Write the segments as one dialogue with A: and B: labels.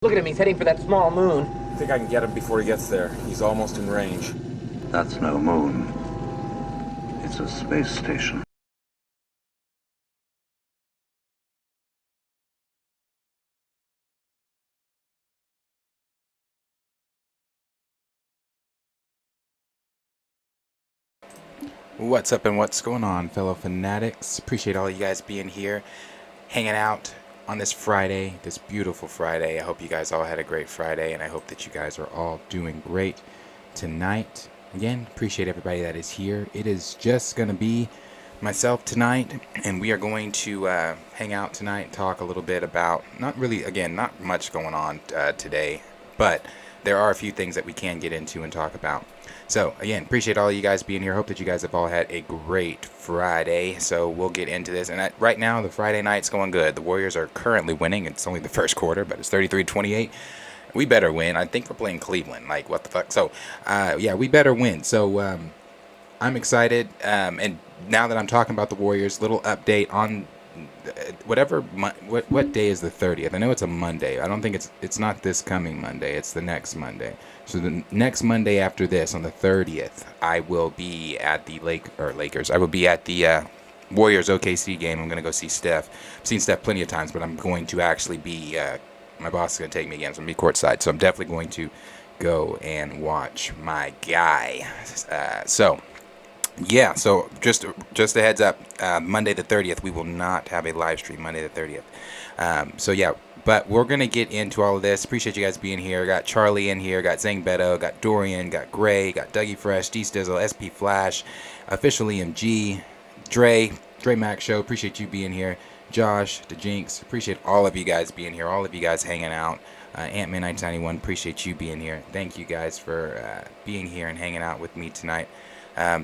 A: Look at him, he's heading for that small moon.
B: I think I can get him before he gets there. He's almost in range.
C: That's no moon. It's a space station.
D: What's up and what's going on, fellow fanatics? Appreciate all you guys being here, hanging out on this Friday, this beautiful Friday. I hope you guys all had a great Friday, and I hope that you guys are all doing great tonight. Again, appreciate everybody that is here. It is just going to be myself tonight, and we are going to hang out tonight, talk a little bit about, not much going on today, but there are a few things that we can get into and talk about. So, again, appreciate all you guys being here. Hope that you guys have all had a great Friday. So, we'll get into this. And right now, the Friday night's going good. The Warriors are currently winning. It's only the first quarter, but it's 33-28. We better win. I think we're playing Cleveland. Like, what the fuck? So, yeah, we better win. So, I'm excited. And now that I'm talking about the Warriors, little update on what day is the 30th? I know it's a Monday. I don't think it's not this coming Monday. It's the next Monday. So the next Monday after this, on the 30th, I will be at the Lakers. I will be at the Warriors OKC game. I'm going to go see Steph. I've seen Steph plenty of times, but I'm going to actually be, my boss is going to take me again, so I'm going to be courtside. So I'm definitely going to go and watch my guy. Yeah, so just a heads up, Monday the 30th, we will not have a live stream Monday the 30th. So yeah, but we're going to get into all of this. Appreciate you guys being here. Got Charlie in here, got Zang Beto, got Dorian, got Gray, got Dougie Fresh, D Stizzle, SP Flash, Official EMG, Dre Mac Show, appreciate you being here. Josh, the Jinx, appreciate all of you guys being here, all of you guys hanging out. Ant-Man 1991, appreciate you being here. Thank you guys for being here and hanging out with me tonight.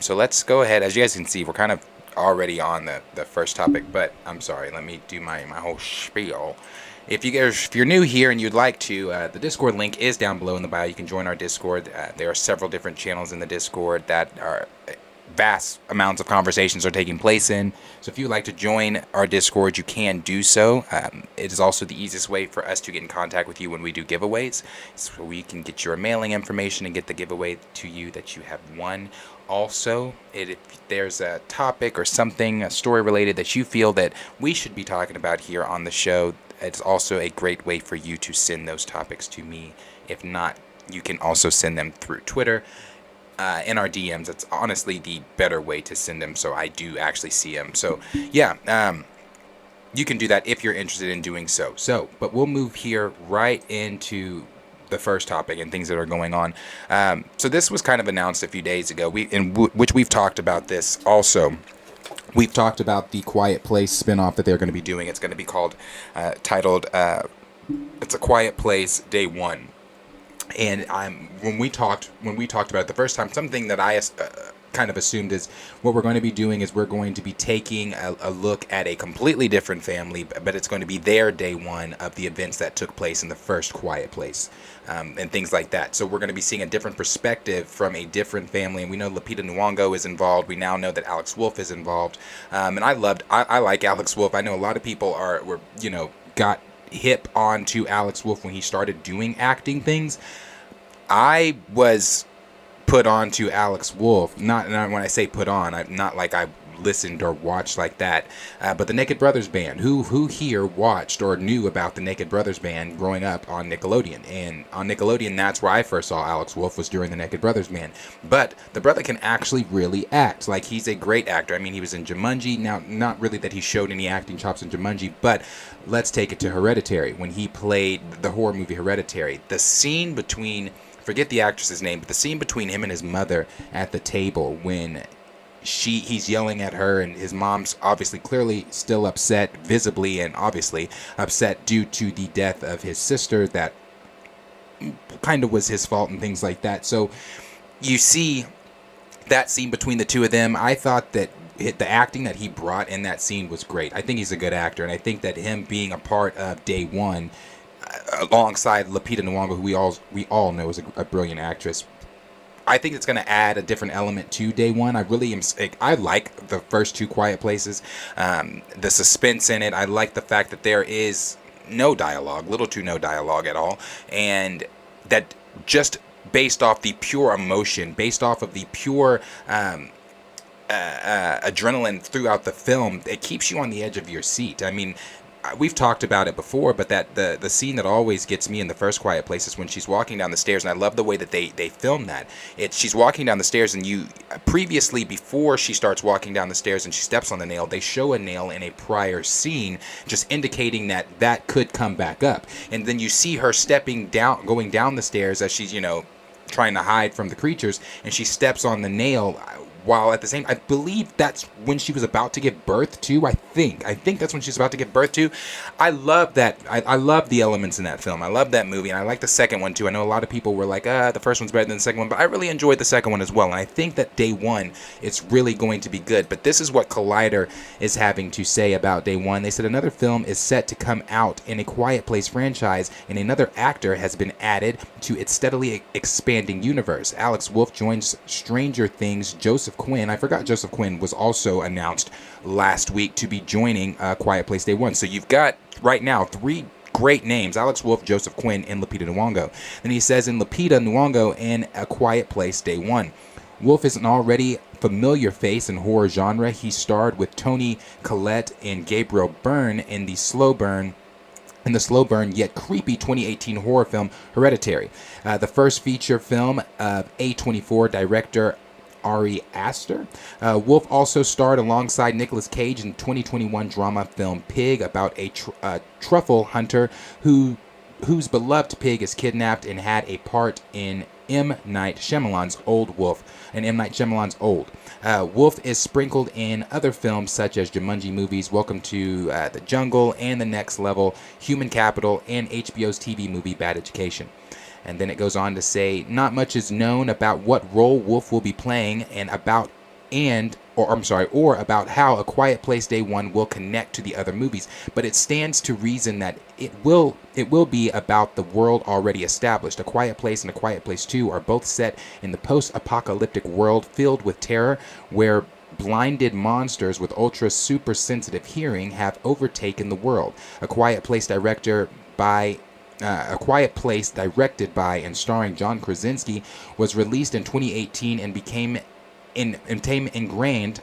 D: So let's go ahead. As you guys can see, we're kind of already on the first topic, but I'm sorry. Let me do my whole spiel. If you're new here and you'd like to, the Discord link is down below in the bio. You can join our Discord. There are several different channels in the Discord that are vast amounts of conversations are taking place in. So if you'd like to join our Discord, you can do so. It is also the easiest way for us to get in contact with you when we do giveaways. So we can get your mailing information and get the giveaway to you that you have won. Also, if there's a topic or something, a story related that you feel that we should be talking about here on the show, it's also a great way for you to send those topics to me. If not, you can also send them through Twitter. In our DMs, that's honestly the better way to send them, so I do actually see them. So yeah, you can do that if you're interested in doing so. But we'll move here right into the first topic and things that are going on. So this was kind of announced a few days ago, which we've talked about this also. We've talked about the Quiet Place spinoff that they're going to be doing. It's going to be titled it's A Quiet Place Day One. And when we talked about it the first time, something that I kind of assumed is what we're going to be doing is we're going to be taking a look at a completely different family, but it's going to be their day one of the events that took place in the first Quiet Place, and things like that. So we're going to be seeing a different perspective from a different family, and we know Lupita Nyong'o is involved. We now know that Alex Wolff is involved, and I like Alex Wolff. I know a lot of people got hip onto Alex Wolff when he started doing acting things. I was put on to Alex Wolff, not when I say put on, not like I listened or watched like that, but the Naked Brothers Band. Who here watched or knew about the Naked Brothers Band growing up on Nickelodeon? And on Nickelodeon, that's where I first saw Alex Wolff, was during the Naked Brothers Band. But the brother can actually really act. Like, he's a great actor. I mean, he was in Jumanji. Now, not really that he showed any acting chops in Jumanji, but let's take it to Hereditary. When he played the horror movie Hereditary, the scene between, forget the actress's name, but the scene between him and his mother at the table when he's yelling at her, and his mom's obviously clearly still upset, visibly and obviously upset due to the death of his sister that kind of was his fault and things like that. So you see that scene between the two of them. I thought that the acting that he brought in that scene was great. I think he's a good actor, and I think that him being a part of Day One alongside Lupita Nyong'o, who we all know is a brilliant actress, I think it's going to add a different element to Day One. I like the first two Quiet Places, the suspense in it. I like the fact that there is no dialogue, little to no dialogue at all, and that just based off the pure emotion, based off of the pure adrenaline throughout the film, it keeps you on the edge of your seat. I mean, we've talked about it before, but that the scene that always gets me in the first Quiet Place is when she's walking down the stairs, and I love the way that they film that. She's walking down the stairs, and previously, before she starts walking down the stairs and she steps on the nail, they show a nail in a prior scene, just indicating that could come back up. And then you see her going down the stairs as she's, trying to hide from the creatures, and she steps on the nail, while at the same, I believe that's when she was about to give birth to. I think that's when she's about to give birth to. I love that. I love the elements in that film. I love that movie, and I like the second one too. I know a lot of people were like, the first one's better than the second one, but I really enjoyed the second one as well. And I think that Day One, it's really going to be good. But this is what Collider is having to say about Day One. They said another film is set to come out in a Quiet Place franchise, and another actor has been added to its steadily expanding universe. Alex Wolff joins Stranger Things Joseph Quinn. I forgot Joseph Quinn was also announced last week to be joining Quiet Place Day One. So you've got right now 3 great names: Alex Wolff, Joseph Quinn, and Lupita Nyong'o. Then he says in Lupita Nyong'o in A Quiet Place Day One. Wolff is an already familiar face in horror genre. He starred with Toni Collette and Gabriel Byrne in the slow burn yet creepy 2018 horror film Hereditary, the first feature film of A24 director Ari Aster. Wolff also starred alongside Nicolas Cage in 2021 drama film Pig, about a truffle hunter whose beloved pig is kidnapped, and had a part in M. Night Shyamalan's Old. Wolff is sprinkled in other films such as Jumanji movies, Welcome to the Jungle and The Next Level, Human Capital, and HBO's TV movie Bad Education. And then it goes on to say, not much is known about what role Wolff will be playing or about how A Quiet Place Day One will connect to the other movies, but it stands to reason that it will be about the world already established. A Quiet Place and A Quiet Place 2 are both set in the post-apocalyptic world filled with terror, where blinded monsters with ultra super sensitive hearing have overtaken the world. A Quiet Place directed by and starring John Krasinski was released in 2018 and became ingrained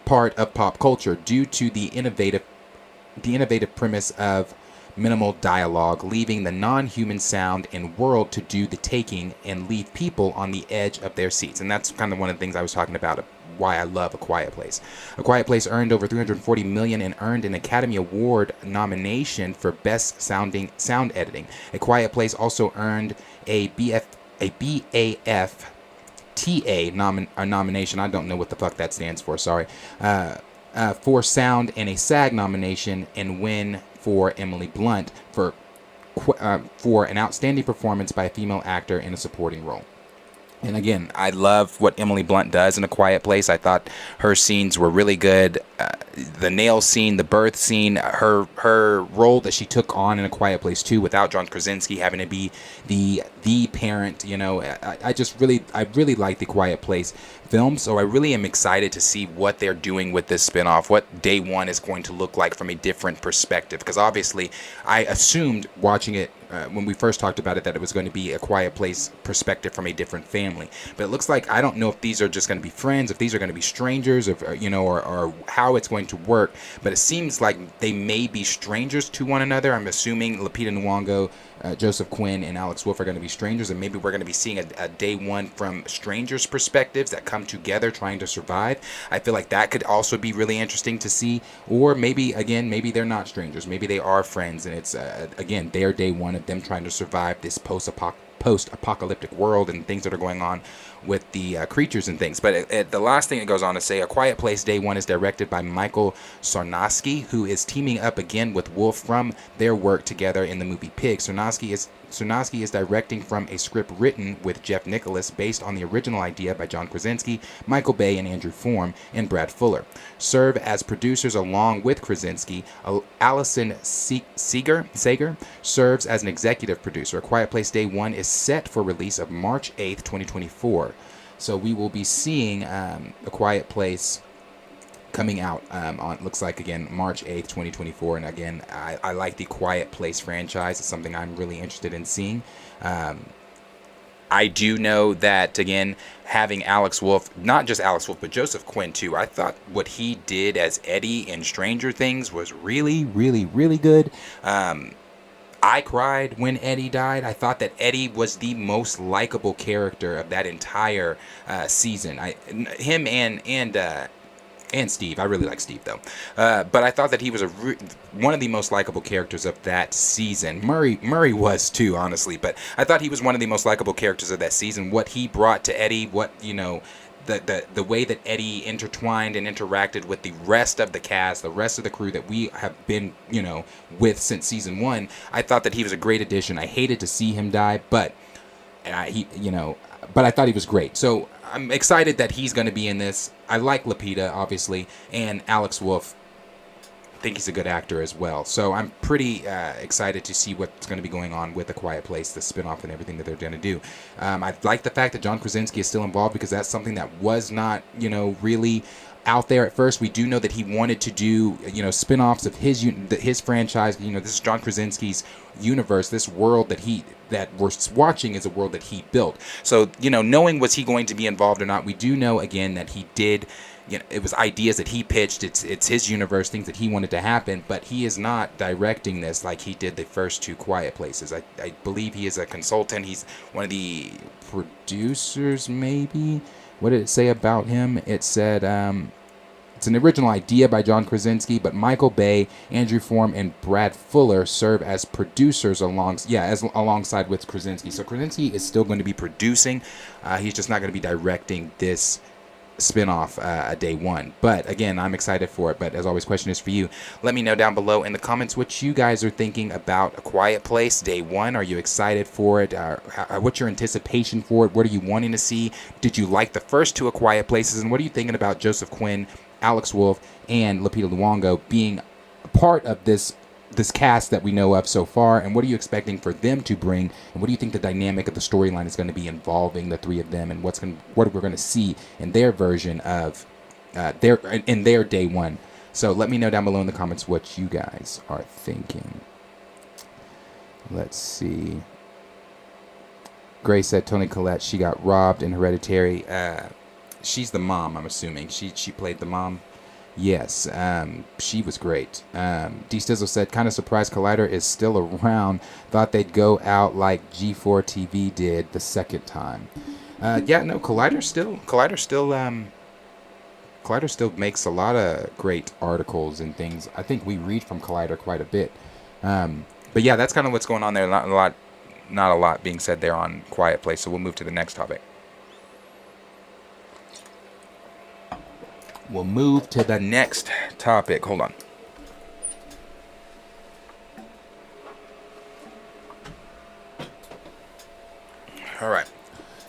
D: part of pop culture due to the innovative premise of minimal dialogue, leaving the non-human sound and world to do the taking and leave people on the edge of their seats. And that's kind of one of the things I was talking about, why I love A Quiet Place. A Quiet Place earned over $340 million and earned an Academy Award nomination for Best Sound Editing. A Quiet Place also earned a BAFTA nomination. I don't know what the fuck that stands for. Sorry. For sound, and a SAG nomination, and win for Emily Blunt for an outstanding performance by a female actor in a supporting role. And again, I love what Emily Blunt does in A Quiet Place. I thought her scenes were really good. The nail scene, the birth scene, her role that she took on in A Quiet Place 2 without John Krasinski having to be the parent, I really like The Quiet Place film. So I really am excited to see what they're doing with this spinoff, what Day One is going to look like from a different perspective. Because obviously, I assumed watching it when we first talked about it that it was going to be A Quiet Place perspective from a different family. But it looks like, I don't know if these are just going to be friends, if these are going to be strangers, or how it's going to work. But it seems like they may be strangers to one another. I'm assuming Lupita Nyong'o, Joseph Quinn, and Alex Wolff are going to be strangers, and maybe we're going to be seeing a Day One from strangers' perspectives that come together trying to survive. I feel like that could also be really interesting to see. Or maybe they're not strangers. Maybe they are friends, and it's again their Day One of them trying to survive this post-apocalyptic world and things that are going on with the creatures and things. But the last thing it goes on to say, A Quiet Place Day One is directed by Michael Sarnowski, who is teaming up again with Wolff from their work together in the movie Pig. Sarnowski is directing from a script written with Jeff Nicholas based on the original idea by John Krasinski, Michael Bay, and Andrew Form, and Brad Fuller. Serve as producers along with Krasinski. Allison Sager serves as an executive producer. A Quiet Place Day One is set for release of March 8th, 2024. So we will be seeing A Quiet Place coming out on, looks like, again, March 8th, 2024. And again, I like the Quiet Place franchise. It's something I'm really interested in seeing. I do know that, again, having Alex Wolff, not just Alex Wolff, but Joseph Quinn too, I thought what he did as Eddie in Stranger Things was really, really, really good. I cried when Eddie died. I thought that Eddie was the most likable character of that entire season. Him and Steve. I really like Steve, though. But I thought that he was one of the most likable characters of that season. Murray was, too, honestly. But I thought he was one of the most likable characters of that season. What he brought to Eddie, the way that Eddie intertwined and interacted with the rest of the cast, the rest of the crew that we have been, with since season 1, I thought that he was a great addition. I hated to see him die, but but I thought he was great. So I'm excited that he's going to be in this. I like Lupita, obviously, and Alex Wolff. I think he's a good actor as well. So I'm pretty excited to see what's going to be going on with The Quiet Place, the spinoff, and everything that they're going to do. I like the fact that John Krasinski is still involved, because that's something that was not, really out there at first. We do know that he wanted to do, spin-offs of his franchise. This is John Krasinski's universe. This world that we're watching is a world that he built. So, knowing was he going to be involved or not, we do know, again, that he did, it was ideas that he pitched. It's his universe, things that he wanted to happen, but he is not directing this like he did the first 2 Quiet Places. I believe he is a consultant. He's one of the producers, maybe. What did it say about him? It said, it's an original idea by John Krasinski, but Michael Bay, Andrew Form, and Brad Fuller serve as producers alongside with Krasinski. So Krasinski is still going to be producing. He's just not going to be directing this spinoff day 1. But again, I'm excited for it. But as always, question is for you. Let me know down below in the comments what you guys are thinking about A Quiet Place day 1. Are you excited for it? What's your anticipation for it? What are you wanting to see? Did you like the first 2 A Quiet Places? And what are you thinking about Joseph Quinn, Alex Wolff, and Lupita Nyong'o being a part of this cast that we know of so far? And what are you expecting for them to bring? And what do you think the dynamic of the storyline is going to be involving the 3 of them? And what we're going to see in their version of their day 1? So let me know down below in the comments what you guys are thinking. Let's see. Grace said Toni Collette, she got robbed in Hereditary. She's the mom, I'm assuming. She played the mom. Yes, she was great. D Stizzle said, kind of surprised Collider is still around. Thought they'd go out like G4 TV did the second time. Collider still makes a lot of great articles and things. I think we read from Collider quite a bit. But yeah, that's kind of what's going on there. Not a lot being said there on Quiet Place. So we'll move to the next topic. We'll move to the next topic. Hold on. All right.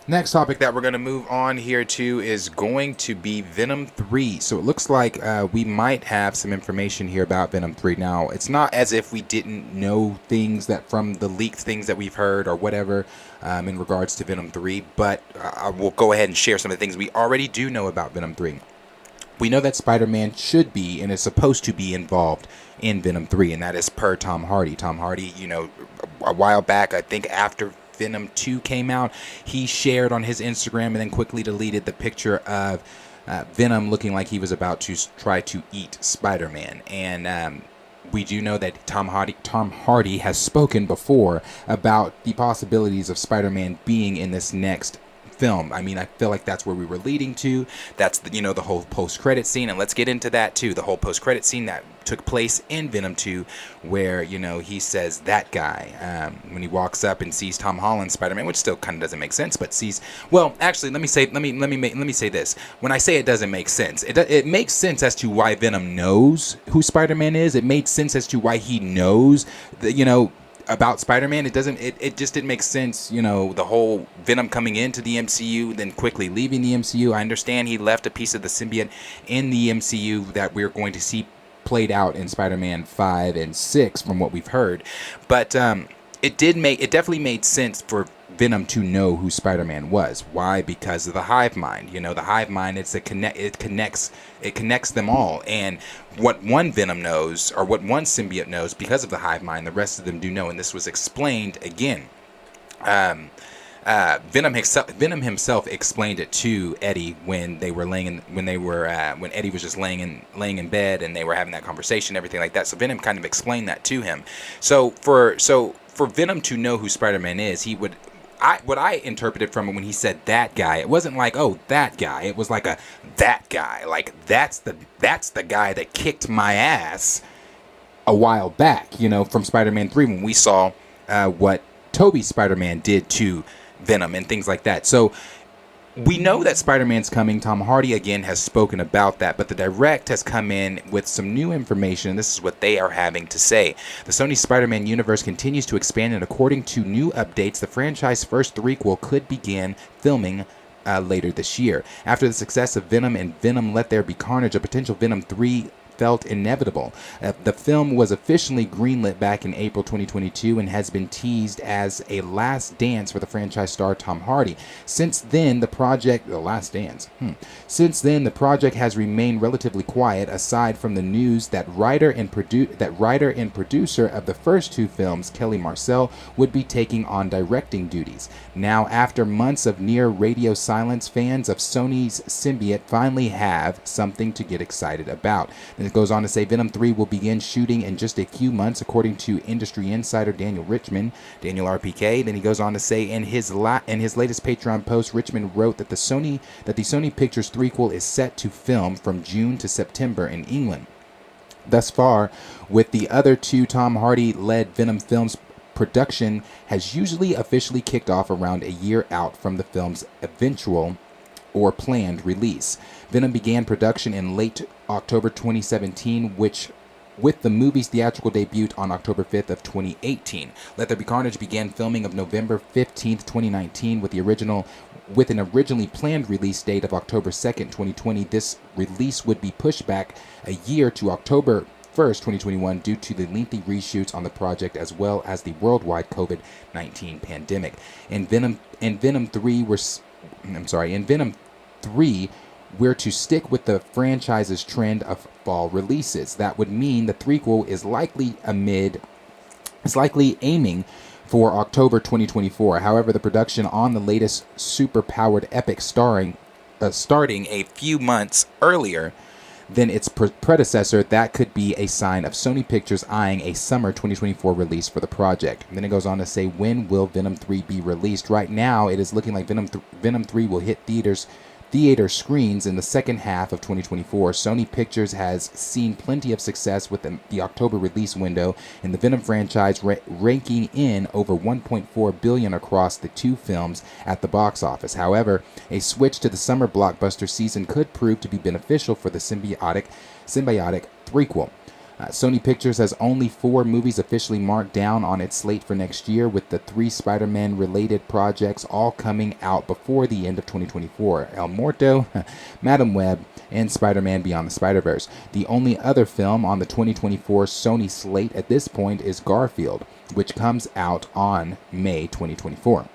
D: Next topic that we're going to move on here to is going to be Venom 3. So it looks like we might have some information here about Venom 3. Now, it's not as if we didn't know things that from the leaked things that we've heard or whatever in regards to Venom 3, but I will go ahead and share some of the things we already do know about Venom 3. We know that Spider-Man should be and is supposed to be involved in Venom 3, and that is per Tom Hardy. Tom Hardy, a while back, I think after Venom 2 came out, he shared on his Instagram and then quickly deleted the picture of Venom looking like he was about to try to eat Spider-Man. And we do know that Tom Hardy has spoken before about the possibilities of Spider-Man being in this next film. I mean, I feel like that's where we were leading to. That's the whole post-credit scene, and let's get into that too. The whole post-credit scene that took place in Venom 2, where he says that guy when he walks up and sees Tom Holland's Spider-Man, which still kind of doesn't make sense, but sees. Well, actually, let me say this. When I say it doesn't make sense, it makes sense as to why Venom knows who Spider-Man is. It made sense as to why he knows that about Spider-Man. It just didn't make sense, the whole Venom coming into the MCU, then quickly leaving the MCU. I understand he left a piece of the symbiote in the MCU that we're going to see played out in Spider-Man 5 and 6 from what we've heard. But it definitely made sense for Venom to know who Spider-Man was. Why? Because of the hive mind. You know, the hive mind, it connects them all. And what one Venom knows, or what one symbiote knows, because of the hive mind, the rest of them do know. And this was explained again. Venom himself explained it to Eddie when Eddie was just laying in bed and they were having that conversation, everything like that. So Venom kind of explained that to him. So for Venom to know who Spider-Man is, what I interpreted from it when he said that guy, it wasn't like, oh, that guy. It was like that guy. Like that's the guy that kicked my ass a while back, you know, from Spider-Man 3 when we saw what Tobey's Spider-Man did to Venom and things like that. So we know that Spider-Man's coming. Tom Hardy again has spoken about that, but the Direct has come in with some new information. This is what they are having to say. The Sony Spider-Man universe continues to expand, and according to new updates, the franchise's first threequel could begin filming later this year. After the success of Venom and Venom Let There Be Carnage, a potential Venom 3 felt inevitable. The film was officially greenlit back in April 2022 and has been teased as a last dance for the franchise star Tom Hardy. Since then, the project has remained relatively quiet, aside from the news that writer and producer of the first two films, Kelly Marcel, would be taking on directing duties. Now, after months of near radio silence, fans of Sony's symbiote finally have something to get excited about. And it goes on to say Venom 3 will begin shooting in just a few months, according to industry insider Daniel RPK. Then he goes on to say in his latest Patreon post, Richmond wrote that the Sony Pictures threequel is set to film from June to September in England. Thus far, with the other two Tom Hardy-led Venom films, production has usually officially kicked off around a year out from the film's eventual or planned release. Venom began production in late October 2017, with the movie's theatrical debut on October 5th of 2018. Let There Be Carnage began filming of November 15th, 2019, with an originally planned release date of October 2nd, 2020. This release would be pushed back a year to October 1st, 2021, due to the lengthy reshoots on the project as well as the worldwide COVID-19 pandemic. In Venom 3, we're to stick with the franchise's trend of fall releases. That would mean the threequel is likely aiming for October 2024. However, the production on the latest super-powered epic starting a few months earlier than its predecessor, that could be a sign of Sony Pictures eyeing a summer 2024 release for the project. And then it goes on to say, when will Venom 3 be released? Right now, it is looking like Venom 3 will hit theater screens in the second half of 2024. Sony Pictures has seen plenty of success with the October release window, and the Venom franchise ranking in over $1.4 billion across the two films at the box office. However, a switch to the summer blockbuster season could prove to be beneficial for the symbiotic threequel. Sony Pictures has only 4 movies officially marked down on its slate for next year, with the 3 Spider-Man related projects all coming out before the end of 2024. El Muerto, Madam Web, and Spider-Man Beyond the Spider-Verse. The only other film on the 2024 Sony slate at this point is Garfield, which comes out on May 24th.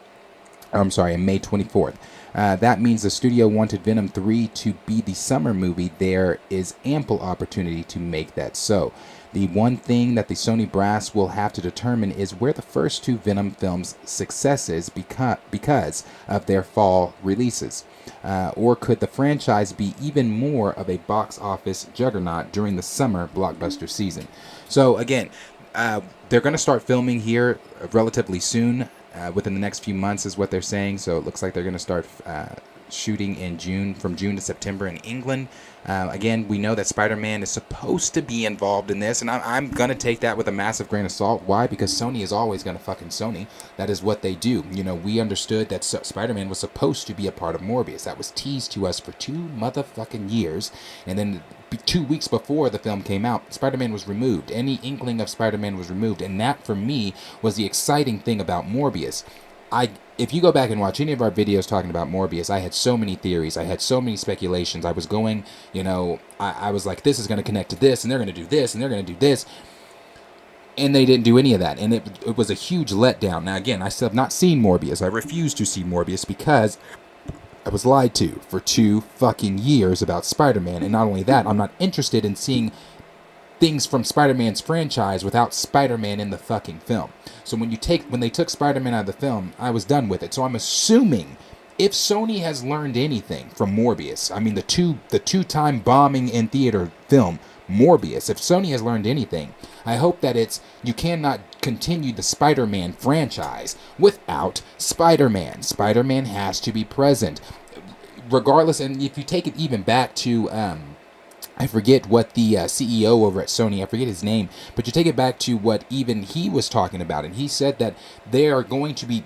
D: That means the studio wanted Venom 3 to be the summer movie. There is ample opportunity to make that so. The one thing that the Sony brass will have to determine is where the first two Venom films' successes because of their fall releases. Or could the franchise be even more of a box office juggernaut during the summer blockbuster season? So again, they're going to start filming here relatively soon. Within the next few months is what they're saying. So it looks like they're going to start shooting from June to September in England. Again, we know that Spider-Man is supposed to be involved in this, and I'm going to take that with a massive grain of salt. Why? Because Sony is always going to fucking Sony. That is what they do. You know, we understood that Spider-Man was supposed to be a part of Morbius. That was teased to us for 2 motherfucking years, and then 2 weeks before the film came out, Spider-Man was removed. Any inkling of Spider-Man was removed, and that, for me, was the exciting thing about Morbius. If you go back and watch any of our videos talking about Morbius, I had so many theories. I had so many speculations. I was going, I was like, this is going to connect to this, and they're going to do this, and they're going to do this. And they didn't do any of that. And it was a huge letdown. Now, again, I still have not seen Morbius. I refuse to see Morbius because I was lied to for 2 fucking years about Spider-Man. And not only that, I'm not interested in seeing things from Spider-Man's franchise without Spider-Man in the fucking film. So when they took Spider-Man out of the film, I was done with it. So I'm assuming if Sony has learned anything from Morbius, I mean the two-time bombing in theater film, Morbius, if Sony has learned anything, I hope that you cannot continue the Spider-Man franchise without Spider-Man. Spider-Man has to be present. Regardless, and if you take it even back to, I forget what the CEO over at Sony, I forget his name, but you take it back to what even he was talking about, and he said that they are going to be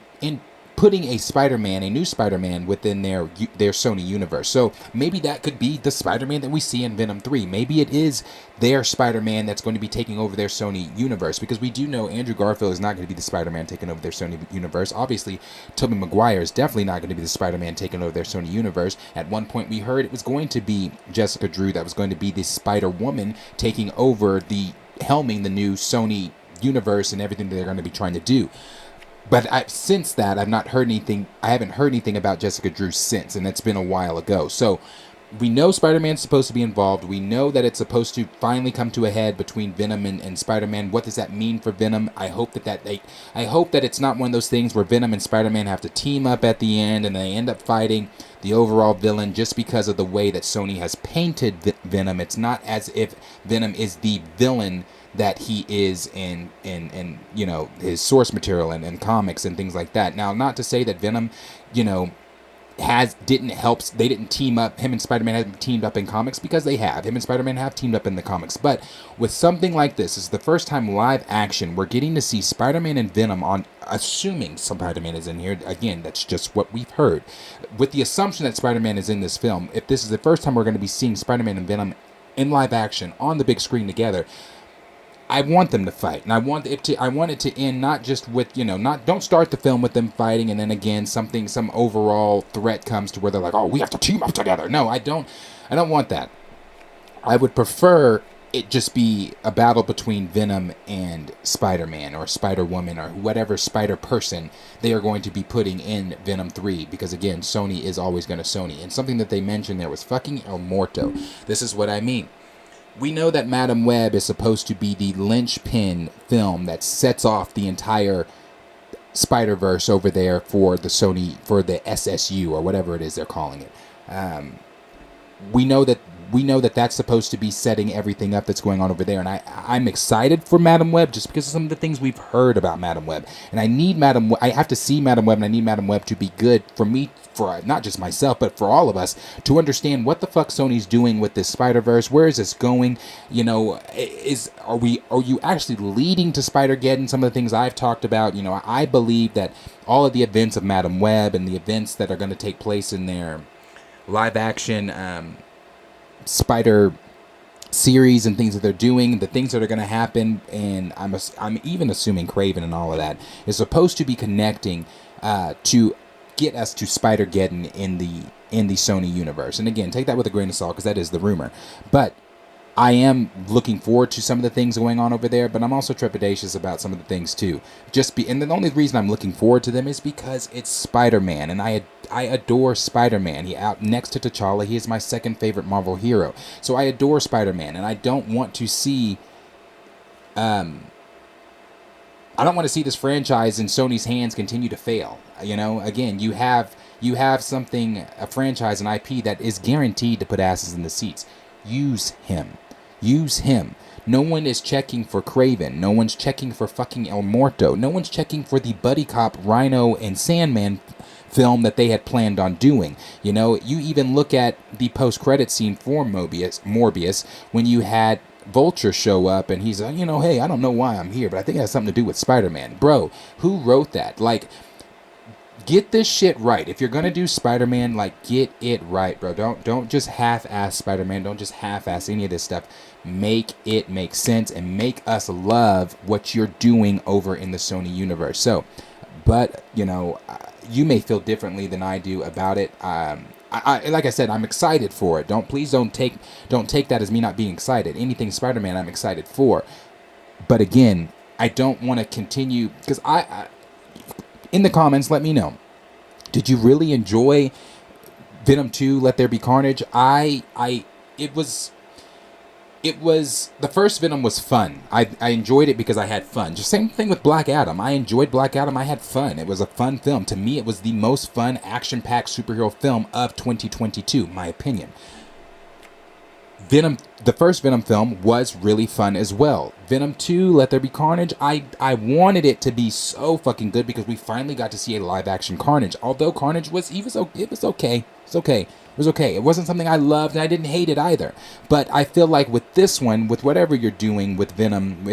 D: putting a new Spider-Man within their Sony universe. So maybe that could be the Spider-Man that we see in Venom 3. Maybe it is their Spider-Man that's going to be taking over their Sony universe, because we do know Andrew Garfield is not going to be the Spider-Man taking over their Sony universe. Obviously, Tobey Maguire is definitely not going to be the Spider-Man taking over their Sony universe. At one point, we heard it was going to be Jessica Drew that was going to be the Spider-Woman taking over helming the new Sony universe and everything that they're going to be trying to do. But since that, I've not heard anything. I haven't heard anything about Jessica Drew since, and it's been a while ago. So we know Spider-Man's supposed to be involved. We know that it's supposed to finally come to a head between Venom and Spider-Man. What does that mean for Venom? I hope I hope that it's not one of those things where Venom and Spider-Man have to team up at the end and they end up fighting the overall villain just because of the way that Sony has painted Venom. It's not as if Venom is the villain that he is in his source material and comics and things like that. Now, not to say that Venom, they didn't team up, him and Spider-Man haven't teamed up in comics, because they have. Him and Spider-Man have teamed up in the comics. But with something like this is the first time live action we're getting to see Spider-Man and Venom on, assuming Spider-Man is in here. Again, that's just what we've heard. With the assumption that Spider-Man is in this film, if this is the first time we're going to be seeing Spider-Man and Venom in live action on the big screen together, I want them to fight, and I want it to end not just with, don't start the film with them fighting and then again some overall threat comes to where they're like, oh, we have to team up together. No, I don't want that. I would prefer it just be a battle between Venom and Spider-Man or Spider-Woman or whatever Spider-Person they are going to be putting in Venom 3, because again, Sony is always going to Sony. And something that they mentioned there was fucking El Muerto. This is what I mean. We know that Madam Web is supposed to be the linchpin film that sets off the entire Spider-Verse over there for the SSU or whatever it is they're calling it. We know that that's supposed to be setting everything up that's going on over there, and I'm excited for Madam Web just because of some of the things we've heard about Madam Web. And I have to see Madam Web, and I need Madam Web to be good for me, for not just myself, but for all of us, to understand what the fuck Sony's doing with this Spider-Verse. Where is this going? Are you actually leading to Spider-Geddon? Some of the things I've talked about, I believe that all of the events of Madam Web and the events that are going to take place in their live action Spider series and things that they're doing, the things that are going to happen, and I'm even assuming Kraven and all of that is supposed to be connecting to get us to Spider-Geddon in the Sony universe. And again, take that with a grain of salt, because that is the rumor. But I am looking forward to some of the things going on over there, but I'm also trepidatious about some of the things too. And the only reason I'm looking forward to them is because it's Spider-Man, and I adore Spider-Man. Out next to T'Challa, he is my second favorite Marvel hero. So I adore Spider-Man, and I don't want to see this franchise in Sony's hands continue to fail. Again, you have a franchise, an IP that is guaranteed to put asses in the seats. Use him. No one is checking for Kraven. No one's checking for fucking El Muerto. No one's checking for the buddy cop Rhino and Sandman film that they had planned on doing. You even look at the post-credit scene for Morbius when you had Vulture show up and he's like, hey, I don't know why I'm here, but I think it has something to do with Spider-Man. Bro, who wrote that? Get this shit right. If you're gonna do Spider-Man, get it right, bro. Don't just half-ass Spider-Man. Don't just half-ass any of this stuff. Make it make sense and make us love what you're doing over in the Sony universe. So, but you may feel differently than I do about it. Like I said, I'm excited for it. Please don't take that as me not being excited. Anything Spider-Man, I'm excited for. But again, I don't want to continue, because I in the comments, let me know. Did you really enjoy Venom 2, Let There Be Carnage? It was the first Venom was fun. I enjoyed it because I had fun. Just same thing with Black Adam. I enjoyed Black Adam. I had fun. It was a fun film. To me, it was the most fun action-packed superhero film of 2022, my opinion. Venom, the first Venom film, was really fun as well. Venom 2, Let There Be Carnage, I wanted it to be so fucking good because we finally got to see a live-action Carnage. Although Carnage was okay. It was okay. It wasn't something I loved, and I didn't hate it either. But I feel like with this one, with whatever you're doing with Venom,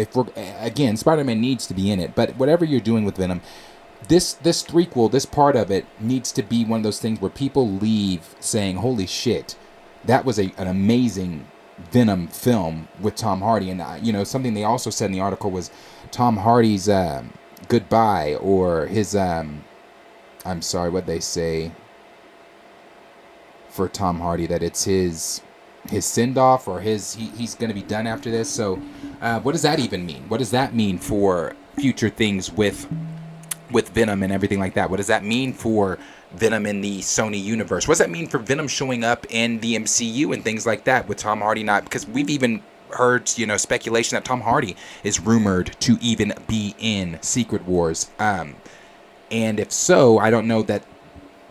D: again, Spider-Man needs to be in it, but whatever you're doing with Venom, this threequel, this part of it, needs to be one of those things where people leave saying, holy shit, that was an amazing Venom film with Tom Hardy. And, something they also said in the article was Tom Hardy's goodbye, or his, I'm sorry, what they say for Tom Hardy, that it's his send-off, or he's going to be done after this. So what does that even mean? What does that mean for future things with Venom and everything like that? What does that mean for Venom in the Sony universe? What does that mean for Venom showing up in the MCU and things like that with Tom Hardy not? Because we've even heard, speculation that Tom Hardy is rumored to even be in Secret Wars. And if so, I don't know that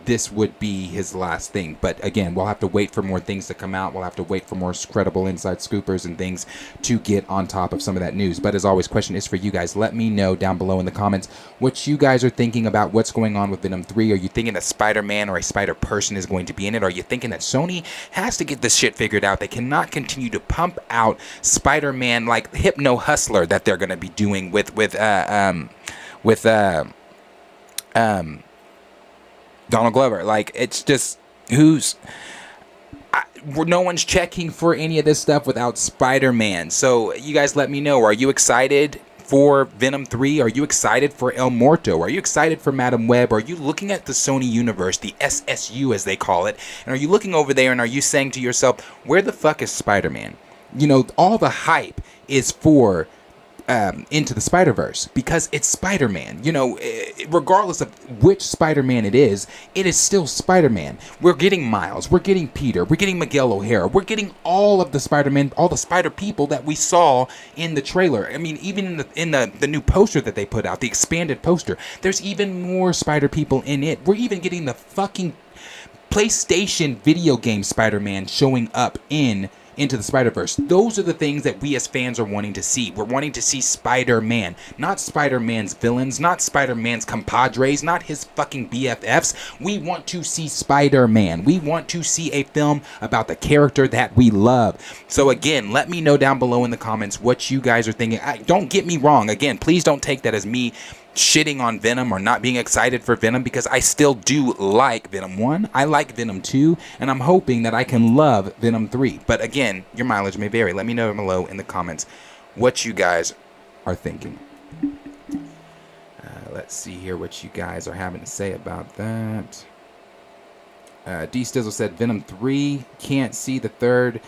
D: this would be his last thing. But again, we'll have to wait for more things to come out. We'll have to wait for more credible inside scoopers and things to get on top of some of that news. But as always, question is for you guys. Let me know down below in the comments what you guys are thinking about what's going on with Venom 3. Are you thinking that Spider-Man or a Spider-Person is going to be in it? Are you thinking that Sony has to get this shit figured out? They cannot continue to pump out Spider-Man like Hypno Hustler that they're going to be doing with Donald Glover. Like, it's just, no one's checking for any of this stuff without Spider-Man. So you guys let me know. Are you excited for Venom 3? Are you excited for El Muerto? Are you excited for Madam Web? Are you looking at the Sony universe, the SSU as they call it, and are you looking over there and are you saying to yourself, where the fuck is Spider-Man? All the hype is for Into the Spider-Verse because it's Spider-Man. Regardless of which Spider-Man it is still Spider-Man. We're getting Miles, we're getting Peter, we're getting Miguel O'Hara, we're getting all of the Spider-Man, all the Spider people that we saw in the trailer. I mean, even in the new poster that they put out, the expanded poster, there's even more Spider people in it. We're even getting the fucking PlayStation video game Spider-Man showing up Into the Spider-Verse. Those are the things that we as fans are wanting to see. We're wanting to see Spider-Man, not Spider-Man's villains, not Spider-Man's compadres, not his fucking BFFs. We want to see Spider-Man. We want to see a film about the character that we love. So again, let me know down below in the comments what you guys are thinking. Don't get me wrong. Again, please don't take that as me shitting on Venom or not being excited for Venom, because I still do like Venom 1, I like Venom 2, and I'm hoping that I can love Venom 3. But again, your mileage may vary. Let me know below in the comments what you guys are thinking. Let's see here what you guys are having to say about that. D Stizzle said Venom 3 can't see the third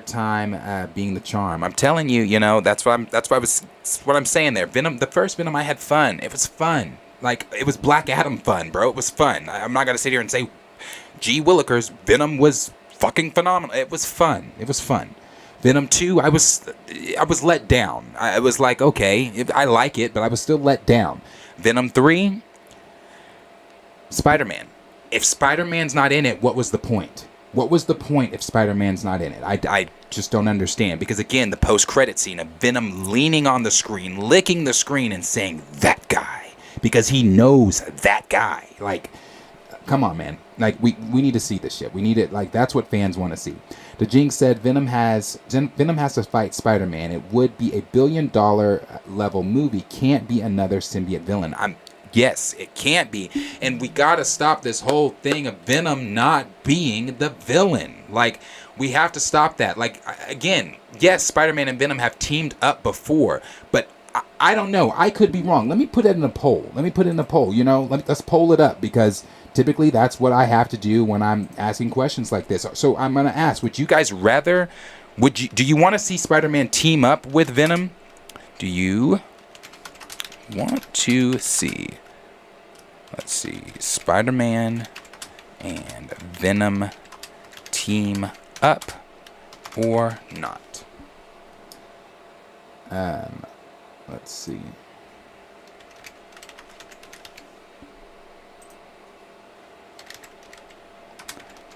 D: time being the charm. I'm telling you, that's what I'm saying there. Venom, the first Venom, I had fun. It was fun. Like, it was Black Adam fun, bro. It was fun. I'm not gonna sit here and say, gee willikers, Venom was fucking phenomenal. It was fun. It was fun. Venom 2, I was let down. I was like, okay, I like it, but I was still let down. Venom 3, Spider-Man. If Spider-Man's not in it, what was the point? What was the point if Spider-Man's not in it? I just don't understand. Because again, the post-credit scene of Venom leaning on the screen, licking the screen and saying, that guy. Because he knows that guy. Like, come on, man. Like, we need to see this shit. We need it. Like, that's what fans want to see. The Jinx said Venom has to fight Spider-Man. It would be a $1 billion level movie. Can't be another symbiote villain. Yes, it can't be. And we gotta stop this whole thing of Venom not being the villain. Like, we have to stop that. Like, again, yes, Spider-Man and Venom have teamed up before, but I don't know. I could be wrong. Let me put it in a poll. Let's poll it up, because typically that's what I have to do when I'm asking questions like this. So I'm gonna ask, would you guys rather, do you want to see Spider-Man team up with Venom? do you want to see? Let's see, Spider-Man and Venom team up or not? Let's see.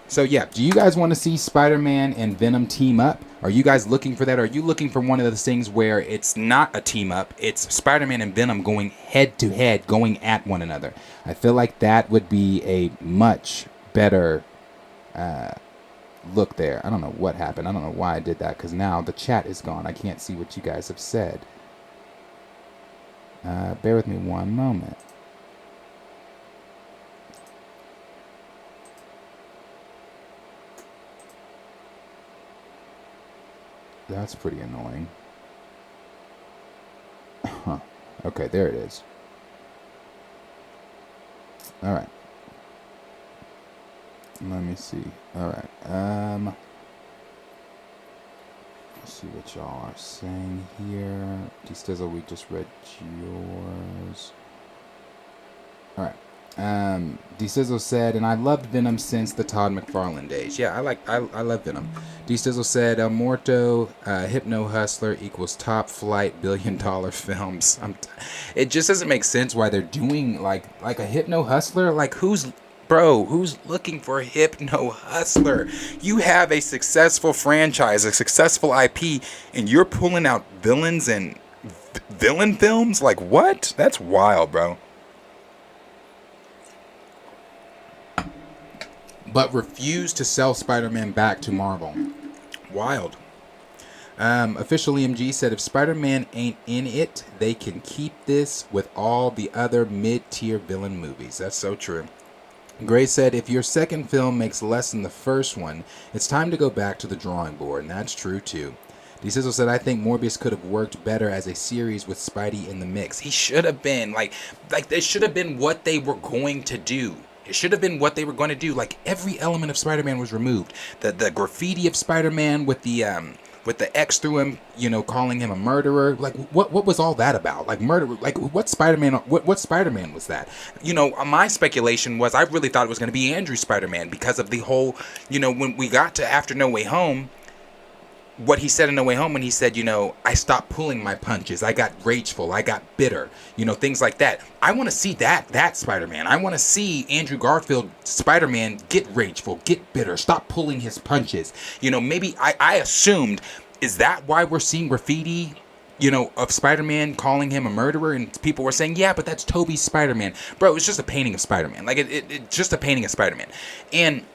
D: So yeah, do you guys want to see Spider-Man and Venom team up? Are you guys looking for that? Are you looking for one of those things where it's not a team up, it's Spider-Man and Venom going head to head, going at one another? I feel like that would be a much better look there. I don't know what happened. I don't know why I did that, because now the chat is gone. I can't see what you guys have said. Bear with me one moment. That's pretty annoying. Huh. Okay, there it is. All right. Let me see. All right. Let's see what y'all are saying here. D-Stizzle, we just read yours. All right. D-Sizzle said, and I loved Venom since the Todd McFarlane days. Yeah, I love Venom. D-Sizzle said, El Muerto, Hypno Hustler equals top flight $1 billion films. It just doesn't make sense why they're doing like a Hypno Hustler. Like who's looking for a Hypno Hustler? You have a successful franchise, a successful IP, and you're pulling out villains and villain films? Like what? That's wild, bro. But refuse to sell Spider-Man back to Marvel. Wild. Official EMG said if Spider-Man ain't in it, they can keep this with all the other mid-tier villain movies. That's so true. Gray said if your second film makes less than the first one, it's time to go back to the drawing board, and that's true too. D-Sizzle said, I think Morbius could have worked better as a series with Spidey in the mix. He should have been. Like they should have been what they were going to do. It should have been what they were going to do. Like every element of Spider-Man was removed. The graffiti of Spider-Man with the X through him, calling him a murderer. Like what was all that about? Like murder. Like what Spider-Man was that? My speculation was I really thought it was going to be Andrew Spider-Man because of the whole. When we got to after No Way Home. What he said in No Way Home when he said, I stopped pulling my punches. I got rageful. I got bitter. Things like that. I want to see that Spider-Man. I want to see Andrew Garfield Spider-Man get rageful, get bitter, stop pulling his punches. Maybe I assumed, is that why we're seeing graffiti, of Spider-Man calling him a murderer? And people were saying, yeah, but that's Tobey's Spider-Man. Bro, it's just a painting of Spider-Man. Like, it's just a painting of Spider-Man. And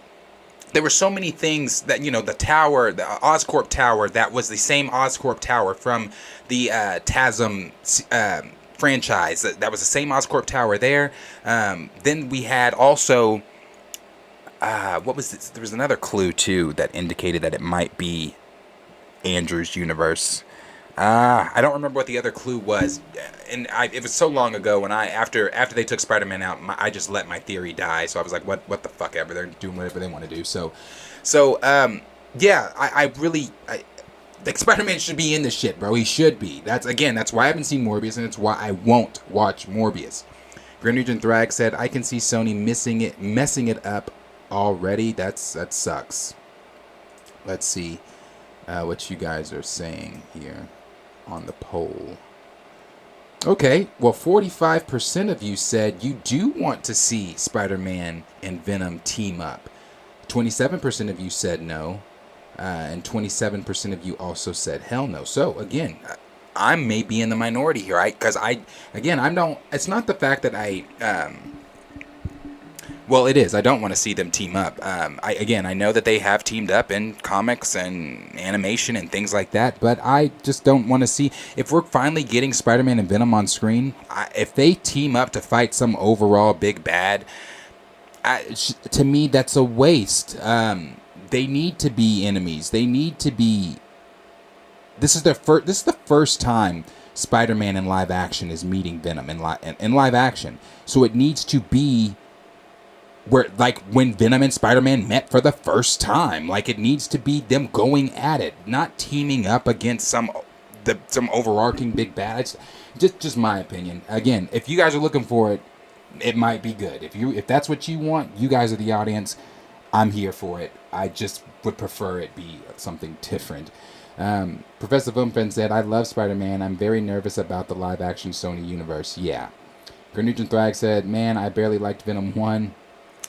D: there were so many things that, the tower, the Oscorp Tower, that was the same Oscorp Tower from the TASM franchise. That was the same Oscorp Tower there. Then we had also, what was this? There was another clue, too, that indicated that it might be Andrew's universe. I don't remember what the other clue was, and it was so long ago. And after they took Spider-Man out, I just let my theory die. So I was like, what the fuck ever. They're doing whatever they want to do. So yeah, I really think Spider-Man should be in this shit, bro. He should be. That's why I haven't seen Morbius, and it's why I won't watch Morbius. Grenadier Thrag said, I can see Sony messing it up already. That sucks. Let's see what you guys are saying here on the poll. Okay, well, 45% of you said you do want to see Spider-Man and Venom team up. 27% of you said no, and 27% of you also said hell no. So again, I may be in the minority here, because it's not the fact that well, it is. I don't want to see them team up. I know that they have teamed up in comics and animation and things like that, but I just don't want to see... If we're finally getting Spider-Man and Venom on screen, if they team up to fight some overall big bad, to me, that's a waste. They need to be enemies. They need to be... This is the first time Spider-Man in live action is meeting Venom in live action. So it needs to be... where, like, when Venom and Spider-Man met for the first time. Like, it needs to be them going at it, not teaming up against some some overarching big bad. It's just my opinion. Again, if you guys are looking for it, it might be good. If that's what you want, you guys are the audience. I'm here for it. I just would prefer it be something different. Professor Vumfen said, I love Spider-Man. I'm very nervous about the live-action Sony universe. Yeah. Grenugent Thrag said, man, I barely liked Venom 1.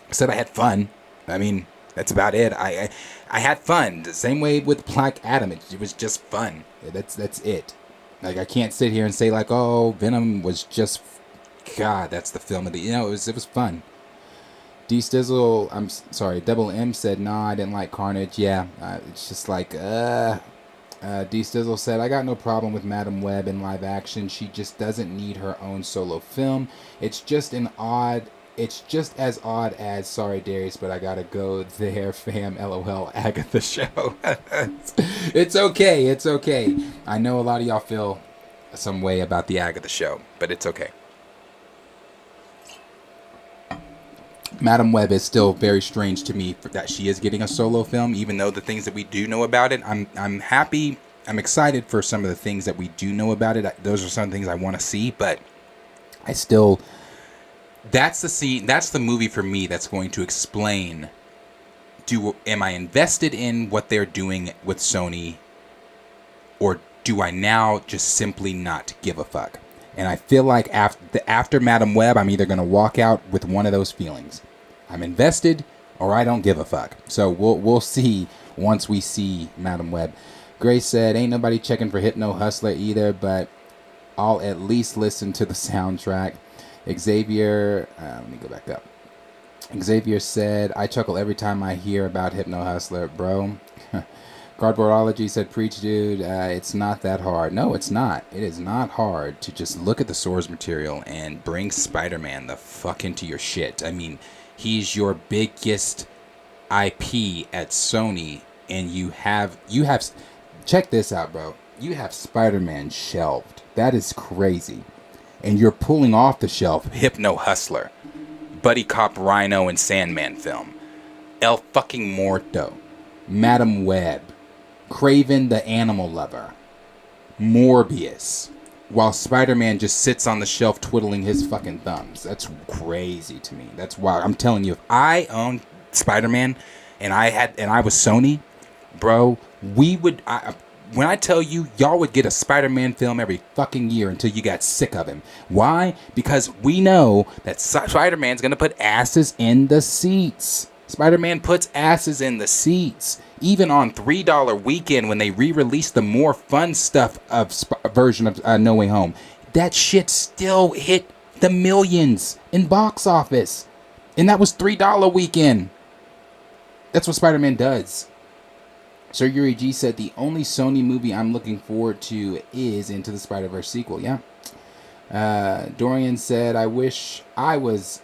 D: I said I had fun. I mean, that's about it. I had fun. The same way with Black Adam. It was just fun. That's it. Like, I can't sit here and say, like, oh, Venom was just... God, that's the film of the... it was fun. D Stizzle, I'm sorry, Double M said, nah, I didn't like Carnage. Yeah, it's just like, D Stizzle said, I got no problem with Madam Web in live action. She just doesn't need her own solo film. It's just as odd as, sorry Darius, but I gotta go there, fam, LOL, Agatha show. It's okay. I know a lot of y'all feel some way about the Agatha show, but it's okay. Madam Web is still very strange to me that she is getting a solo film, even though the things that we do know about it, I'm happy, I'm excited for some of the things that we do know about it. Those are some things I want to see, but I still, that's the movie for me that's going to explain, am I invested in what they're doing with Sony, or do I now just simply not give a fuck? And I feel like after Madam Web, I'm either going to walk out with one of those feelings. I'm invested, or I don't give a fuck. So we'll see once we see Madam Web. Grace said, ain't nobody checking for Hypno Hustler either, but I'll at least listen to the soundtrack. Xavier, let me go back up. Xavier said, I chuckle every time I hear about Hypno Hustler, bro. Cardboardology said, preach, dude, it's not that hard. No, it's not. It is not hard to just look at the source material and bring Spider-Man the fuck into your shit. I mean, he's your biggest IP at Sony, and you have, check this out, bro. You have Spider-Man shelved. That is crazy. And you're pulling off the shelf Hypno Hustler, Buddy Cop Rhino and Sandman film, El fucking Muerto, Madam Web, Kraven the Animal Lover, Morbius, while Spider-Man just sits on the shelf twiddling his fucking thumbs. That's crazy to me. That's wild. I'm telling you, if I owned Spider-Man and I was Sony, bro, when I tell you, y'all would get a Spider-Man film every fucking year until you got sick of him. Why? Because we know that Spider-Man's gonna put asses in the seats. Spider-Man puts asses in the seats. Even on $3 weekend when they re-released the more fun stuff version of No Way Home, that shit still hit the millions in box office. And that was $3 weekend. That's what Spider-Man does. Sir Yuri G said, the only Sony movie I'm looking forward to is Into the Spider-Verse sequel. Yeah. Dorian said, I wish I was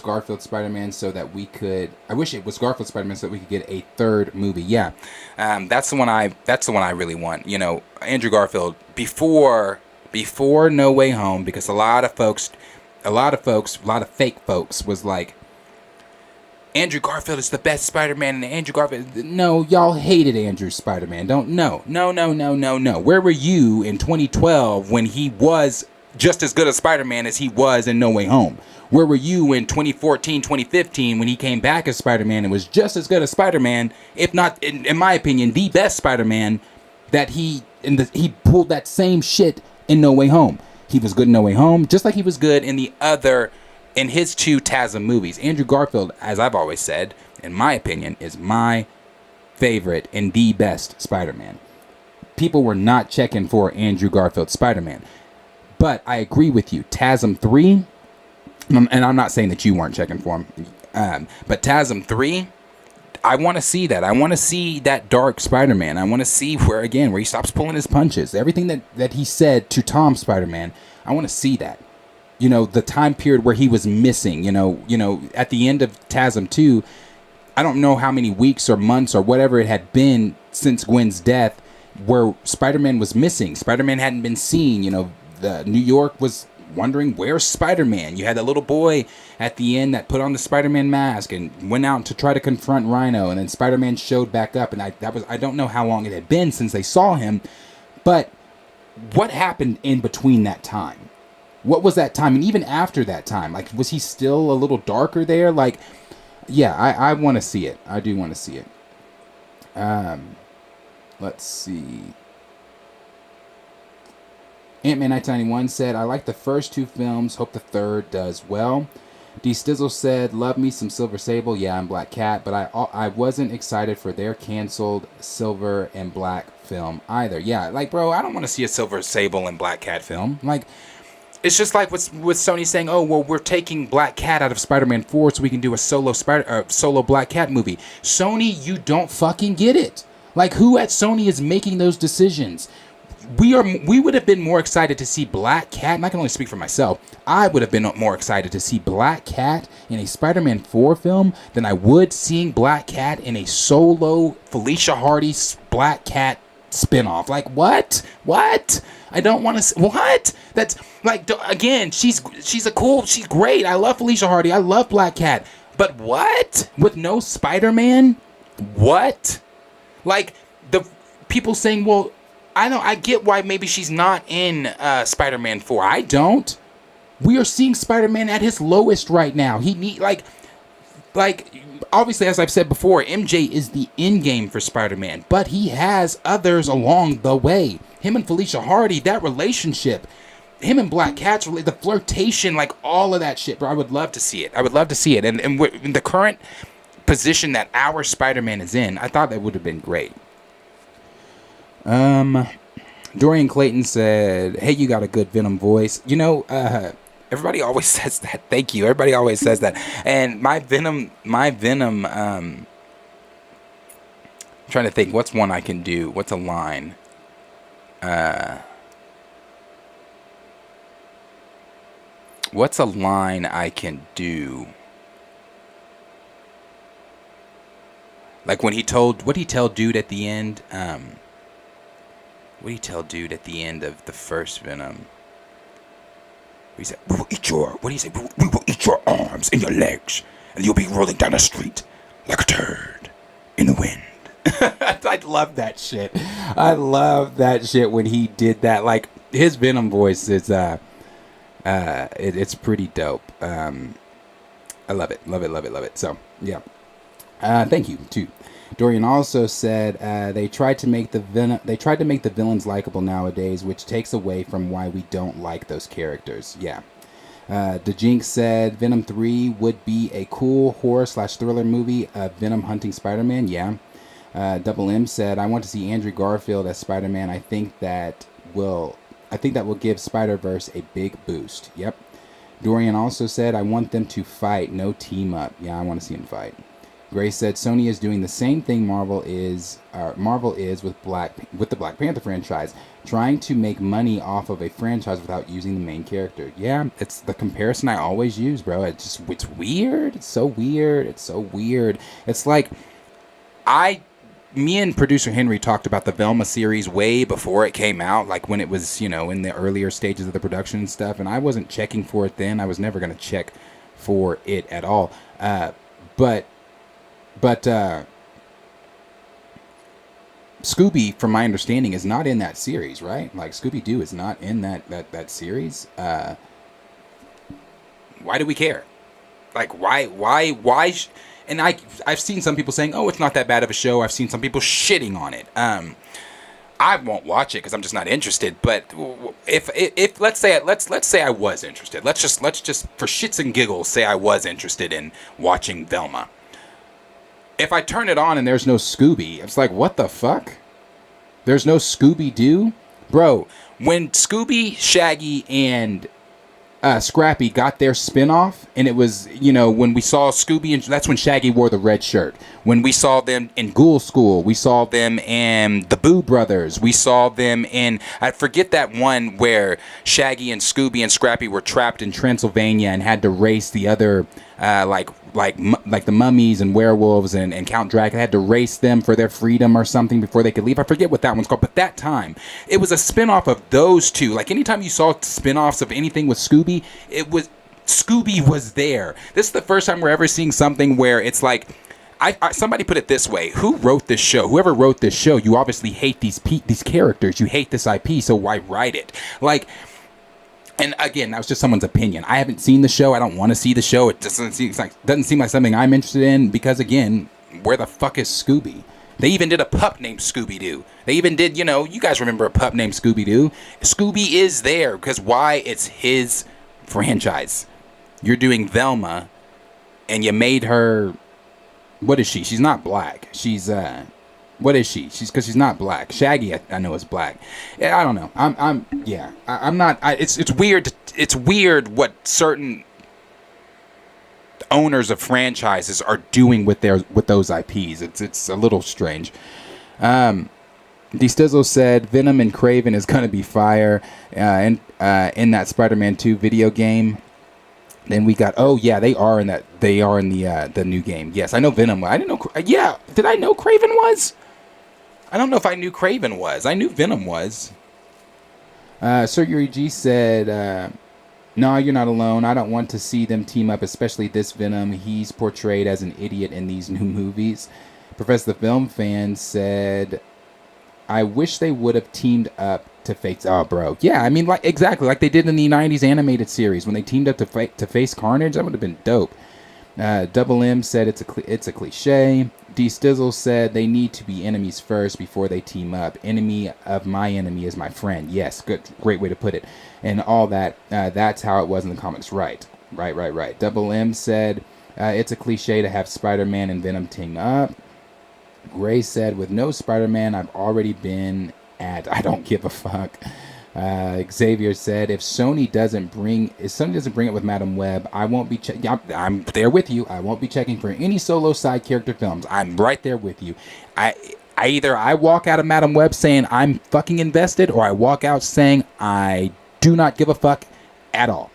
D: Garfield Spider-Man so that we could. I wish it was Garfield Spider-Man so that we could get a third movie. Yeah, that's the one I really want. You know, Andrew Garfield before No Way Home, because a lot of fake folks was like, Andrew Garfield is the best Spider-Man, and Andrew Garfield. No, y'all hated Andrew Spider-Man. No. Where were you in 2012 when he was just as good a Spider-Man as he was in No Way Home? Where were you in 2014, 2015 when he came back as Spider-Man and was just as good as Spider-Man, if not, in my opinion, the best Spider-Man, that he pulled that same shit in No Way Home. He was good in No Way Home, just like he was good in his two TASM movies. Andrew Garfield, as I've always said, in my opinion, is my favorite and the best Spider-Man. People were not checking for Andrew Garfield Spider-Man. But I agree with you. TASM 3, and I'm not saying that you weren't checking for him, but TASM 3, I want to see that. I want to see that dark Spider-Man. I want to see where he stops pulling his punches. Everything that he said to Tom Spider-Man, I want to see that. You know, the time period where he was missing, you know, at the end of TASM 2, I don't know how many weeks or months or whatever it had been since Gwen's death where Spider-Man was missing. Spider-Man hadn't been seen, you know. New York was wondering, where's Spider-Man? You had that little boy at the end that put on the Spider-Man mask and went out to try to confront Rhino, and then Spider-Man showed back up, and I don't know how long it had been since they saw him, but
E: what happened in between that time? What was that time? And even after that time, like, was he still a little darker there? Like, yeah, I want to see it. I do want to see it. Let's see. Ant-Man 1991 said, I like the first 2 films. Hope the third does well. D. Stizzle said, love me some Silver Sable. Yeah, I'm Black Cat. But I wasn't excited for their canceled Silver and Black film either. Yeah, like, bro, I don't want to see a Silver Sable and Black Cat film. Like, it's just like with Sony saying, oh, well, we're taking Black Cat out of Spider-Man 4 so we can do a solo Black Cat movie. Sony, you don't fucking get it. Like, who at Sony is making those decisions? We would have been more excited to see Black Cat, and I can only speak for myself. I would have been more excited to see Black Cat in a Spider-Man 4 film than I would seeing Black Cat in a solo Felicia Hardy Black Cat spinoff. Like, what? I don't want to. What? That's like, again, she's great. I love Felicia Hardy. I love Black Cat. But what? With no Spider-Man? What? Like, the people saying, well, I get why maybe she's not in Spider-Man 4. I don't. We are seeing Spider-Man at his lowest right now. He need like obviously, as I've said before, MJ is the end game for Spider-Man, but he has others along the way. Him and Felicia Hardy, that relationship, him and Black Cat's the flirtation, like all of that shit, bro. I would love to see it. And in the current position that our Spider-Man is in, I thought that would have been great. Dorian Clayton said, hey, you got a good Venom voice. You know, everybody always says that. Thank you. Everybody always says that. And my Venom, I'm trying to think, what's one I can do? What's a line? What's a line I can do? Like when what'd he tell dude at the end? What did he tell dude at the end of the first Venom? He said, we will eat your arms and your legs, and you'll be rolling down the street like a turd in the wind. I love that shit. I love that shit when he did that. Like, his Venom voice is, it's pretty dope. I love it. Love it. So, yeah. Thank you, too. Dorian also said they tried to make the villains likable nowadays, which takes away from why we don't like those characters. Yeah. DeJinx said Venom 3 would be a cool horror/thriller movie of Venom hunting Spider-Man. Yeah. Double M said I want to see Andrew Garfield as Spider-Man. I think that will give Spider-Verse a big boost. Yep. Dorian also said I want them to fight, no team up. Yeah, I want to see them fight. Grace said Sony is doing the same thing Marvel is with the Black Panther franchise, trying to make money off of a franchise without using the main character. Yeah, it's the comparison I always use, bro. It's weird. It's so weird. It's like me and producer Henry talked about the Velma series way before it came out, like when it was, in the earlier stages of the production and stuff, and I wasn't checking for it then. I was never going to check for it at all. But Scooby, from my understanding, is not in that series, right? Like, Scooby-Doo is not in that series. Why do we care? Like, why? And I've seen some people saying, oh, it's not that bad of a show. I've seen some people shitting on it. I won't watch it because I'm just not interested. But if let's say I was interested. Let's just for shits and giggles say I was interested in watching Velma. If I turn it on and there's no Scooby, it's like, what the fuck? There's no Scooby-Doo? Bro, when Scooby, Shaggy, and Scrappy got their spinoff, and it was, when we saw Scooby, and that's when Shaggy wore the red shirt. When we saw them in Ghoul School, we saw them in the Boo Brothers, we saw them in, I forget that one where Shaggy and Scooby and Scrappy were trapped in Transylvania and had to race the other, like the mummies and werewolves and Count Dracula, had to race them for their freedom or something before they could leave. I forget what that one's called, but that time it was a spinoff of those two. Like, anytime you saw spinoffs of anything with Scooby, Scooby was there. This is the first time we're ever seeing something where it's like
D: somebody put it this way: who wrote this show? Whoever wrote this show, you obviously hate these characters. You hate this IP, so why write it? Like, and again, that was just someone's opinion. I haven't seen the show. I don't want to see the show. It doesn't seem like something I'm interested in because, again, where the fuck is Scooby? They even did a pup named Scooby-Doo. They even did, you guys remember a pup named Scooby-Doo? Scooby is there because why? It's his franchise. You're doing Velma, and you made her. What is she? She's not black. She's what is she? Because she's not black. Shaggy, I know is black. Yeah, I don't know. I'm not. It's weird. It's weird what certain owners of franchises are doing with those IPs. It's a little strange. DeStizzle said Venom and Kraven is gonna be fire, in that Spider-Man 2 video game. Then we got they are in the new game. Yes, I know Venom. I didn't know. Yeah, did I know Kraven was? I don't know if I knew Kraven was. I knew Venom was. Sir Yuri G said, "No, you're not alone. I don't want to see them team up, especially this Venom. He's portrayed as an idiot in these new movies." Professor the Film Fan said, "I wish they would have teamed up to face." Oh, bro. Yeah, I mean, exactly like they did in the 90s animated series when they teamed up to face Carnage. That would have been dope. Double M said it's a cliche. D Stizzle said they need to be enemies first before they team up. Enemy of my enemy is my friend. Yes, great way to put it. And all that. That's how it was in the comics. Right. Double M said it's a cliche to have Spider-Man and Venom team up. Gray said with no Spider-Man, I've already been at I don't give a fuck. Xavier said, if Sony doesn't bring it with Madam Web, I won't be I'm there with you. I won't be checking for any solo side character films. I'm right there with you. I either walk out of Madam Web saying I'm fucking invested, or I walk out saying I do not give a fuck at all.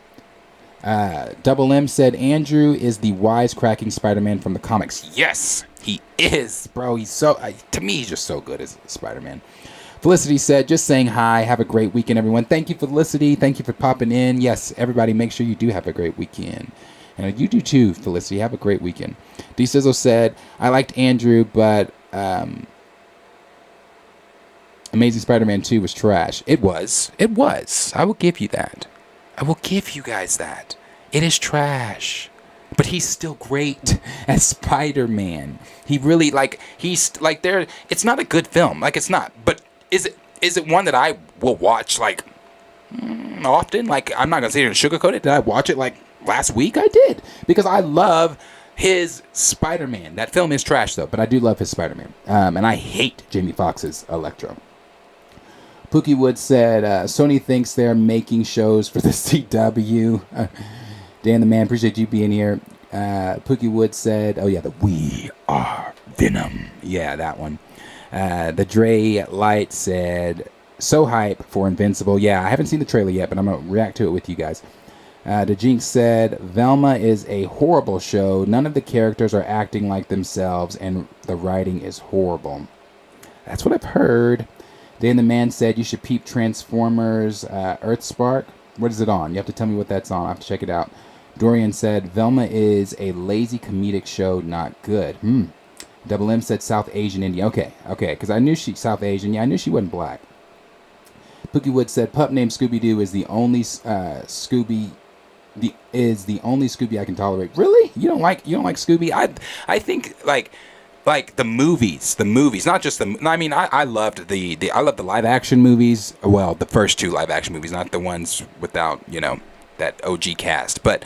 D: Double M said Andrew is the wisecracking Spider-Man from the comics. Yes, he is, bro. He's so to me, he's just so good as Spider-Man. Felicity said, just saying hi. Have a great weekend, everyone. Thank you, Felicity. Thank you for popping in. Yes, everybody, make sure you do have a great weekend. And you do too, Felicity. Have a great weekend. D Sizzle said, I liked Andrew, but Amazing Spider-Man 2 was trash. It was. I will give you that. I will give you guys that. It is trash. But he's still great as Spider-Man. He really, he's, there, it's not a good film. It's not. But is it one that I will watch, often? I'm not going to sit here and sugarcoat it. Did I watch it, last week? I did. Because I love his Spider-Man. That film is trash, though. But I do love his Spider-Man. And I hate Jamie Foxx's Electro. Pookie Wood said, Sony thinks they're making shows for the CW. Dan the Man, appreciate you being here. Pookie Wood said, We Are Venom. Yeah, that one. The Dre Light said, so hype for Invincible. Yeah, I haven't seen the trailer yet, but I'm going to react to it with you guys. The Jinx said, Velma is a horrible show. None of the characters are acting like themselves, and the writing is horrible. That's what I've heard. Dan the Man said, you should peep Transformers Earthspark. What is it on? You have to tell me what that's on. I have to check it out. Dorian said, Velma is a lazy comedic show, not good. Double M said South Asian Indian. Okay, because I knew she South Asian. Yeah, I knew she wasn't black. Pookie Wood said, pup named Scooby-Doo is the only Scooby I can tolerate. Really? You don't like Scooby? I think the movies, not just the. I mean, I loved the live action movies. Well, the first two live action movies, not the ones without that OG cast, but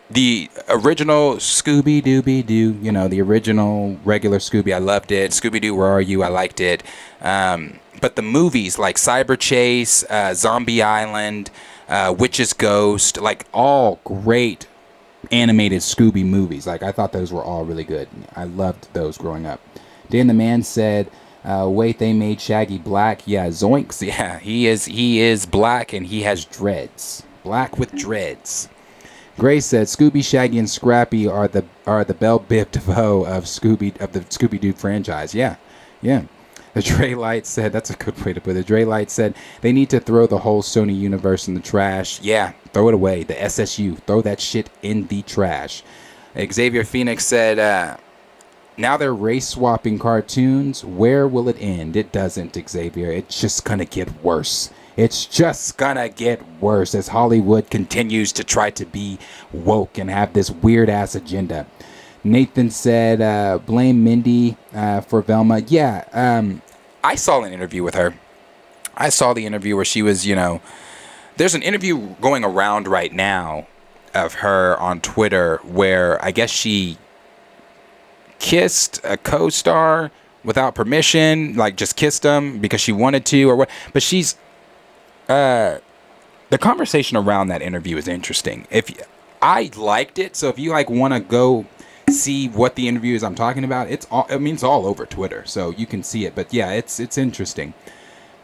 D: the original Scooby-Dooby-Doo, the original regular Scooby, I loved it. Scooby-Doo, Where Are You? I liked it. But the movies like Cyber Chase, Zombie Island, Witch's Ghost, all great animated Scooby movies. I thought those were all really good. I loved those growing up. Dan the Man said, wait, they made Shaggy black? Yeah, zoinks. Yeah, he is black and he has dreads. Black with dreads. Gray said, Scooby, Shaggy, and Scrappy are the Belle Biv DeVoe of the Scooby-Doo franchise. Yeah. The Dre Light said, that's a good way to put it. Dre Light said, they need to throw the whole Sony universe in the trash. Yeah, throw it away. The SSU. Throw that shit in the trash. Xavier Phoenix said, Now they're race swapping cartoons. Where will it end? It doesn't, Xavier. It's just gonna get worse. It's just gonna get worse as Hollywood continues to try to be woke and have this weird ass agenda. Nathan said, blame Mindy for Velma. Yeah, I saw an interview with her. I saw the interview where she was, there's an interview going around right now of her on Twitter where I guess she kissed a co-star without permission, like just kissed him because she wanted to or what. But she's the conversation around that interview is interesting. I liked it, so if you want to go see what the interview is I'm talking about, it's all over Twitter, so you can see it. But yeah, it's interesting.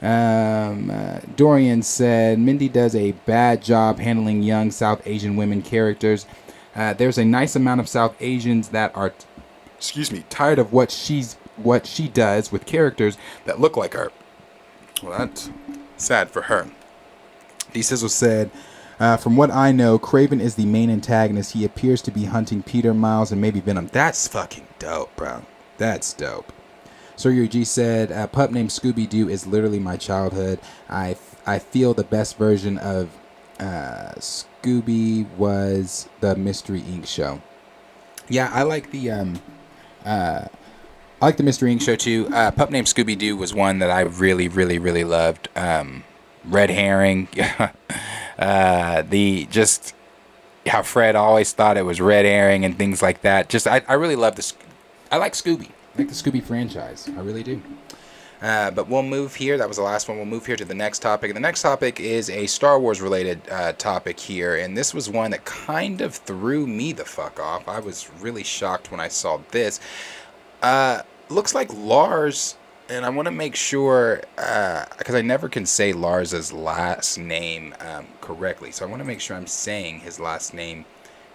D: Dorian said Mindy does a bad job handling young South Asian women characters. There's a nice amount of South Asians that are tired of what she does with characters that look like her. Well, that's sad for her. D Sizzle said, from what I know, Kraven is the main antagonist. He appears to be hunting Peter, Miles, and maybe Venom. That's fucking dope, bro. That's dope. Sir G said, a pup named Scooby-Doo is literally my childhood. I feel the best version of Scooby was the Mystery Inc. show. Yeah, I like the Mystery Inc. show too. Pup Named Scooby-Doo was one that I really, really, really loved. Red Herring. Just how Fred always thought it was Red Herring and things like that. I really love this. I like Scooby. I like the Scooby franchise. I really do. But we'll move here. That was the last one. We'll move here to the next topic. The next topic is a Star Wars related topic here. And this was one that kind of threw me the fuck off. I was really shocked when I saw this. Looks like Lars, and I want to make sure, because I never can say Lars's last name correctly. So I want to make sure I'm saying his last name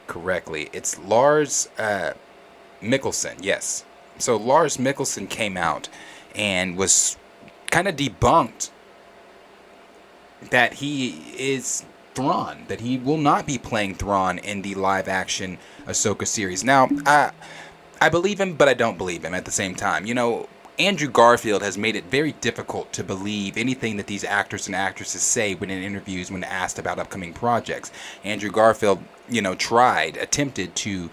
D: correctly. It's Lars Mikkelsen, yes. So Lars Mikkelsen came out and was kind of debunked that he is Thrawn, that he will not be playing Thrawn in the live-action Ahsoka series. Now, I believe him, but I don't believe him at the same time. Andrew Garfield has made it very difficult to believe anything that these actors and actresses say when in interviews when asked about upcoming projects. Andrew Garfield, attempted to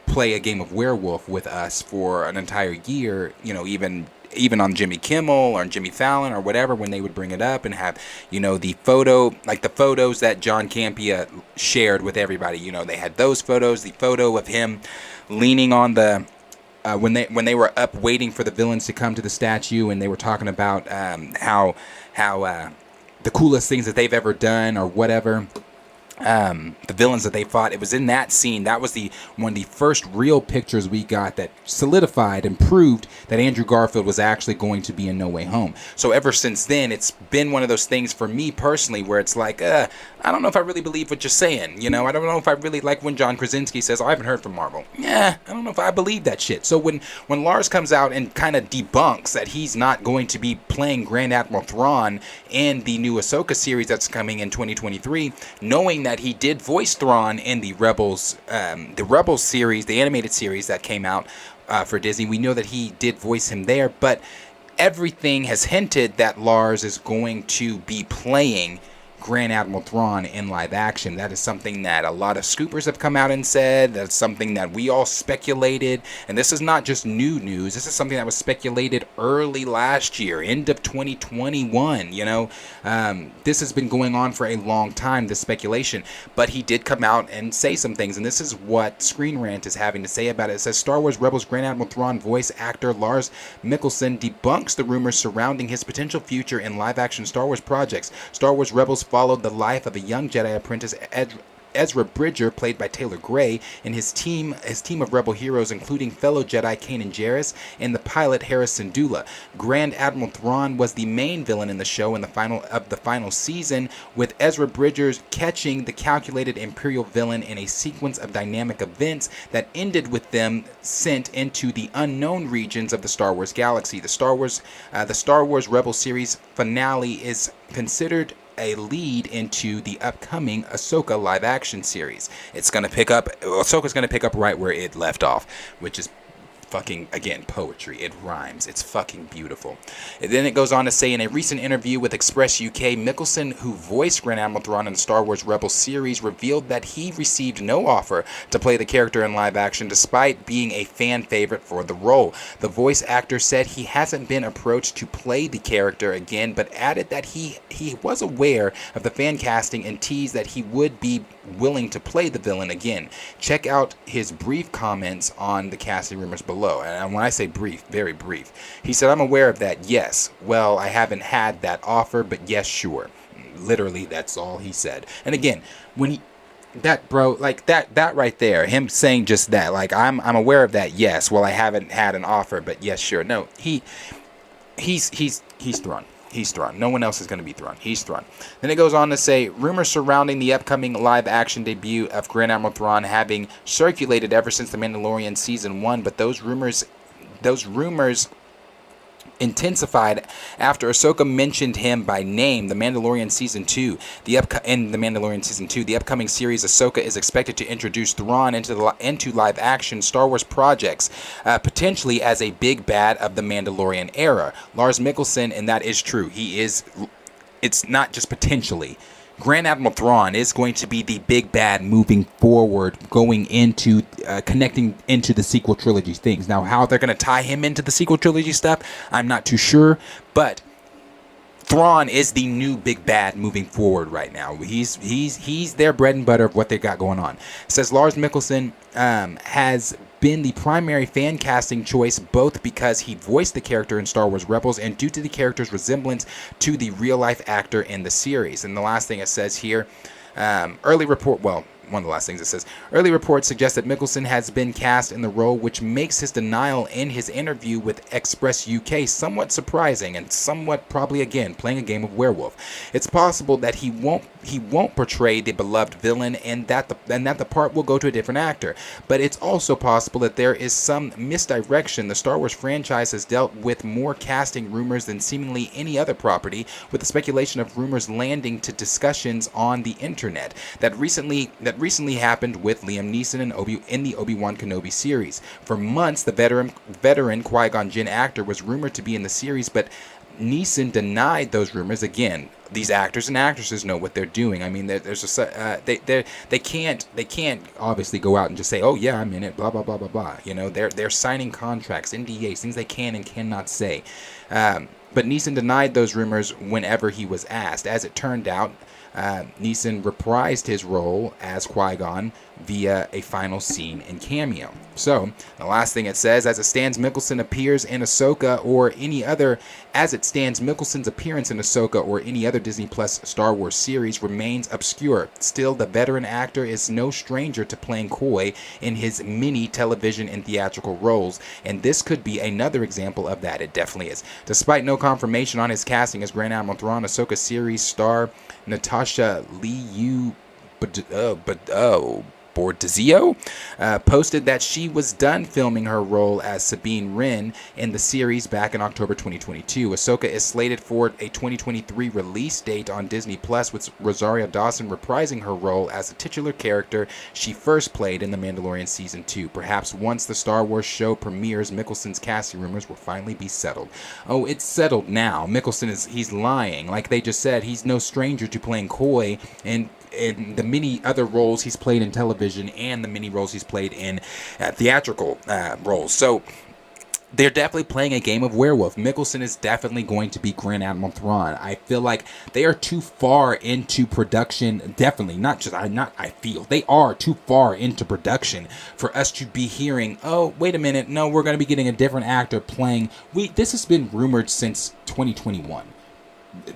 D: play a game of werewolf with us for an entire year, even on Jimmy Kimmel or Jimmy Fallon or whatever, when they would bring it up and have, the photos that John Campea shared with everybody. They had those photos, the photo of him leaning on the, when they were up waiting for the villains to come to the statue, and they were talking about how the coolest things that they've ever done or whatever. The villains that they fought, it was in that scene. That was one of the first real pictures we got that solidified and proved that Andrew Garfield was actually going to be in No Way Home. So ever since then, it's been one of those things for me personally where it's like, I don't know if I really believe what you're saying. I don't know if I really like when John Krasinski says, I haven't heard from Marvel. I don't know if I believe that shit. So when Lars comes out and kind of debunks that he's not going to be playing Grand Admiral Thrawn in the new Ahsoka series that's coming in 2023, knowing that he did voice Thrawn in the Rebels series, the animated series that came out for Disney. We know that he did voice him there, but everything has hinted that Lars is going to be playing Grand Admiral Thrawn in live action. That is something that a lot of scoopers have come out and said. That's something that we all speculated. And this is not just new news. This is something that was speculated early last year, end of 2021. This has been going on for a long time, this speculation. But he did come out and say some things. And this is what Screen Rant is having to say about it. It says, Star Wars Rebels Grand Admiral Thrawn voice actor Lars Mikkelsen debunks the rumors surrounding his potential future in live action Star Wars projects. Star Wars Rebels followed the life of a young Jedi apprentice, Ezra Bridger, played by Taylor Gray, and his team of rebel heroes, including fellow Jedi Kanan Jarrus and the pilot Harrison Dula. Grand Admiral Thrawn was the main villain in the show in the final season, with Ezra Bridger catching the calculated Imperial villain in a sequence of dynamic events that ended with them sent into the unknown regions of the Star Wars galaxy. The Star Wars Rebel series finale is considered a lead into the upcoming Ahsoka live action series. Ahsoka's going to pick up right where it left off, which is fucking, again, poetry. It rhymes. It's fucking beautiful. And then it goes on to say, in a recent interview with Express UK, Mikkelsen, who voiced Grand Admiral Thrawn in the Star Wars Rebels series, revealed that he received no offer to play the character in live action despite being a fan favorite for the role. The voice actor said he hasn't been approached to play the character again, but added that he was aware of the fan casting and teased that he would be willing to play the villain again. Check out his brief comments on the casting rumors below. And when I say brief, very brief. He said, "I'm aware of that, yes. Well, I haven't had that offer, but yes, sure." Literally, that's all he said. And again, when he, that bro, like that right there, him saying just that, like, I'm aware of that, yes. Well, I haven't had an offer, but yes, sure. No, he's Thrawn. He's Thrawn. No one else is going to be Thrawn. He's Thrawn. Then it goes on to say, rumors surrounding the upcoming live-action debut of Grand Admiral Thrawn having circulated ever since The Mandalorian Season 1, but those rumors intensified after Ahsoka mentioned him by name. The Mandalorian Season 2. The upcoming series, Ahsoka is expected to introduce Thrawn into live-action Star Wars projects, potentially as a big bad of the Mandalorian era. Lars Mikkelsen, and that is true. He is. It's not just potentially. Grand Admiral Thrawn is going to be the big bad moving forward, going into connecting into the sequel trilogy things. Now, how they're going to tie him into the sequel trilogy stuff, I'm not too sure, but Thrawn is the new big bad moving forward right now. He's their bread and butter of what they got going on. It says Lars Mikkelsen has been the primary fan casting choice, both because he voiced the character in Star Wars Rebels and due to the character's resemblance to the real-life actor in the series. And the last thing it says here, one of the last things it says, early reports suggest that Mikkelsen has been cast in the role, which makes his denial in his interview with Express UK somewhat surprising and somewhat probably, again, playing a game of werewolf. It's possible that he won't portray the beloved villain and that the part will go to a different actor. But it's also possible that there is some misdirection. The Star Wars franchise has dealt with more casting rumors than seemingly any other property, with the speculation of rumors landing to discussions on the internet that recently happened with Liam Neeson in the Obi-Wan Kenobi series. For months, the veteran Qui-Gon Jinn actor was rumored to be in the series, but Neeson denied those rumors. Again, these actors and actresses know what they're doing. I mean, they can't obviously go out and just say, "Oh yeah, I'm in it," blah blah blah blah blah. You know, they're signing contracts, NDAs, things they can and cannot say. But Neeson denied those rumors whenever he was asked. As it turned out, Neeson reprised his role as Qui-Gon via a final scene and cameo. So, the last thing it says, Mikkelsen's appearance in Ahsoka or any other Disney Plus Star Wars series remains obscure. Still, the veteran actor is no stranger to playing coy in his many television and theatrical roles, and this could be another example of that. It definitely is. Despite no confirmation on his casting as Grand Admiral Thrawn, Ahsoka series star Natasha Liu Bordizio posted that she was done filming her role as Sabine Wren in the series back in October 2022. Ahsoka is slated for a 2023 release date on Disney Plus, with Rosario Dawson reprising her role as the titular character she first played in The Mandalorian Season 2. Perhaps once the Star Wars show premieres, Mikkelsen's casting rumors will finally be settled. Oh, it's settled now. He's lying. Like they just said, he's no stranger to playing coy and in the many other roles he's played in television and the many roles he's played in theatrical roles. So they're definitely playing a game of werewolf. Mikkelsen is definitely going to be Grand Admiral Thrawn. I feel like they are too far into production. Definitely, they are too far into production for us to be hearing, oh, wait a minute, no, we're going to be getting a different actor playing. This has been rumored since 2021.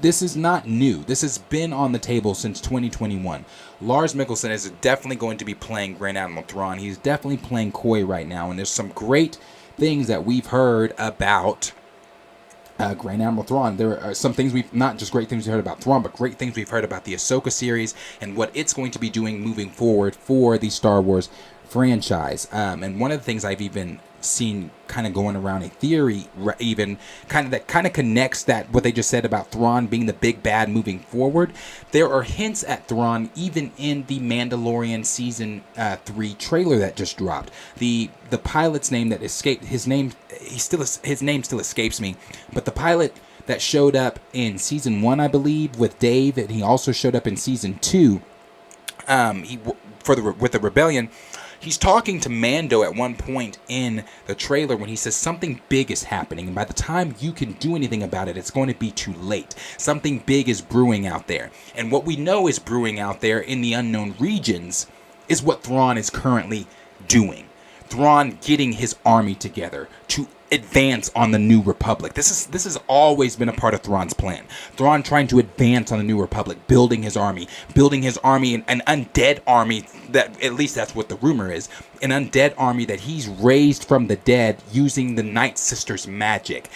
D: This is not new. This has been on the table since 2021. Lars Mikkelsen is definitely going to be playing Grand Admiral Thrawn. He's definitely playing coy right now, and there's some great things that we've heard about Grand Admiral Thrawn. There are some things not just great things we've heard about Thrawn, but great things we've heard about the Ahsoka series and what it's going to be doing moving forward for the Star Wars franchise. And one of the things I've even seen kind of going around a theory, even kind of connects that what they just said about Thrawn being the big bad moving forward. There are hints at Thrawn even in the Mandalorian season 3 trailer that just dropped. The pilot's name that escaped his name still escapes me, but the pilot that showed up in season 1, I believe, with Dave, and he also showed up in season 2 with the Rebellion. He's talking to Mando at one point in the trailer when he says something big is happening, and by the time you can do anything about it, it's going to be too late. Something big is brewing out there. And what we know is brewing out there in the unknown regions is what Thrawn is currently doing. Thrawn getting his army together to advance on the New Republic. This has always been a part of Thrawn's plan. Thrawn trying to advance on the New Republic, building his army, an undead army, that at least that's what the rumor is, an undead army that he's raised from the dead using the Night Sisters' magic.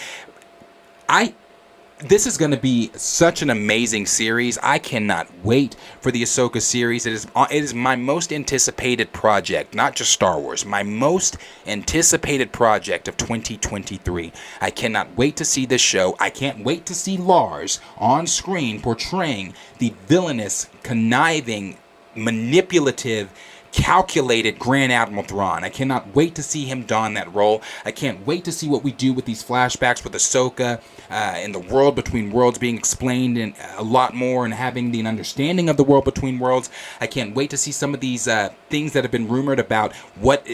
D: This is going to be such an amazing series. I cannot wait for the Ahsoka series. It is my most anticipated project, not just Star Wars, my most anticipated project of 2023. I cannot wait to see this show. I can't wait to see Lars on screen portraying the villainous, conniving, manipulative, calculated Grand Admiral Thrawn. I cannot wait to see him don that role. I can't wait to see what we do with these flashbacks with Ahsoka and the world between worlds being explained and a lot more, and having the understanding of the world between worlds. I can't wait to see some of these things that have been rumored about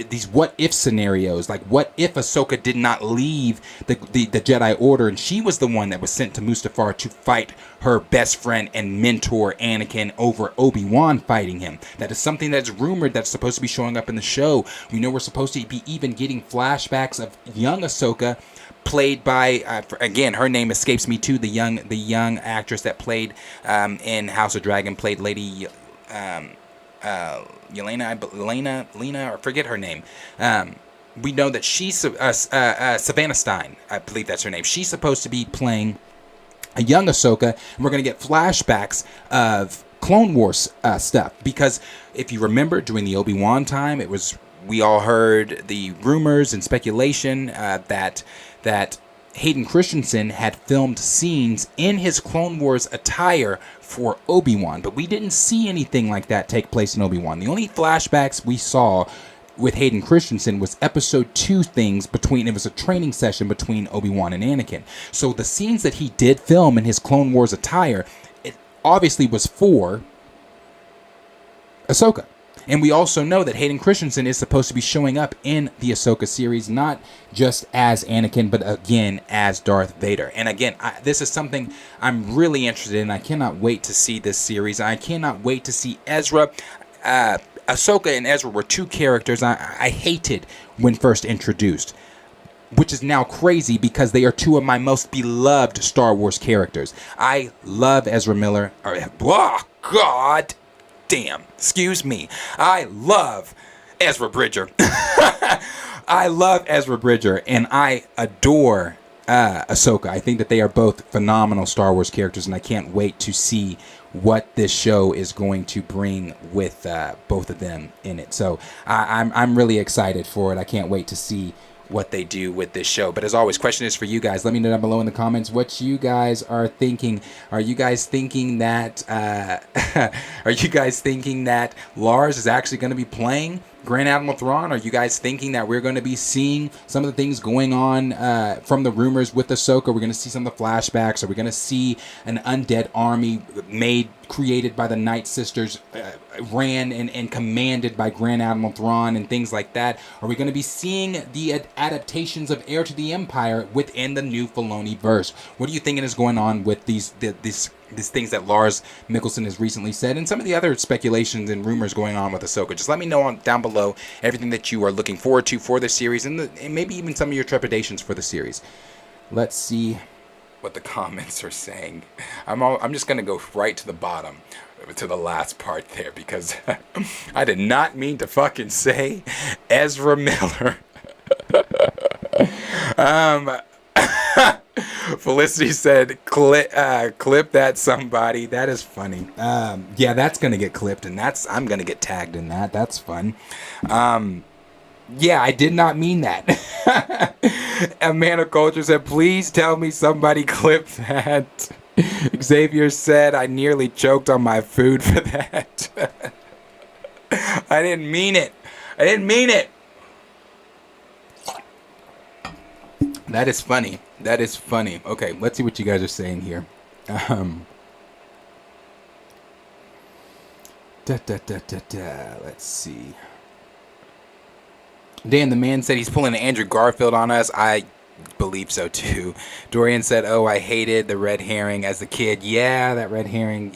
D: these what if scenarios, like what if Ahsoka did not leave the Jedi Order and she was the one that was sent to Mustafar to fight her best friend and mentor Anakin over Obi-Wan fighting him. That is something that's rumored that's supposed to be showing up in the show. We know we're supposed to be even getting flashbacks of young Ahsoka, played by again, her name escapes me too, the young actress that played in House of Dragon, played Lady Lena, or forget her name. We know that she's Savannah Stein, I believe that's her name. She's supposed to be playing a young Ahsoka, and we're going to get flashbacks of Clone Wars stuff, because if you remember during the Obi-Wan time, we all heard the rumors and speculation that Hayden Christensen had filmed scenes in his Clone Wars attire for Obi-Wan, but we didn't see anything like that take place in Obi-Wan. The only flashbacks we saw with Hayden Christensen was episode 2 things it was a training session between Obi-Wan and Anakin. So the scenes that he did film in his Clone Wars attire, it obviously was for Ahsoka. And we also know that Hayden Christensen is supposed to be showing up in the Ahsoka series, not just as Anakin, but again as Darth Vader. And again, this is something I'm really interested in. I cannot wait to see this series. I cannot wait to see Ezra. Ahsoka and Ezra were two characters I hated when first introduced, which is now crazy because they are two of my most beloved Star Wars characters. I love Ezra Miller. Oh, God damn. Excuse me. I love Ezra Bridger. I love Ezra Bridger, and I adore Ahsoka. I think that they are both phenomenal Star Wars characters, and I can't wait to see what this show is going to bring with both of them in it. So I'm really excited for it. I can't wait to see what they do with this show. But as always, question is for you guys. Let me know down below in the comments what you guys are thinking. Are you guys thinking that Lars is actually going to be playing Grand Admiral Thrawn? Are you guys thinking that we're going to be seeing some of the things going on from the rumors with Ahsoka? We're going to see some of the flashbacks. Are we going to see an undead army created by the Night Sisters, ran and commanded by Grand Admiral Thrawn and things like that? Are we going to be seeing the adaptations of Heir to the Empire within the new Filoni verse? What are you thinking is going on with these things that Lars Mikkelsen has recently said, and some of the other speculations and rumors going on with Ahsoka? Just let me know down below everything that you are looking forward to for this series, and maybe even some of your trepidations for the series. Let's see what the comments are saying. I'm just going to go right to the bottom, to the last part there, because I did not mean to fucking say Ezra Miller. Felicity said, clip that somebody. That is funny. Yeah, that's gonna get clipped, and I'm gonna get tagged in that. That's fun. Yeah, I did not mean that. A man of culture said, please tell me somebody clipped that. Xavier said, I nearly choked on my food for that. I didn't mean it. I didn't mean it. That is funny. That is funny. Okay, let's see what you guys are saying here. Let's see. Dan the man said he's pulling an Andrew Garfield on us. I believe so too. Dorian said, oh, I hated the red herring as a kid. Yeah, that red herring,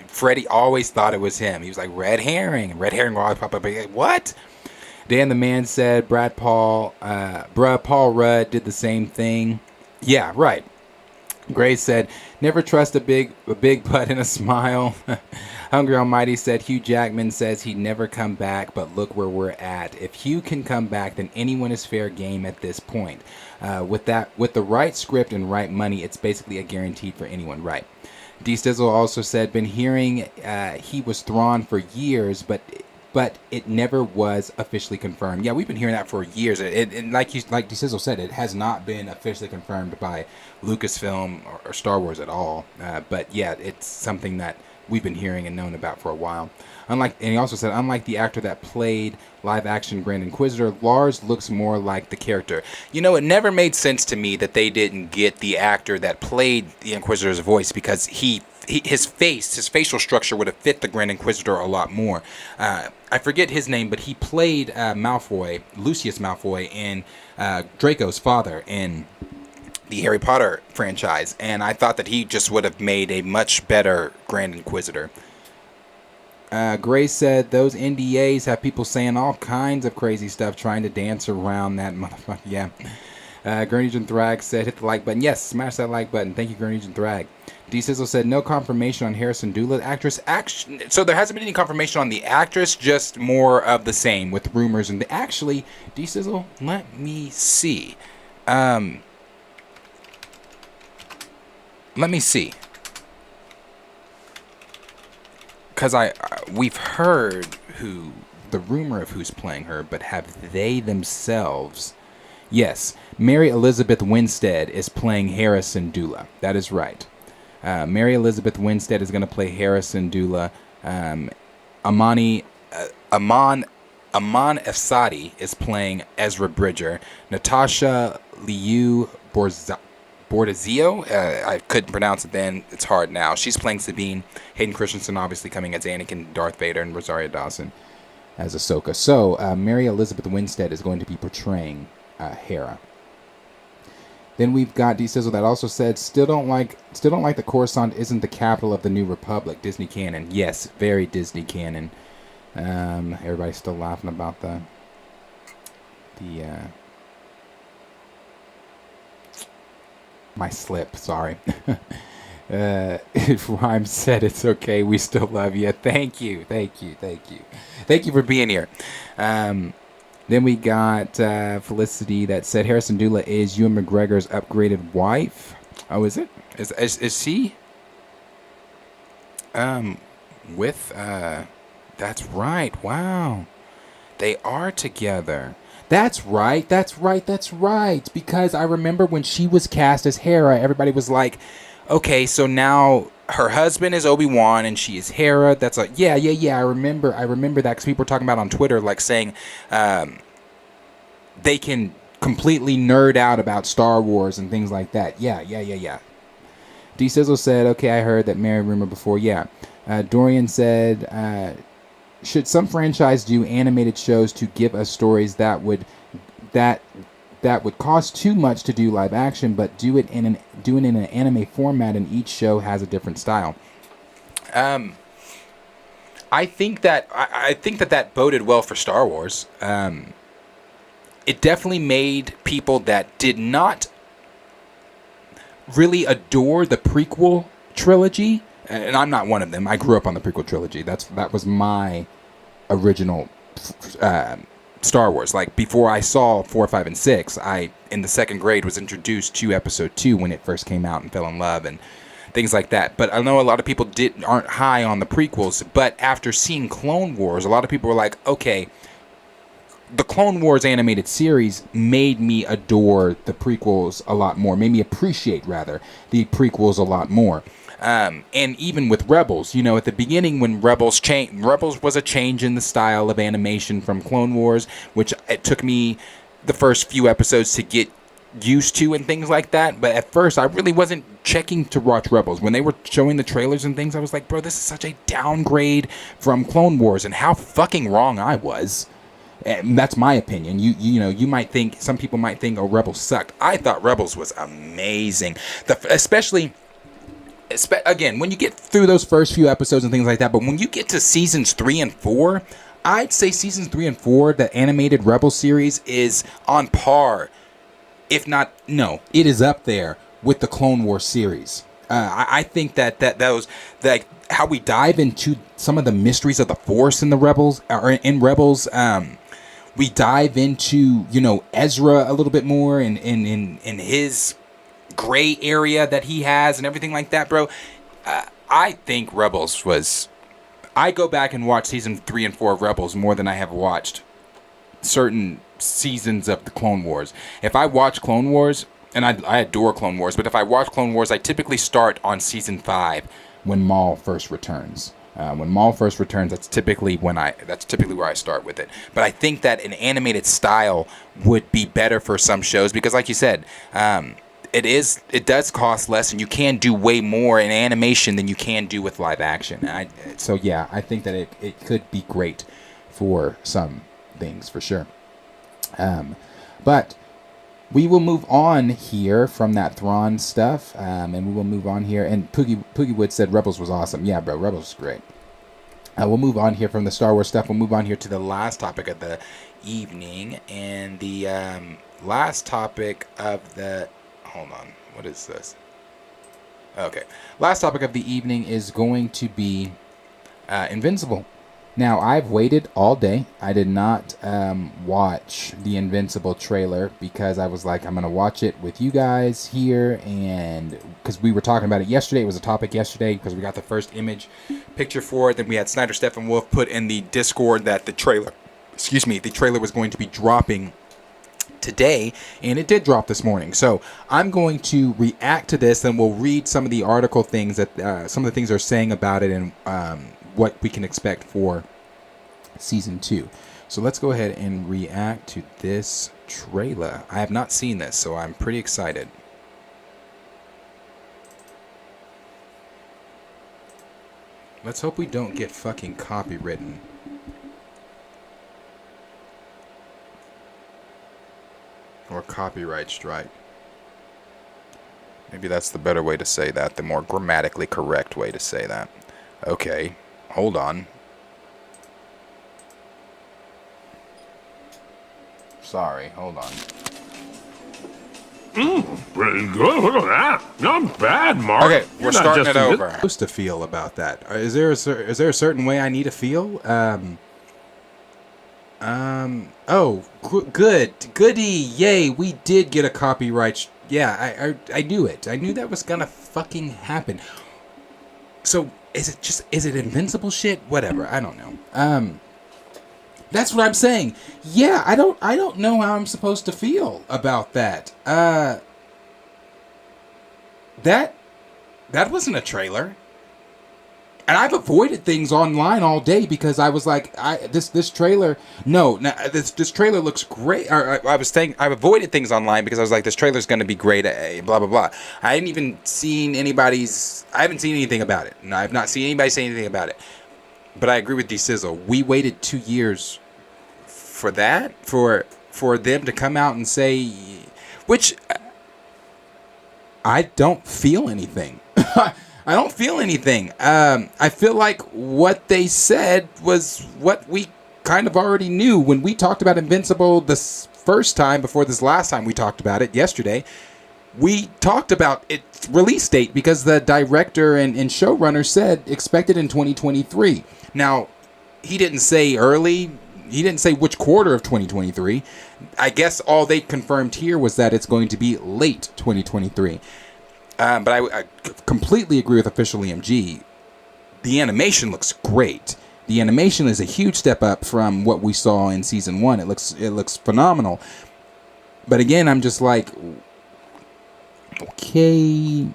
D: Freddie always thought it was him. He was like, red herring will always pop up. What? Dan the man said, Paul Rudd did the same thing. Yeah, right. Gray said, never trust a big butt and a smile. Hungry Almighty said, Hugh Jackman says he'd never come back, but look where we're at. If Hugh can come back, then anyone is fair game at this point. With the right script and right money, it's basically a guaranteed for anyone, right? D Stizzle also said, been hearing he was Thrawn for years, but it never was officially confirmed. Yeah, we've been hearing that for years. And like D Sizzle said, it has not been officially confirmed by Lucasfilm or Star Wars at all. But yeah, it's something that we've been hearing and known about for a while. And he also said, unlike the actor that played live-action Grand Inquisitor, Lars looks more like the character. You know, it never made sense to me that they didn't get the actor that played the Inquisitor's voice, because his facial structure would have fit the Grand Inquisitor a lot more. I forget his name, but he played Lucius Malfoy, in Draco's father in the Harry Potter franchise, and I thought that he just would have made a much better Grand Inquisitor. Gray said, those NDAs have people saying all kinds of crazy stuff, trying to dance around that motherfucker. Yeah. Gurneygen Thrag said, hit the like button. Yes, smash that like button. Thank you, Gurneygen Thrag. D Sizzle said, no confirmation on Harrison Dula, actress. So there hasn't been any confirmation on the actress, just more of the same with rumors. And actually, D Sizzle, let me see. Let me see. Because we've heard the rumor of who's playing her, but have they themselves? Yes, Mary Elizabeth Winstead is playing Harrison Dula. That is right. Mary Elizabeth Winstead is going to play Harrison Dula. Aman Efsadi is playing Ezra Bridger. Natasha Liu Bordizio, I couldn't pronounce it then. It's hard now. She's playing Sabine. Hayden Christensen obviously coming as Anakin, Darth Vader, and Rosario Dawson as Ahsoka. So Mary Elizabeth Winstead is going to be portraying Hera. Then we've got D Sizzle that also said, still don't like that Coruscant isn't the capital of the New Republic. Disney canon. Yes, very Disney canon. Everybody's still laughing about the my slip, sorry. Rhyme said it's okay, we still love you. Thank you for being here. Then we got Felicity that said Harrison Dula is Ewan McGregor's upgraded wife. Oh, is it? Is she? That's right. Wow. They are together. That's right. Because I remember when she was cast as Hera, everybody was like, okay, so now her husband is Obi-Wan and she is Hera. That's like, yeah. I remember that, because people were talking about on Twitter, like saying they can completely nerd out about Star Wars and things like that. Yeah. D Sizzle said, okay, I heard that Mary rumor before. Yeah. Dorian said, should some franchise do animated shows to give us stories that would cost too much to do live action, but do it in an anime format, and each show has a different style? I think that boded well for Star Wars. It definitely made people that did not really adore the prequel trilogy, and I'm not one of them. I grew up on the prequel trilogy. That was my original Star Wars. Like, before I saw 4, 5, and 6, I, in the second grade, was introduced to Episode 2 when it first came out and fell in love and things like that. But I know a lot of people aren't high on the prequels, but after seeing Clone Wars, a lot of people were like, okay, the Clone Wars animated series made me adore the prequels a lot more, made me appreciate, rather, the prequels a lot more. And even with Rebels, at the beginning when Rebels was a change in the style of animation from Clone Wars, which it took me the first few episodes to get used to and things like that. But at first, I really wasn't checking to watch Rebels. When they were showing the trailers and things, I was like, bro, this is such a downgrade from Clone Wars, and how fucking wrong I was. And that's my opinion. You might think, some people might think, oh, Rebels sucked. I thought Rebels was amazing. Especially, again, when you get through those first few episodes and things like that, but when you get to seasons 3 and 4, I'd say seasons 3 and 4, the animated Rebels series, is on par, if not, no, it is up there with the Clone Wars series. I think that was like how we dive into some of the mysteries of the Force in the Rebels, or in Rebels. We dive into, Ezra a little bit more in his gray area that he has and everything like that, bro. I think Rebels was... I go back and watch season 3 and 4 of Rebels more than I have watched certain seasons of the Clone Wars. If I watch Clone Wars, and I adore Clone Wars, but if I watch Clone Wars, I typically start on season 5 when Maul first returns. When Maul first returns, that's typically where I start with it. But I think that an animated style would be better for some shows because, like you said, it does cost less, and you can do way more in animation than you can do with live action. I think that it could be great for some things for sure. But we will move on here from that Thrawn stuff, and we will move on here. And Poogie Wood said Rebels was awesome. Yeah, bro, Rebels was great. We'll move on here from the Star Wars stuff. We'll move on here to the last topic of the evening. And the last topic of the... Hold on. What is this? Okay. Last topic of the evening is going to be Invincible. Now, I've waited all day. I did not watch the Invincible trailer because I was like, I'm going to watch it with you guys here. And because we were talking about it yesterday. It was a topic yesterday because we got the first picture for it. Then we had Snyder, Stephen Wolff put in the Discord that the trailer was going to be dropping today, and it did drop this morning. So I'm going to react to this, and we'll read some of the article things that some of the things they're saying about it, and what we can expect for season 2. So let's go ahead and react to this trailer. I have not seen this, so I'm pretty excited. Let's hope we don't get fucking copywritten. Or copyright strike. Maybe that's the better way to say that, the more grammatically correct way to say that. Okay, hold on. Sorry, hold on.
C: Pretty good. Look at that. Not bad, Mark.
D: Okay, we're starting it over. How supposed to feel about that? Is there a certain way I need to feel? Oh, goody, yay! We did get a copyright. Yeah, I knew it. I knew that was gonna fucking happen. So is it Invincible shit? Whatever. I don't know. That's what I'm saying. Yeah, I don't know how I'm supposed to feel about that. That wasn't a trailer. And I've avoided things online all day because I was like, this trailer, this trailer looks great. Or I was saying I've avoided things online because I was like, this trailer's going to be great. Blah blah blah. I haven't seen anything about it. No, I've not seen anybody say anything about it. But I agree with D-Sizzle. We waited 2 years for that, for them to come out and say, which I don't feel anything. I don't feel anything. I feel like what they said was what we kind of already knew when we talked about Invincible this first time, before this last time we talked about it yesterday. We talked about its release date because the director and showrunner said expected in 2023. Now, he didn't say early say which quarter of 2023. I guess all they confirmed here was that it's going to be late 2023. But I completely agree with official EMG. The animation looks great. The animation is a huge step up from what we saw in season 1. It looks phenomenal. But again, I'm just like, okay,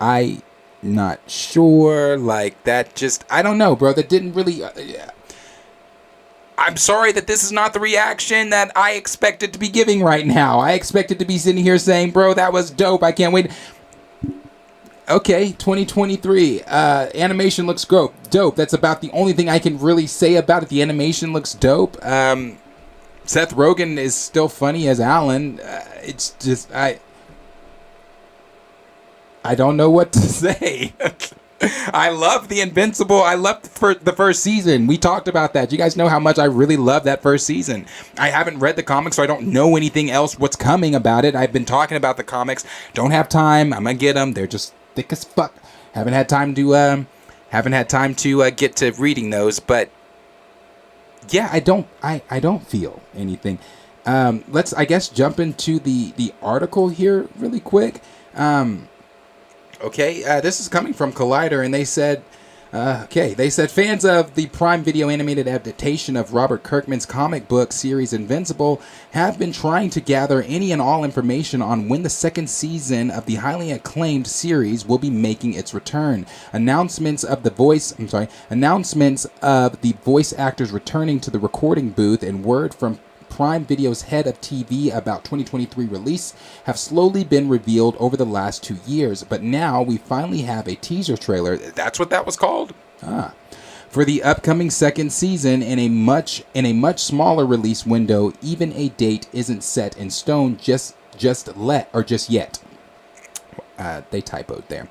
D: I not sure. Like that just, I don't know, bro. That didn't really. I'm sorry that this is not the reaction that I expected to be giving right now. I expected to be sitting here saying, bro, that was dope. I can't wait. Okay, 2023. Animation looks dope. That's about the only thing I can really say about it. The animation looks dope. Seth Rogen is still funny as Alan. It's just, I don't know what to say. I love the Invincible. I love the first season. We talked about that. You guys know how much I really love that first season. I haven't read the comics, so I don't know anything else what's coming about it. I've been talking about the comics. Don't have time. I'm gonna get them. They're just thick as fuck. Haven't had time to get to reading those. But yeah, I don't feel anything. Let's, I guess, jump into the article here really quick. Okay, this is coming from Collider, and they said, fans of the Prime Video animated adaptation of Robert Kirkman's comic book series Invincible have been trying to gather any and all information on when the second season of the highly acclaimed series will be making its return. Announcements of the voice actors returning to the recording booth and word from Prime Video's head of TV about 2023 release have slowly been revealed over the last 2 years, but now we finally have a teaser trailer. That's what that was called? For the upcoming second season in a much smaller release window. Even a date isn't set in stone just yet. They typoed there.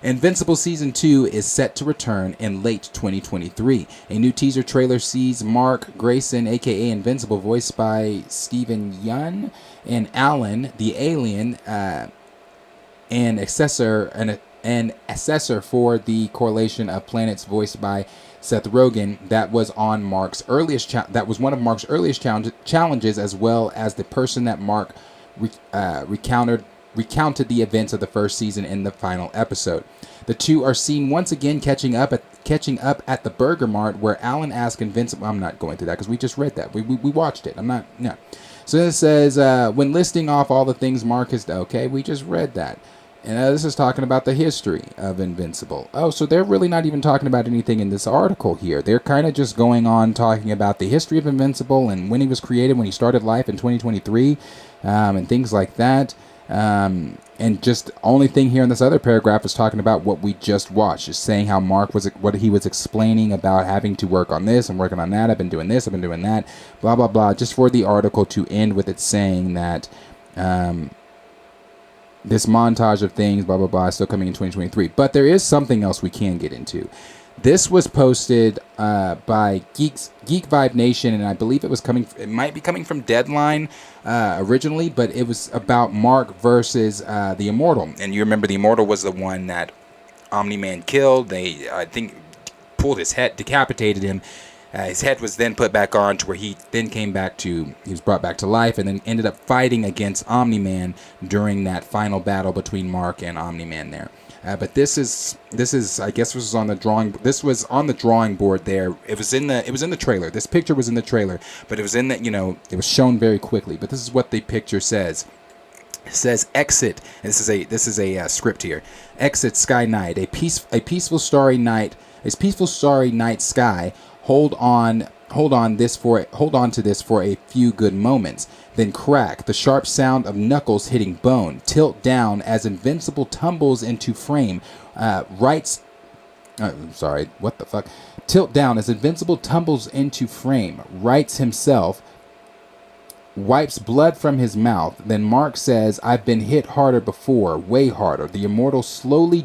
D: Invincible Season 2 is set to return in late 2023. A new teaser trailer sees Mark Grayson, aka Invincible, voiced by Steven Yeun, and Alan, the alien, an assessor for the Correlation of Planets, voiced by Seth Rogen. That was on Mark's earliest that was one of Mark's earliest challenges, as well as the person that Mark recounted the events of the first season in the final episode. The two are seen once again catching up at the Burger Mart, where Alan asks Invincible. I'm not going through that because we just read that. We watched it. So it says, when listing off all the things Mark has done. Okay, we just read that. And this is talking about the history of Invincible. Oh, so they're really not even talking about anything in this article here. They're kind of just going on talking about the history of Invincible and when he was created, when he started life in 2023, and things like that. And just only thing here in this other paragraph is talking about what we just watched, just saying how Mark what he was explaining about having to work on this and working on that. I've been doing this, I've been doing that, blah, blah, blah, just for the article to end with it saying that, this montage of things, blah, blah, blah, is still coming in 2023. But there is something else we can get into. This was posted by Geek Vibe Nation, and I believe it might be coming from Deadline originally, but it was about Mark versus the Immortal. And you remember the Immortal was the one that Omni-Man killed. They, I think, pulled his head, decapitated him. His head was then put back on to where he then he was brought back to life, and then ended up fighting against Omni-Man during that final battle between Mark and Omni-Man there. But this is I guess this was on the drawing board there. It was in the trailer. This picture was in the trailer, but it was in the, it was shown very quickly. But this is what the picture says. It says exit. And this is a script here. Exit Sky Night. A peaceful starry night sky. Hold on to this for a few good moments. Then crack, the sharp sound of knuckles hitting bone. Tilt down as Invincible tumbles into frame. Tilt down as Invincible tumbles into frame. Rights himself. Wipes blood from his mouth. Then Mark says, "I've been hit harder before, way harder." The Immortal slowly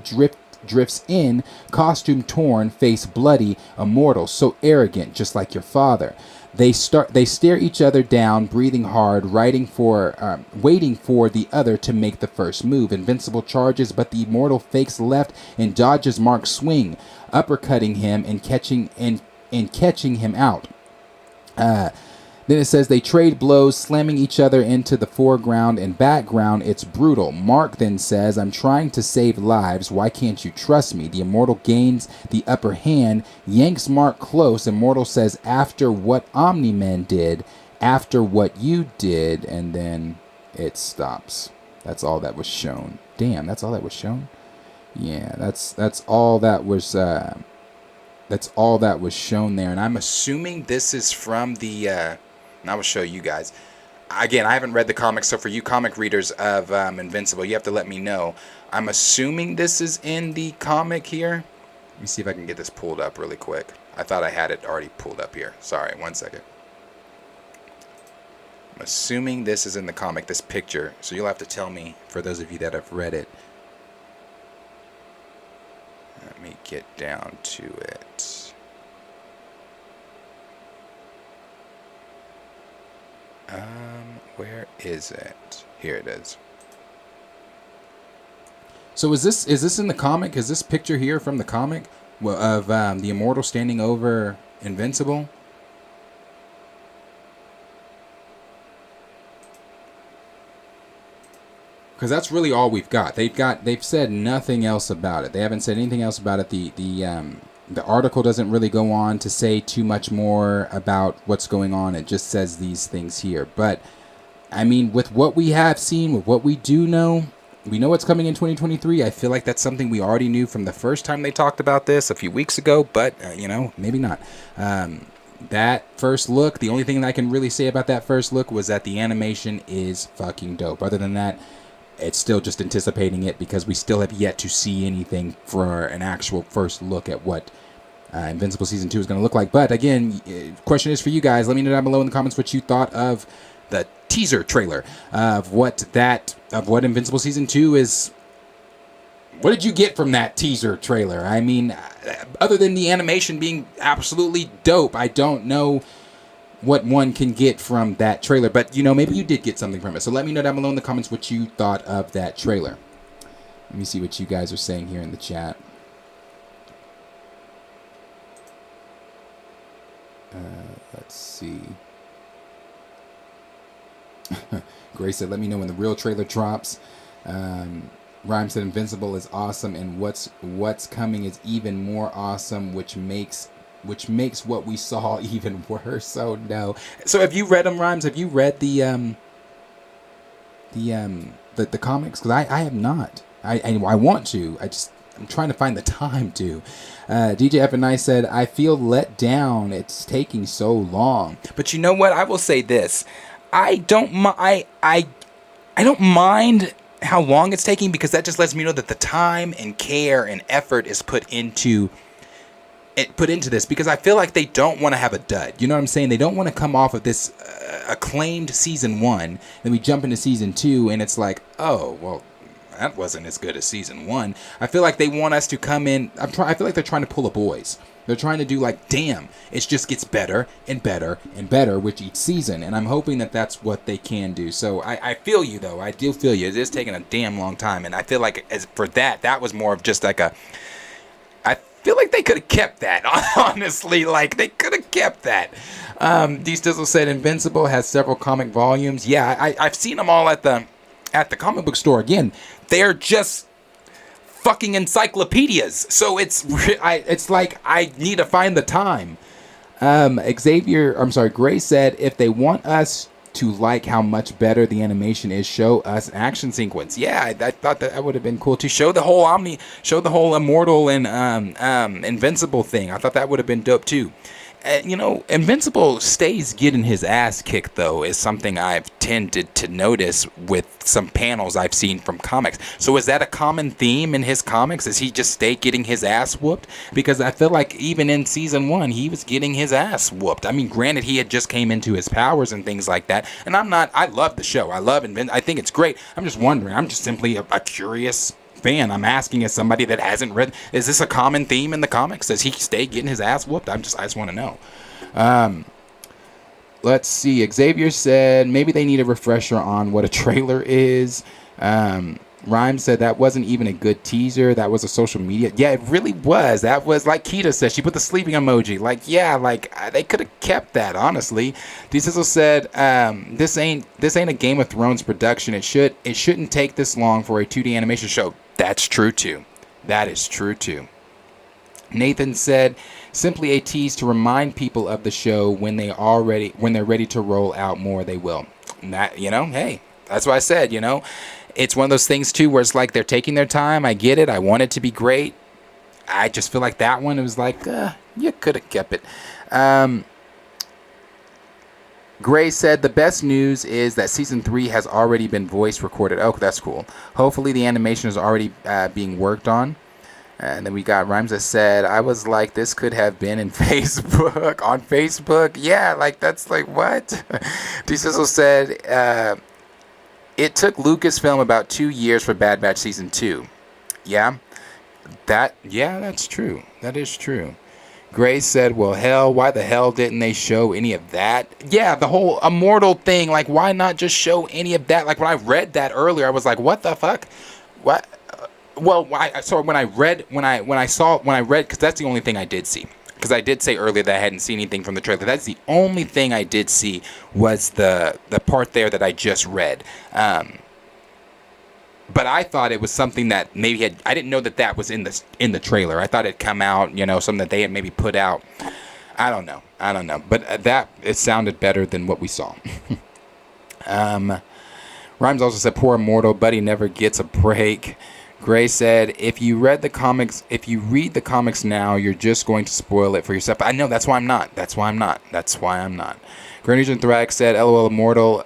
D: drifts in, costume torn, face bloody. Immortal, so arrogant, just like your father. They stare each other down, breathing hard, waiting for the other to make the first move. Invincible charges, but the Immortal fakes left and dodges Mark's swing, uppercutting him and catching him out. Then it says they trade blows, slamming each other into the foreground and background. It's brutal. Mark then says, I'm trying to save lives. Why can't you trust me? The Immortal gains the upper hand, yanks Mark close. Immortal says, after what Omni-Man did, after what you did, and then it stops. That's all that was shown. Damn, that's all that was shown? Yeah, that's all that was... that's all that was shown there. And I'm assuming this is from the... and I will show you guys. Again, I haven't read the comics, so for you comic readers of Invincible, you have to let me know. I'm assuming this is in the comic here. Let me see if I can get this pulled up really quick. I thought I had it already pulled up here. Sorry, one second. I'm assuming this is in the comic, this picture. So you'll have to tell me, for those of you that have read it. Let me get down to it. Where is it? Here it is. So is this in the comic? Is this picture here from the comic of the Immortal standing over Invincible? Because that's really all we've got. They've said nothing else about it. They haven't said anything else about it. The article doesn't really go on to say too much more about what's going on. It just says these things here. But, I mean, with what we have seen, with what we do know, we know what's coming in 2023. I feel like that's something we already knew from the first time they talked about this a few weeks ago. But, maybe not. That first look, the only thing that I can really say about that first look was that the animation is fucking dope. Other than that, it's still just anticipating it because we still have yet to see anything for an actual first look at what Invincible Season 2 is going to look like. But again, question is for you guys. Let me know down below in the comments what you thought of the teaser trailer of what Invincible Season 2 is. What did you get from that teaser trailer? I mean, other than the animation being absolutely dope, I don't know what one can get from that trailer. But, maybe you did get something from it. So let me know down below in the comments what you thought of that trailer. Let me see what you guys are saying here in the chat. Let's see. Grace said, let me know when the real trailer drops. Rhyme said, Invincible is awesome, and what's coming is even more awesome, which makes what we saw even worse. So no. So have you read them, Rhymes? Have you read the comics? Because I have not. I want to. I'm trying to find the time to. DJ F and I said, I feel let down. It's taking so long. But you know what? I will say this. I don't mind how long it's taking, because that just lets me know that the time and care and effort is put into this, because I feel like they don't want to have a dud. You know what I'm saying? They don't want to come off of this acclaimed season 1, then we jump into season 2 and it's like, oh, well, that wasn't as good as season 1. I feel like they want us to come in. I feel like they're trying to pull a boys. They're trying to do like, damn, it just gets better and better and better with each season. And I'm hoping that that's what they can do. So I feel you, though. I do feel you. It is taking a damn long time. And I feel like that was more of just like I feel like they could have kept that, honestly. Like, they could have kept that. D Stizzle said Invincible has several comic volumes. Yeah, I've seen them all at the comic book store. Again, they're just fucking encyclopedias. So it's like I need to find the time. Gray said, if they want us to like how much better the animation is, show us an action sequence. Yeah, I thought that would have been cool to show the whole Immortal and Invincible thing. I thought that would have been dope too. Invincible stays getting his ass kicked, though, is something I've tended to notice with some panels I've seen from comics. So is that a common theme in his comics? Does he just stay getting his ass whooped? Because I feel like even in season 1, he was getting his ass whooped. I mean, granted, he had just came into his powers and things like that. And I love the show. I love Invincible. I think it's great. I'm just wondering. I'm just simply a curious fan. I'm asking as somebody that hasn't read, is this a common theme in the comics? Does he stay getting his ass whooped? I just want to know. Let's see. Xavier said maybe they need a refresher on what a trailer is. Rhymes said that wasn't even a good teaser. That was a social media. Yeah, it really was. That was like Keita said. She put the sleeping emoji. Like, yeah, like they could have kept that. Honestly, D Sizzle said, "This ain't a Game of Thrones production. It shouldn't take this long for a 2D animation show." That's true too. That is true too. Nathan said, "Simply a tease to remind people of the show when they're ready to roll out more. They will." And that, hey, that's what I said. It's one of those things, too, where it's like they're taking their time. I get it. I want it to be great. I just feel like that one, it was like, you could have kept it. Gray said, "The best news is that Season 3 has already been voice recorded." Oh, that's cool. Hopefully the animation is already being worked on. And then we got Rhymes that said, "I was like, this could have been in Facebook." On Facebook? Yeah, like, that's like, what? D Sizzle said, "It took Lucasfilm about 2 years for Bad Batch Season 2. Yeah? That's true. That is true. Gray said, "Well, hell, why the hell didn't they show any of that?" Yeah, the whole Immortal thing, like, why not just show any of that? Like, when I read that earlier, I was like, what the fuck? What? Well, when I read, because that's the only thing I did see. Because I did say earlier that I hadn't seen anything from the trailer. That's the only thing I did see was the part there that I just read. But I thought it was something that maybe I didn't know that was in the trailer. I thought it'd come out, something that they had maybe put out. I don't know. But it sounded better than what we saw. Rhymes also said, "Poor Immortal, Buddy never gets a break." Gray said, if you read the comics now, you're just going to spoil it for yourself. I know, that's why I'm not. Grenadier Thrax said, "LOL Immortal,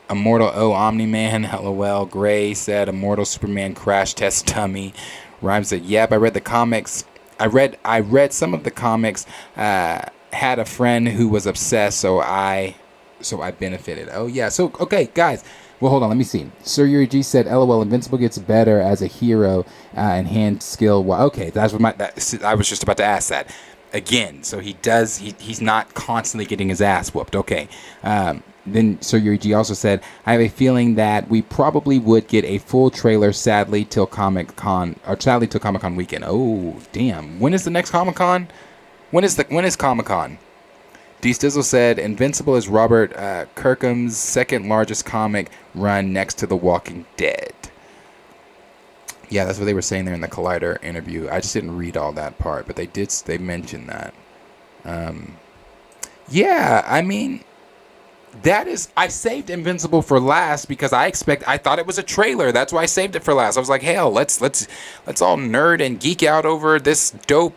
D: oh Omni-Man, LOL." Gray said, "Immortal Superman crash test dummy." Rhymes said, "Yep, I read the comics. I read some of the comics, had a friend who was obsessed, so I benefited." Oh yeah, so okay guys. Well, hold on, let me see. Sir Yuri G said, "LOL, Invincible gets better as a hero and hand skill." Well, okay, that's what I was just about to ask that again. So he's not constantly getting his ass whooped. Okay. Then Sir Yuri G also said, "I have a feeling that we probably would get a full trailer, sadly till Comic-Con weekend." Oh, damn. When is the next Comic-Con? When is Comic-Con? D Stizzle said, "Invincible is Robert Kirkham's second largest comic run next to The Walking Dead." Yeah, that's what they were saying there in the Collider interview. I just didn't read all that part, but they mentioned that. Yeah, I mean, I saved Invincible for last because I thought it was a trailer. That's why I saved it for last. I was like, hell, let's all nerd and geek out over this dope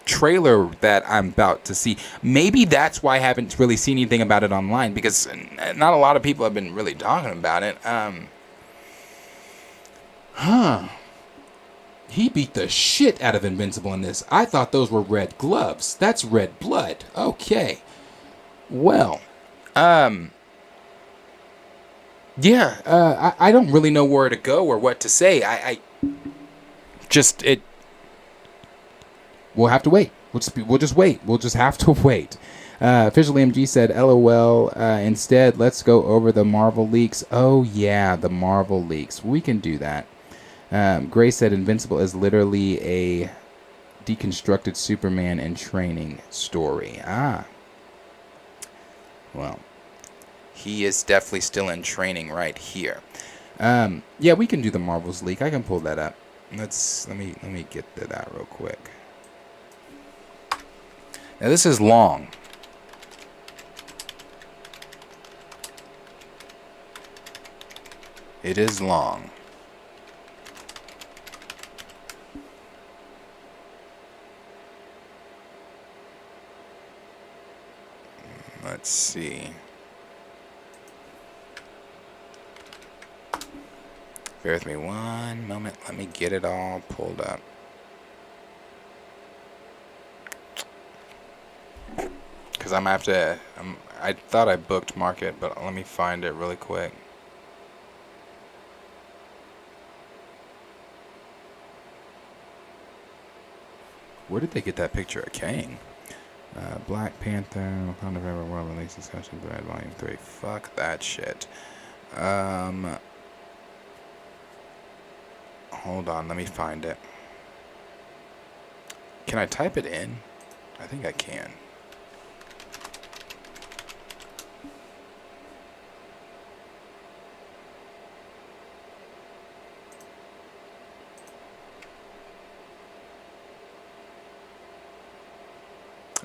D: trailer that I'm about to see. Maybe that's why I haven't really seen anything about it online, because not a lot of people have been really talking about it. He beat the shit out of Invincible in this. I thought those were red gloves. That's red blood. Okay. Well, yeah, I don't really know where to go or what to say. We'll have to wait. We'll just wait. We'll just have to wait. Officially MG said, "LOL, instead, let's go over the Marvel leaks." Oh, yeah, the Marvel leaks. We can do that. Gray said, "Invincible is literally a deconstructed Superman in training story." Ah. Well, he is definitely still in training right here. Yeah, we can do the Marvels leak. I can pull that up. Let me get to that real quick. Now this is long. It is long. Let's see. Bear with me one moment. Let me get it all pulled up. Because I thought I bookmarked it, but let me find it really quick. Where did they get that picture of Kang? Black Panther, Wakanda Forever World Release Discussion, Brad Volume 3. Fuck that shit. hold on. Let me find it. Can I type it in? I think I can.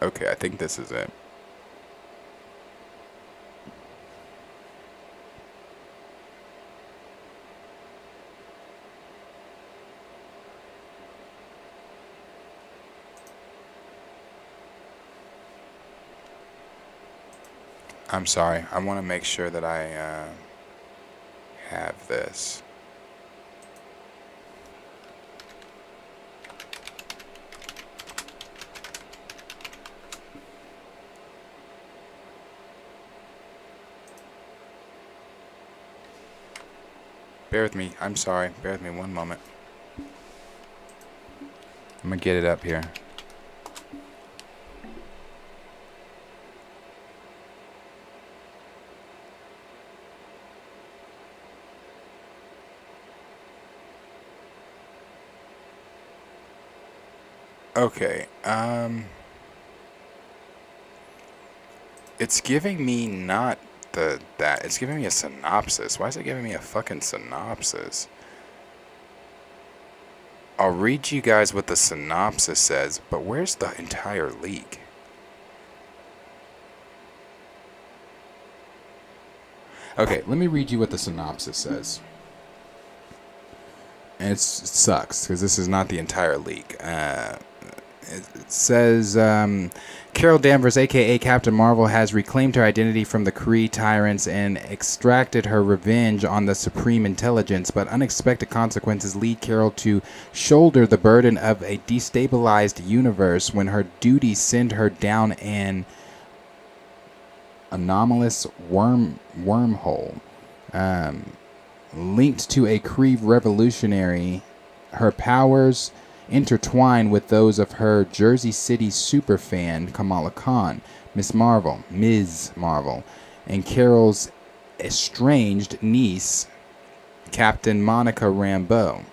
D: Okay, I think this is it. I'm sorry. I want to make sure that I have this. Bear with me. I'm sorry. Bear with me one moment. I'm going to get it up here. Okay, it's giving me not that. It's giving me a synopsis. Why is it giving me a fucking synopsis? I'll read you guys what the synopsis says, but where's the entire leak? Okay, let me read you what the synopsis says. And it sucks, because this is not the entire leak. It says, Carol Danvers, a.k.a. Captain Marvel, has reclaimed her identity from the Kree tyrants and extracted her revenge on the Supreme Intelligence, but unexpected consequences lead Carol to shoulder the burden of a destabilized universe when her duties send her down an anomalous wormhole. Linked to a Kree revolutionary, her powers intertwine with those of her Jersey City superfan Kamala Khan, Ms. Marvel, and Carol's estranged niece, Captain Monica Rambeau.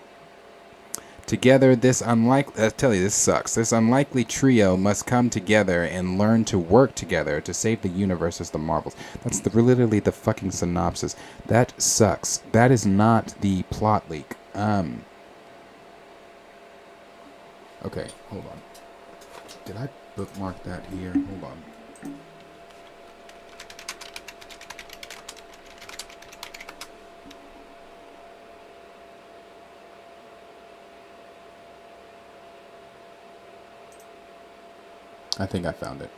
D: Together, this unlikely trio must come together and learn to work together to save the universe as the Marvels. That's literally the fucking synopsis. That sucks. That is not the plot leak. Okay, hold on. Did I bookmark that here? Hold on. I think I found it.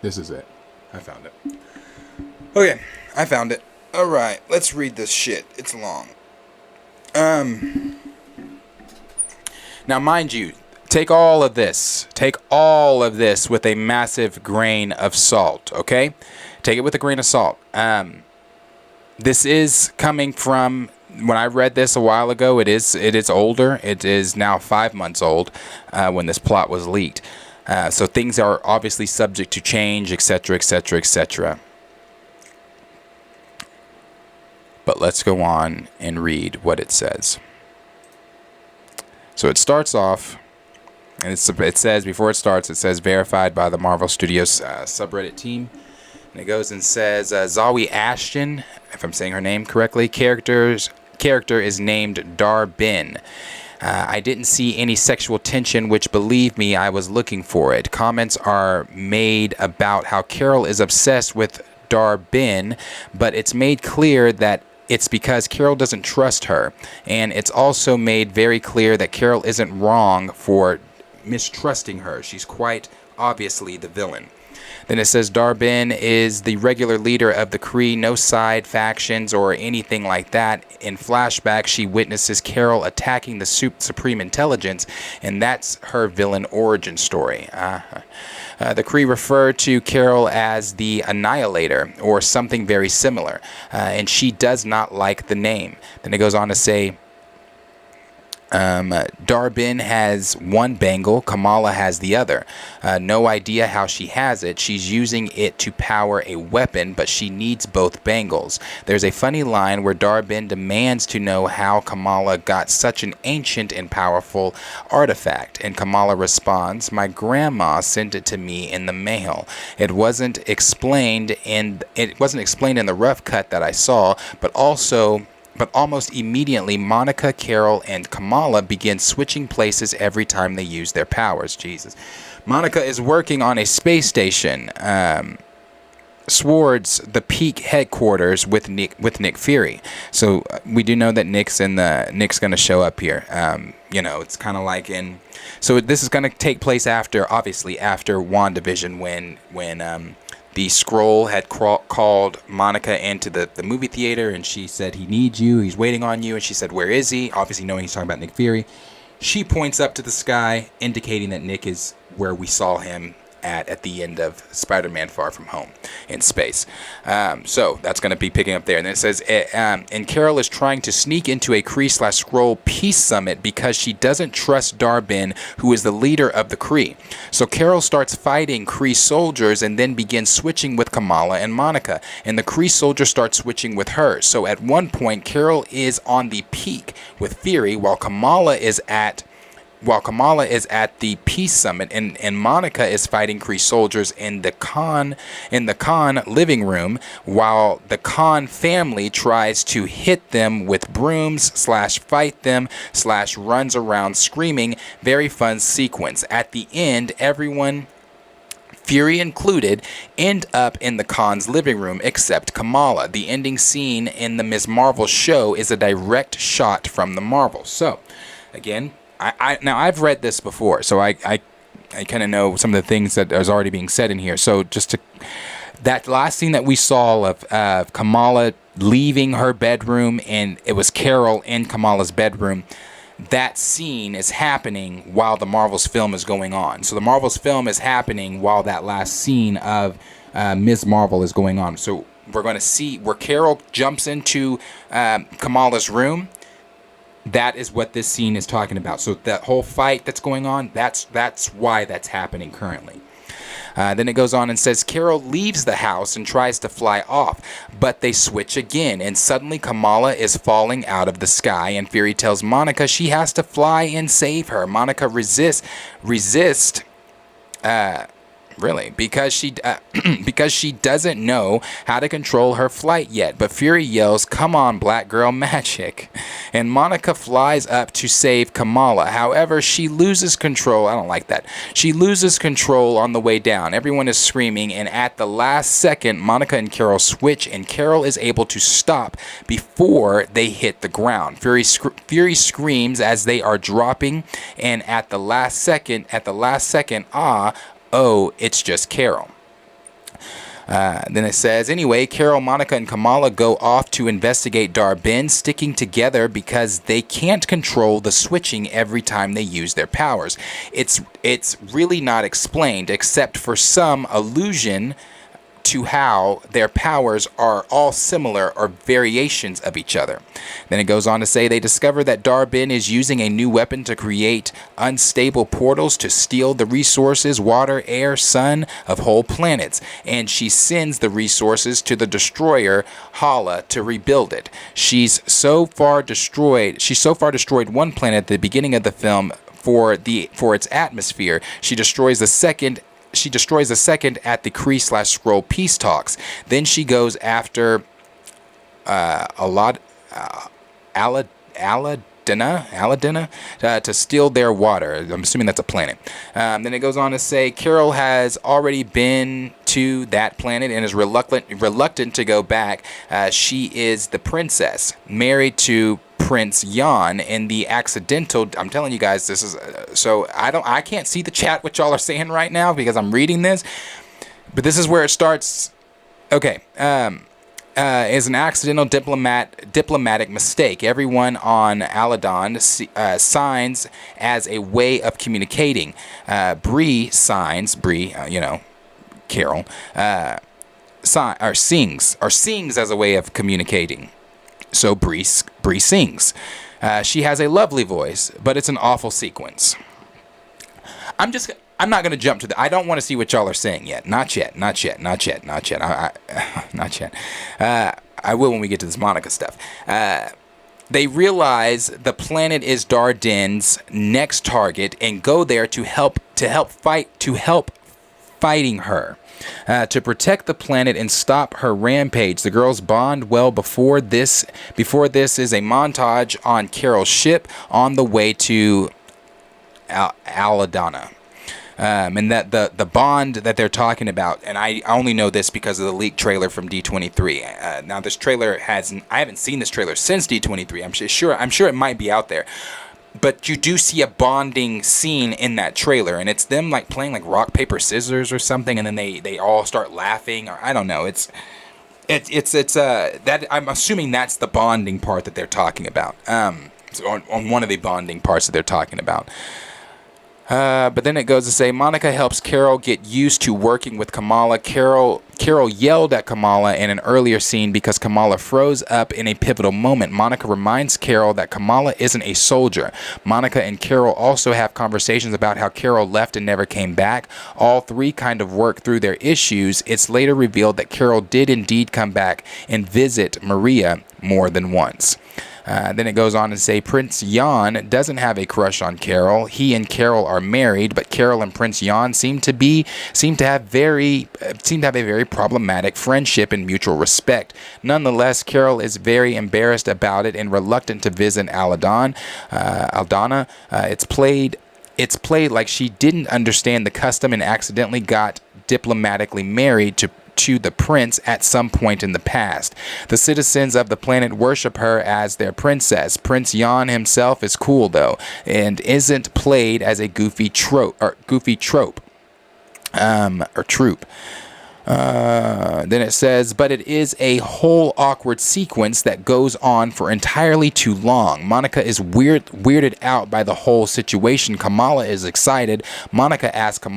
D: This is it. I found it. Okay, I found it. Alright, let's read this shit. It's long. Now, mind you, take all of this with a massive grain of salt, okay? Take it with a grain of salt. This is coming from, when I read this a while ago, it is older. It is now 5 months old when this plot was leaked. So things are obviously subject to change, etc., etc., etc. But let's go on and read what it says. So it starts off, and it says, before it starts, it says verified by the Marvel Studios subreddit team. And it goes and says, Zawi Ashton, if I'm saying her name correctly, character is named Dar-Benn. I didn't see any sexual tension, which, believe me, I was looking for it. Comments are made about how Carol is obsessed with Dar-Benn, but it's made clear that it's because Carol doesn't trust her. And it's also made very clear that Carol isn't wrong for mistrusting her. She's quite obviously the villain. Then it says Dar-Benn is the regular leader of the Kree, no side factions or anything like that. In flashback, she witnesses Carol attacking the Supreme Intelligence, and that's her villain origin story. The Kree refer to Carol as the Annihilator or something very similar, and she does not like the name. Then it goes on to say, Darbin has one bangle, Kamala has the other. No idea how she has it. She's using it to power a weapon, but she needs both bangles. There's a funny line where Darbin demands to know how Kamala got such an ancient and powerful artifact, and Kamala responds, "My grandma sent it to me in the mail. It wasn't explained in the rough cut that I saw, but almost immediately, Monica, Carol, and Kamala begin switching places every time they use their powers." Jesus. Monica is working on a space station towards the peak headquarters with Nick Fury. So we do know that Nick's going to show up here. It's kind of like in. So this is going to take place after WandaVision, when the Skrull had called Monica into the movie theater, and she said, "He needs you. He's waiting on you." And she said, "Where is he?" Obviously knowing he's talking about Nick Fury. She points up to the sky, indicating that Nick is where we saw him at the end of Spider-Man Far From Home in space. So that's going to be picking up there. And then it says, and Carol is trying to sneak into a Kree/Skrull peace summit because she doesn't trust Darbin, who is the leader of the Kree. So Carol starts fighting Kree soldiers and then begins switching with Kamala and Monica. And the Kree soldiers start switching with her. So at one point, Carol is on the peak with Fury, while Kamala is at the peace summit, and Monica is fighting Kree soldiers in the Khan living room, while the Khan family tries to hit them with brooms / fight them / runs around screaming. Very fun sequence. At the end, everyone, Fury included, end up in the Khan's living room except Kamala. The ending scene in the Ms. Marvel show is a direct shot from the Marvel. So, again, now I've read this before, so I kind of know some of the things that is already being said in here. So that last scene that we saw of Kamala leaving her bedroom, and it was Carol in Kamala's bedroom, that scene is happening while the Marvel's film is going on. So the Marvel's film is happening while that last scene of Ms. Marvel is going on. So we're going to see where Carol jumps into Kamala's room. That is what this scene is talking about. So that whole fight that's going on, that's why that's happening currently. Then it goes on and says, Carol leaves the house and tries to fly off, but they switch again, and suddenly Kamala is falling out of the sky, and Fury tells Monica she has to fly and save her. Monica resists, because she doesn't know how to control her flight yet. But Fury yells, "Come on, black girl magic." And Monica flies up to save Kamala. However, she loses control. I don't like that. She loses control on the way down. Everyone is screaming, and at the last second, Monica and Carol switch, and Carol is able to stop before they hit the ground. Fury screams as they are dropping, and at the last second, oh, it's just Carol. Then it says, anyway, Carol, Monica, and Kamala go off to investigate Darbin, sticking together because they can't control the switching every time they use their powers. It's really not explained, except for some allusion to how their powers are all similar or variations of each other. Then it goes on to say they discover that Darbin is using a new weapon to create unstable portals to steal the resources, water, air, sun of whole planets, and she sends the resources to the destroyer Hala to rebuild it. She's so far destroyed one planet at the beginning of the film for its atmosphere. She destroys the second at the Kree/Skrull peace talks. Then she goes after Aladina to steal their water. I'm assuming that's a planet. Then it goes on to say Carol has already been to that planet and is reluctant to go back. She is the princess, married to Prince Jan, in the accidental. I'm telling you guys, this is so I can't see the chat what y'all are saying right now because I'm reading this, but this is where it starts. Okay, is an accidental diplomatic mistake. Everyone on Aladon signs as a way of communicating. Carol sings as a way of communicating. So Bree sings. She has a lovely voice, but it's an awful sequence. I'm not going to jump to the... I don't want to see what y'all are saying yet. Not yet. Not yet. Not yet. Not yet. Not yet. I will when we get to this Monica stuff. They realize the planet is Darden's next target and go there to help fighting her. To protect the planet and stop her rampage. The girls bond well before this. Before this is a montage on Carol's ship on the way to Aladana. And that the bond that they're talking about, and I only know this because of the leaked trailer from D23. Now this trailer I haven't seen this trailer since D23. I'm sure it might be out there. But you do see a bonding scene in that trailer, and it's them like playing like rock, paper, scissors or something, and then they all start laughing, or I don't know. It's that I'm assuming that's the bonding part that they're talking about. So on one of the bonding parts that they're talking about. But then it goes to say Monica helps Carol get used to working with Kamala. Carol yelled at Kamala in an earlier scene because Kamala froze up in a pivotal moment. Monica reminds Carol that Kamala isn't a soldier. Monica and Carol also have conversations about how Carol left and never came back. All three kind of work through their issues. It's later revealed that Carol did indeed come back and visit Maria more than once. Then it goes on to say Prince Jan doesn't have a crush on Carol. He and Carol are married, but Carol and Prince Jan seem to have a very problematic friendship and mutual respect. Nonetheless, Carol is very embarrassed about it and reluctant to visit Aldana. It's played like she didn't understand the custom and accidentally got diplomatically married to the prince at some point in the past. The citizens of the planet worship her as their princess. Prince Jan himself is cool though, and isn't played as a goofy trope. Then it says, but it is a whole awkward sequence that goes on for entirely too long. Monica is weirded out by the whole situation. Kamala is excited. Monica asks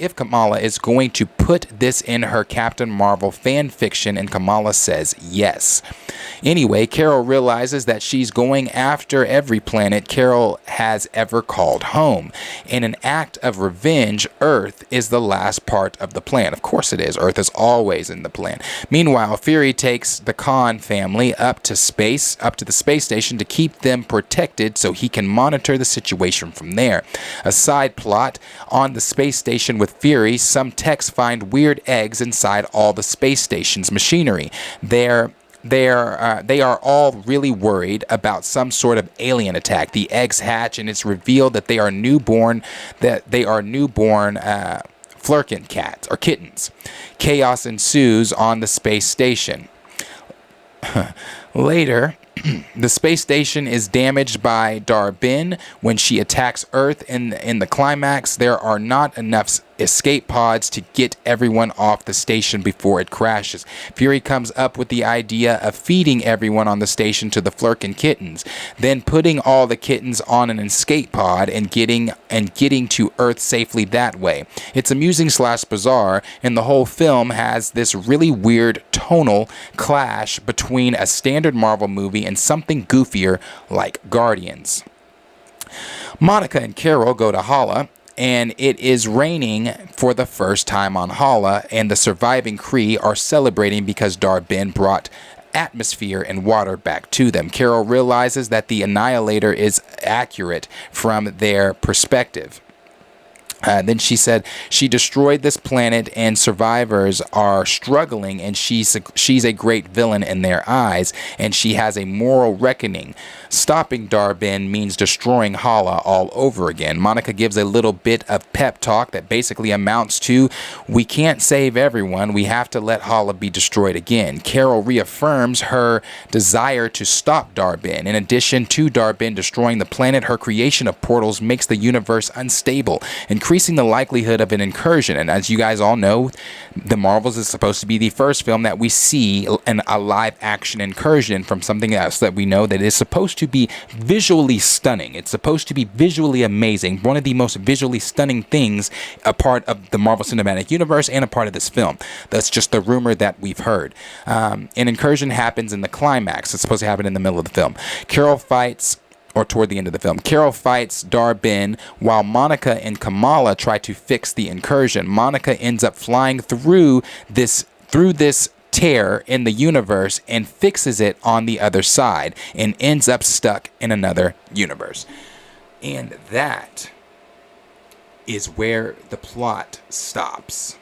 D: if Kamala is going to put this in her Captain Marvel fan fiction, and Kamala says yes. Anyway, Carol realizes that she's going after every planet Carol has ever called home. In an act of revenge, Earth is the last part of the plan. Of course it is. Earth is always in the plan. Meanwhile, Fury takes the Khan family up to the space station to keep them protected so he can monitor the situation from there. A side plot on the space station with Fury, some techs find weird eggs inside all the space station's machinery. They are all really worried about some sort of alien attack. The eggs hatch, and it's revealed that they are newborn Flurkin cats or kittens. Chaos ensues on the space station. Later, the space station is damaged by Dar-Benn when she attacks Earth. In the climax, there are not enough escape pods to get everyone off the station before it crashes. Fury comes up with the idea of feeding everyone on the station to the Flurkin kittens, then putting all the kittens on an escape pod and getting to Earth safely that way. It's amusing / bizarre, and the whole film has this really weird tonal clash between a standard Marvel movie and something goofier like Guardians. Monica and Carol go to Hala, and it is raining for the first time on Hala, and the surviving Kree are celebrating because Dar-Benn brought atmosphere and water back to them. Carol realizes that the Annihilator is accurate from their perspective. Then she said she destroyed this planet and survivors are struggling, and she's a great villain in their eyes, and she has a moral reckoning. Stopping Dar-Benn means destroying Hala all over again. Monica gives a little bit of pep talk that basically amounts to, we can't save everyone, we have to let Hala be destroyed again. Carol reaffirms her desire to stop Dar-Benn. In addition to Dar-Benn destroying the planet, her creation of portals makes the universe unstable and increasing the likelihood of an incursion. And as you guys all know, The Marvels is supposed to be the first film that we see a live action incursion from something else that we know that is supposed to be visually stunning. It's supposed to be visually amazing. One of the most visually stunning things, a part of the Marvel Cinematic Universe and a part of this film. That's just the rumor that we've heard. An incursion happens in the climax. It's supposed to happen in the middle of the film. Carol fights, or toward the end of the film, Carol fights Dar-Benn while Monica and Kamala try to fix the incursion. Monica ends up flying through this tear in the universe and fixes it on the other side and ends up stuck in another universe. And that is where the plot stops.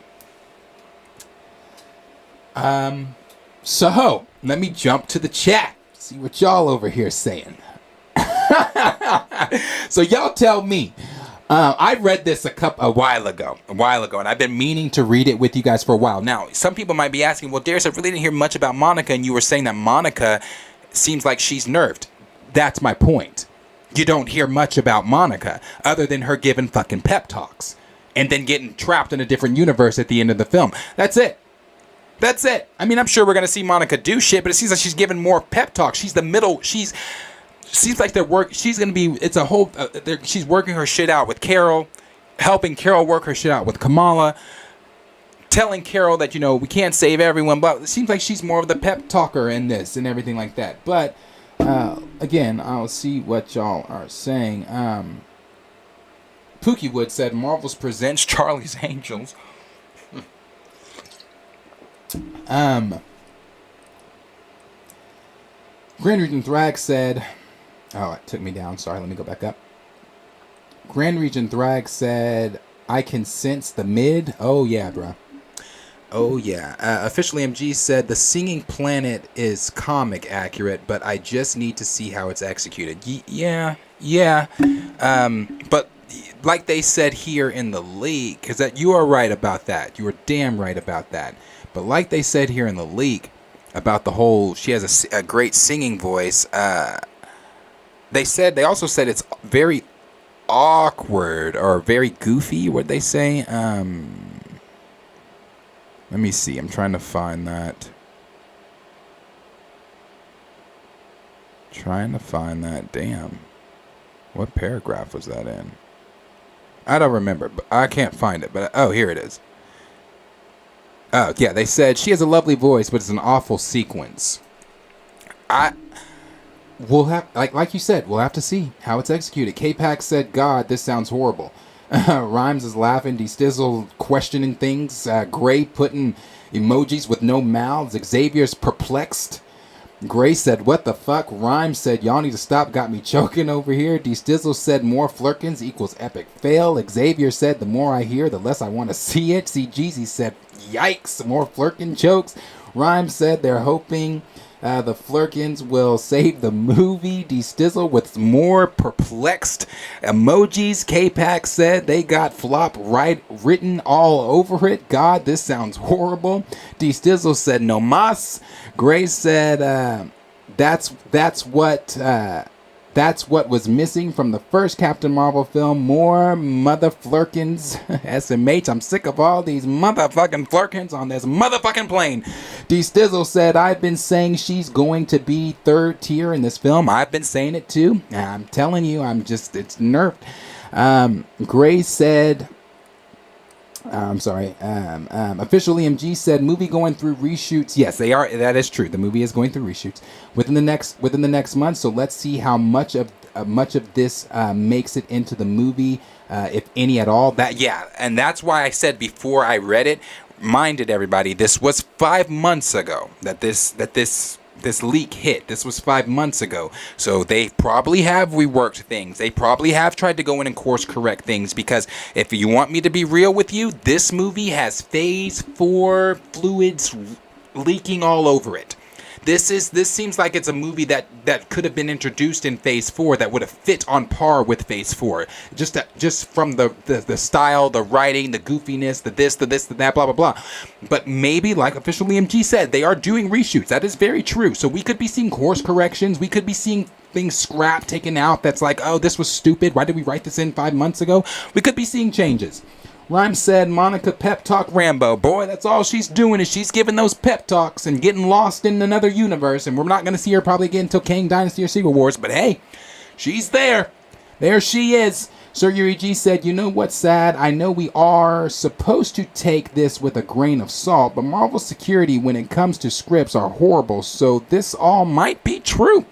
D: So let me jump to the chat. See what y'all over here saying. So y'all tell me. I read this a while ago, and I've been meaning to read it with you guys for a while. Now, some people might be asking, well, Darius, I really didn't hear much about Monica, and you were saying that Monica seems like she's nerfed. That's my point. You don't hear much about Monica, other than her giving fucking pep talks, and then getting trapped in a different universe at the end of the film. That's it. That's it. I mean, I'm sure we're going to see Monica do shit, but it seems like she's giving more pep talks. She's the middle. Seems like she's going to be, it's a whole, she's working her shit out with Carol, helping Carol work her shit out with Kamala, telling Carol that, we can't save everyone, but it seems like she's more of the pep talker in this and everything like that. But, again, I'll see what y'all are saying. Pookie Wood said, Marvel's presents Charlie's Angels. Grand Region Thrag said, oh, it took me down. Sorry, let me go back up. Grand Region Thrag said, I can sense the mid. Oh, yeah, bro. Oh, yeah. Officially MG said, the Singing Planet is comic accurate, but I just need to see how it's executed. Yeah. But like they said here in the leak, because that you are right about that. You are damn right about that. But like they said here in the leak about the whole, she has a great singing voice. They also said it's very awkward or very goofy. What'd they say? Let me see. I'm trying to find that. Damn. What paragraph was that in? I don't remember, but I can't find it. But oh, here it is. Oh, yeah, they said she has a lovely voice, but it's an awful sequence. We'll have, like you said, we'll have to see how it's executed. K-Pack said, God, this sounds horrible. Rhymes is laughing. D-Stizzle questioning things. Gray putting emojis with no mouths. Xavier's perplexed. Gray said, what the fuck? Rhymes said, y'all need to stop. Got me choking over here. D-Stizzle said, more flirkins equals epic fail. Xavier said, the more I hear, the less I want to see it. C. Jeezy said, yikes, more flirkin jokes. Rhymes said they're hoping the flirkins will save the movie. D-Stizzle with more perplexed emojis. K-Pack said they got flop written all over it. God, this sounds horrible. D-Stizzle said no mas. Gray said that's what was missing from the first Captain Marvel film. More mother flirkins. SMH, I'm sick of all these motherfucking flirkins on this motherfucking plane. D-Stizzle said, I've been saying she's going to be third tier in this film. I've been saying it too. I'm telling you, it's nerfed. Gray said, officially MG said movie going through reshoots. Yes, they are. That is true. The movie is going through reshoots within the next month. So let's see how much of this makes it into the movie, if any at all. And that's why I said before I read it, minded everybody, this was 5 months ago that this leak hit. This was 5 months ago. So they probably have reworked things. They probably have tried to go in and course correct things, because if you want me to be real with you, this movie has phase 4 fluids leaking all over it. This seems like it's a movie that could have been introduced in Phase 4 that would have fit on par with Phase 4. Just from the style, the writing, the goofiness, the this, the that, blah, blah, blah. But maybe, like Officially MG said, they are doing reshoots. That is very true. So we could be seeing course corrections. We could be seeing things scrapped, taken out, that's like, oh, this was stupid. Why did we write this in 5 months ago? We could be seeing changes. Rhyme said, Monica pep talk Rambo. Boy, that's all she's doing is she's giving those pep talks and getting lost in another universe. And we're not going to see her probably again until Kang Dynasty or Secret Wars. But hey, she's there. There she is. Sir Yuri G said, you know what's sad? I know we are supposed to take this with a grain of salt, but Marvel's security when it comes to scripts are horrible. So this all might be true.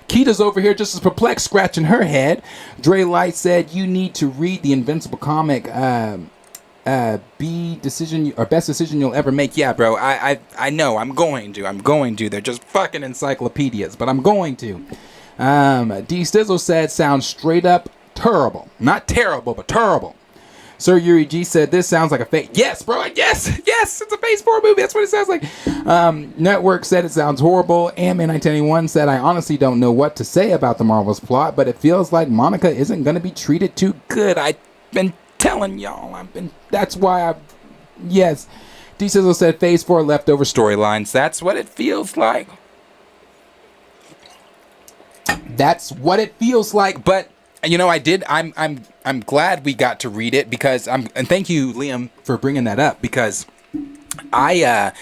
D: Keita's over here just as perplexed, scratching her head. Dre Light said, you need to read the Invincible comic, best decision you'll ever make. Yeah, bro, I know, I'm going to. They're just fucking encyclopedias, but I'm going to. D Stizzle said, sounds straight up terrible. Not terrible, but terrible. Sir Yuri G said, this sounds like a phase. Yes, bro. Yes, it's a phase 4 movie. That's what it sounds like. Network said it sounds horrible. Ant-Man 1981 said, I honestly don't know what to say about the Marvel's plot, but it feels like Monica isn't going to be treated too good. I've been telling y'all. That's why yes. D Sizzle said, phase 4 leftover storylines. That's what it feels like. That's what it feels like, but you know, I'm glad we got to read it because and thank you, Liam, for bringing that up because the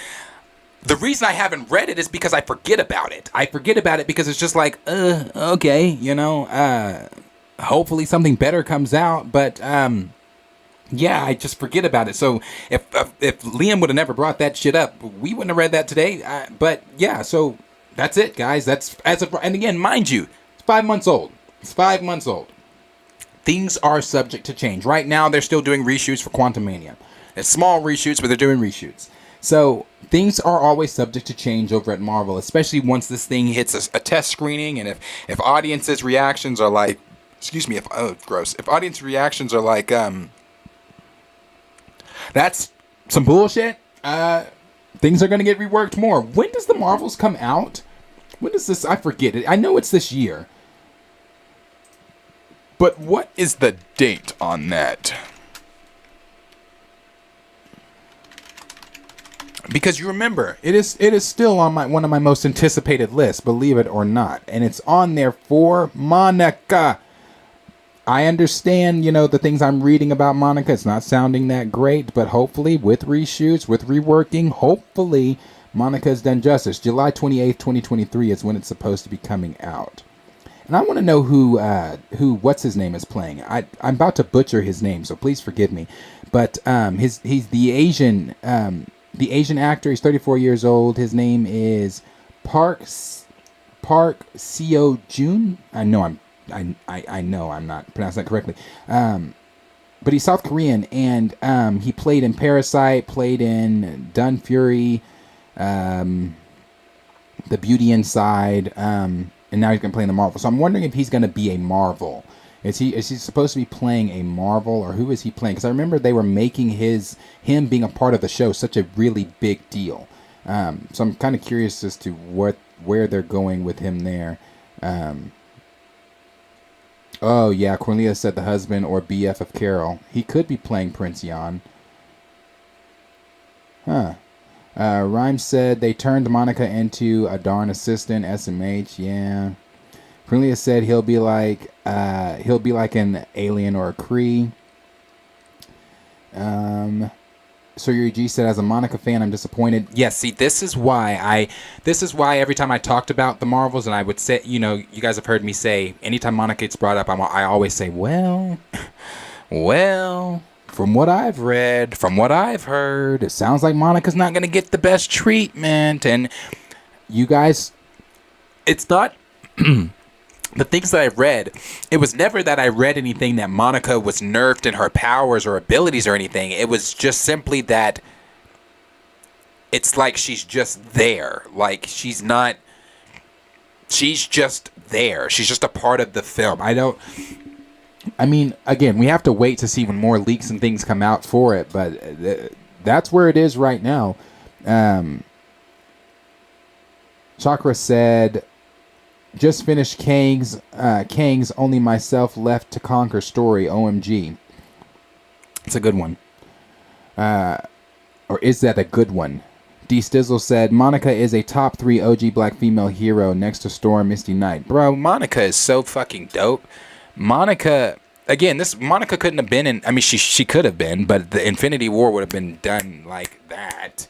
D: reason I haven't read it is because I forget about it. I forget about it because it's just like, okay, you know, hopefully something better comes out, but yeah, I just forget about it. So if Liam would have never brought that shit up, we wouldn't have read that today. But yeah, so that's it, guys. That's and again, mind you, it's 5 months old. It's 5 months old. Things are subject to change. Right now, they're still doing reshoots for Quantumania. It's small reshoots, but they're doing reshoots. So things are always subject to change over at Marvel, especially once this thing hits a test screening, and if audiences' reactions are like, if audience reactions are like, that's some bullshit. Things are going to get reworked more. When does the Marvels come out? When does this? I forget it. I know it's this year. But what is the date on that? Because you remember, it is still on one of my most anticipated lists, believe it or not. And it's on there for Monica. I understand, you know, the things I'm reading about Monica. It's not sounding that great, but hopefully with reshoots, with reworking, hopefully Monica's done justice. July 28th, 2023 is when it's supposed to be coming out. And I want to know who what's his name is playing. I'm about to butcher his name, so please forgive me. But he's the Asian actor. He's 34 years old. His name is Park Seo Joon. I know I'm not pronouncing that correctly. But he's South Korean, and he played in Parasite, played in Dun Fury, The Beauty Inside, and now he's going to play in the Marvel. So I'm wondering if he's going to be a Marvel. Is he supposed to be playing a Marvel, or who is he playing? Because I remember they were making him being a part of the show such a really big deal. So I'm kind of curious as to where they're going with him there. Oh yeah, Cornelia said the husband or BF of Carol. He could be playing Prince Yan. Huh. Rhymes said they turned Monica into a darn assistant. SMH, yeah. Cornelia said he'll be like an alien or a Kree. So Yuri G said, as a Monica fan, I'm disappointed. Yes, see, this is why every time I talked about the Marvels, and I would say, you know, you guys have heard me say, anytime Monica gets brought up, I always say, well, from what I've read, from what I've heard, it sounds like Monica's not going to get the best treatment. And you guys, it's not... The things that I read, it was never that I read anything that Monica was nerfed in her powers or abilities or anything. It was just simply that it's like she's just there. Like she's just there. She's just a part of the film. I mean, again, we have to wait to see when more leaks and things come out for it, but that's where it is right now. Chakra said... Just finished Kang's Only Myself Left to Conquer story. OMG. It's a good one. Or is that a good one? D Stizzle said, Monica is a top 3 OG black female hero next to Storm, Misty Knight. Bro, Monica is so fucking dope. Monica, again, Monica couldn't have been in, I mean, she could have been, but the Infinity War would have been done like that.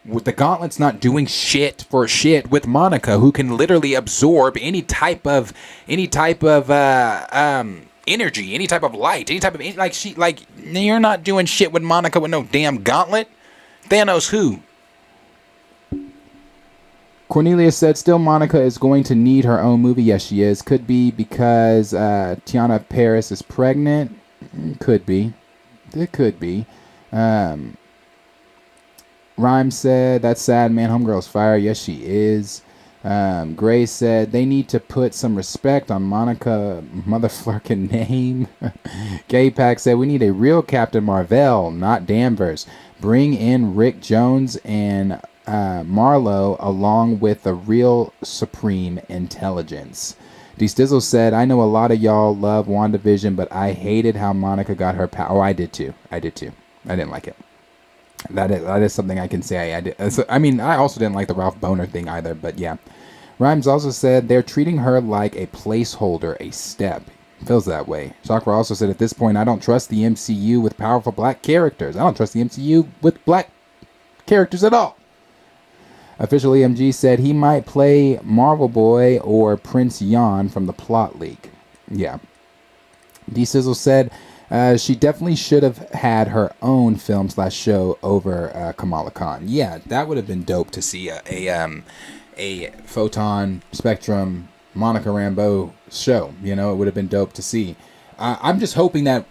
D: With the Gauntlet's not doing shit for shit with Monica, who can literally absorb any type of energy, any type of light, any type of, you're not doing shit with Monica with no damn gauntlet. Thanos who? Cornelia said, still Monica is going to need her own movie. Yes, she is. Could be because Tiana Paris is pregnant. Could be. It could be. Rhyme said, that's sad, man. Homegirl's fire. Yes, she is. Gray said, they need to put some respect on Monica motherfucking name. Gay Pack said, we need a real Captain Marvel, not Danvers. Bring in Rick Jones and Marlowe along with the real Supreme Intelligence. D Stizzle said, I know a lot of y'all love WandaVision, but I hated how Monica got her power. Oh, I did too. I didn't like it. That is something I can say. I did. I mean, I also didn't like the Ralph Boner thing either, but yeah. Rhymes also said, they're treating her like a placeholder, a step. Feels that way. Chakra also said, at this point, I don't trust the MCU with powerful black characters. I don't trust the MCU with black characters at all. Official EMG said he might play Marvel Boy or Prince Yan from the plot leak. Yeah. D Sizzle said she definitely should have had her own film/show over Kamala Khan. Yeah, that would have been dope to see a Photon Spectrum Monica Rambeau show. You know, it would have been dope to see. I'm just hoping that,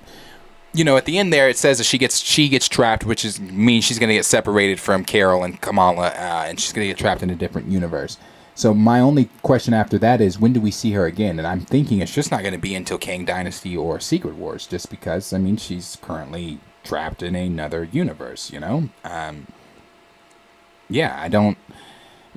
D: you know, at the end there it says that she gets trapped, which means she's gonna get separated from Carol and Kamala, and she's gonna get trapped in a different universe. So my only question after that is, when do we see her again? And I'm thinking it's just not going to be until Kang Dynasty or Secret Wars, just because, I mean, she's currently trapped in another universe, you know? Yeah,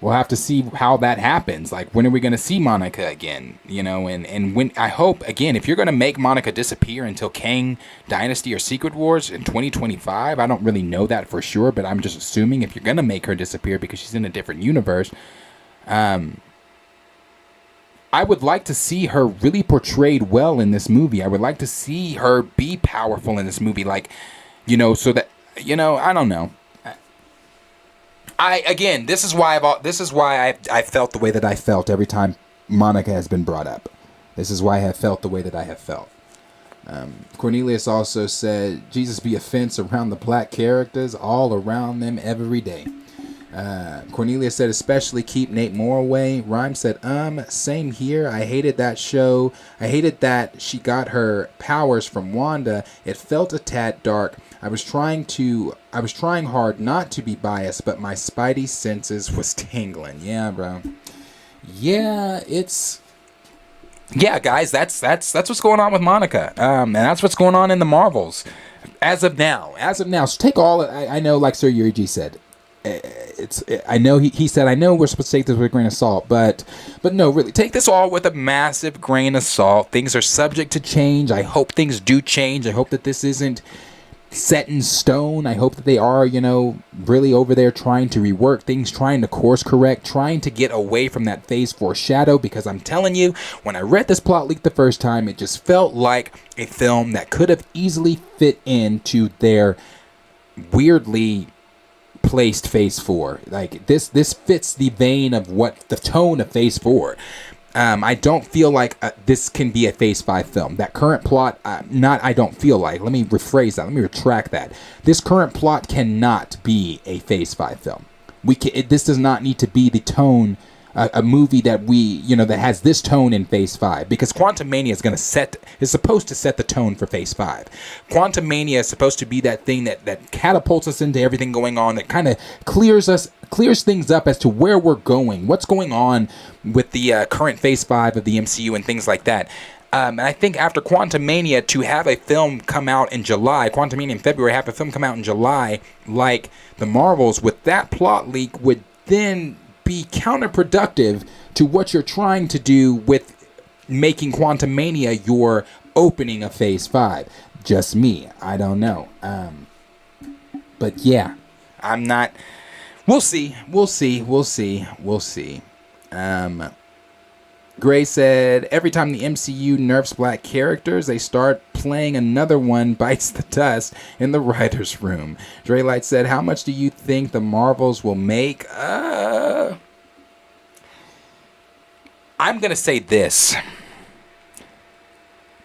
D: we'll have to see how that happens. Like, when are we going to see Monica again? You know, and when, I hope, again, if you're going to make Monica disappear until Kang Dynasty or Secret Wars in 2025, I don't really know that for sure, but I'm just assuming if you're going to make her disappear because she's in a different universe, I would like to see her really portrayed well in this movie. I would like to see her be powerful in this movie, like, you know, so that, you know, I don't know. This is why I felt the way that I felt every time Monica has been brought up. This is why I have felt the way that I have felt. Cornelius also said, Jesus be a fence around the black characters, all around them every day. Cornelia said, especially keep Nate Moore away. Rhyme said, same here. I hated that show. I hated that she got her powers from Wanda. It felt a tad dark. I was trying hard not to be biased, but my spidey senses was tingling. Yeah, bro. Yeah, guys, that's what's going on with Monica. And that's what's going on in the Marvels. As of now. So take all, I know, like Sir Yuri G said, I know he said, I know we're supposed to take this with a grain of salt, but no, really, take this all with a massive grain of salt. Things are subject to change. I hope things do change. I hope that this isn't set in stone. I hope that they are, you know, really over there trying to rework things, trying to course correct, trying to get away from that Phase 4 shadow, because I'm telling you, when I read this plot leak the first time, it just felt like a film that could have easily fit into their weirdly placed Phase 4. Like, this fits the vein of what the tone of Phase 4. I don't feel like this can be a Phase 5 film. That current plot, I don't feel like. Let me rephrase that. Let me retract that. This current plot cannot be a Phase 5 film. This does not need to be the tone, a movie that that has this tone in Phase 5, because Quantumania is supposed to set the tone for Phase 5. Quantumania is supposed to be that thing that catapults us into everything going on, that kind of clears things up as to where we're going, what's going on with the current Phase 5 of the MCU and things like that. And I think after Quantumania, to have a film come out in July, Quantumania in February, have a film come out in July, like the Marvels, with that plot leak would then be counterproductive to what you're trying to do with making Quantumania your opening of Phase 5. Just me. I don't know. But yeah, I'm not... We'll see. We'll see. We'll see. We'll see. Gray said, every time the MCU nerfs black characters, they start playing another one bites the dust in the writer's room. Draylight said, how much do you think the Marvels will make? I'm going to say this.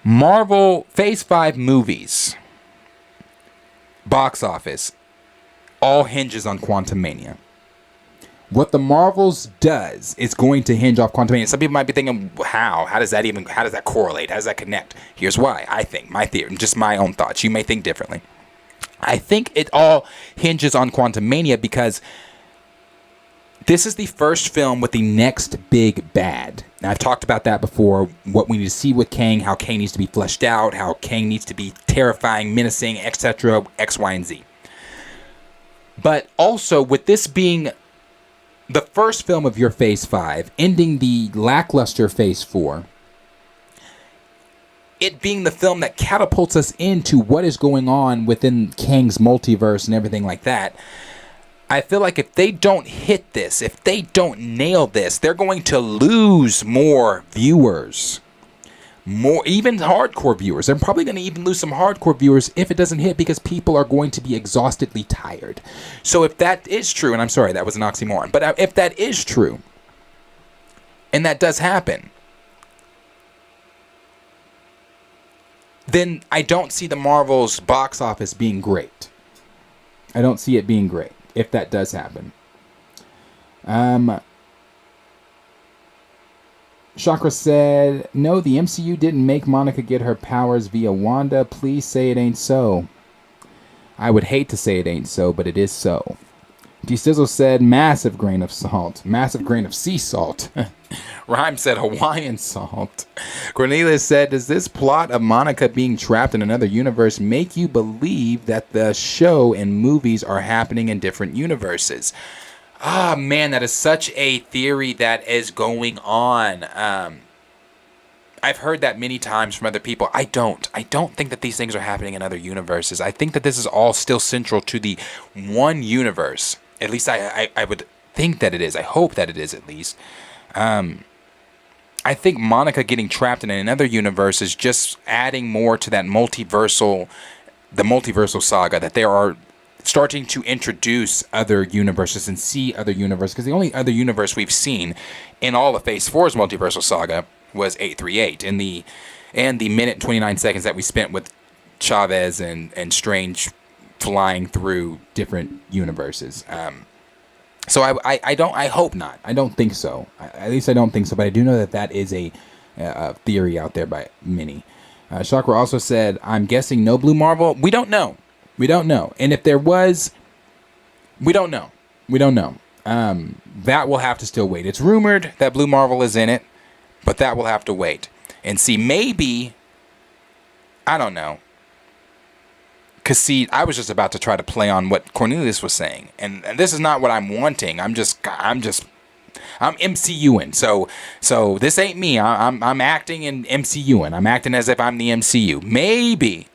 D: Marvel Phase 5 movies, box office, all hinges on Quantumania. What the Marvels does is going to hinge off Quantumania. Some people might be thinking, how? How does that correlate? How does that connect? Here's why. I think, my theory, just my own thoughts. You may think differently. I think it all hinges on Quantumania because this is the first film with the next big bad. Now, I've talked about that before, what we need to see with Kang, how Kang needs to be fleshed out, how Kang needs to be terrifying, menacing, etc., X, Y, and Z. But also, with this being the first film of your Phase 5, ending the lackluster Phase 4, it being the film that catapults us into what is going on within Kang's multiverse and everything like that, I feel like if they don't hit this, if they don't nail this, they're going to lose more viewers. More, even hardcore viewers. They're probably going to even lose some hardcore viewers if it doesn't hit because people are going to be exhaustedly tired. So if that is true, and I'm sorry, that was an oxymoron, but if that is true, and that does happen, then I don't see the Marvel's box office being great. I don't see it being great if that does happen. Chakra said, no, the MCU didn't make Monica get her powers via Wanda. Please say it ain't so. I would hate to say it ain't so, but it is so. D-Sizzle said, massive grain of salt. Massive grain of sea salt. Rhyme said, Hawaiian salt. Cornelius said, does this plot of Monica being trapped in another universe make you believe that the show and movies are happening in different universes? Ah, man, that is such a theory that is going on. I've heard that many times from other people. I don't think that these things are happening in other universes. I think that this is all still central to the one universe. At least I would think that it is. I hope that it is, at least. I think Monica getting trapped in another universe is just adding more to that multiversal saga, that there are starting to introduce other universes and see other universes, because the only other universe we've seen in all of Phase 4's multiversal saga was 838, and the minute and 29 seconds that we spent with Chavez and Strange flying through different universes. So I hope not. I don't think so. At least I don't think so. But I do know that is a theory out there by many. Chakra also said, I'm guessing no Blue Marvel. We don't know. We don't know. And if there was, we don't know. We don't know. That will have to still wait. It's rumored that Blue Marvel is in it, but that will have to wait. And see, maybe, I don't know. Because see, I was just about to try to play on what Cornelius was saying. And this is not what I'm wanting. I'm MCUing. So this ain't me. I'm acting in MCUing. I'm acting as if I'm the MCU. Maybe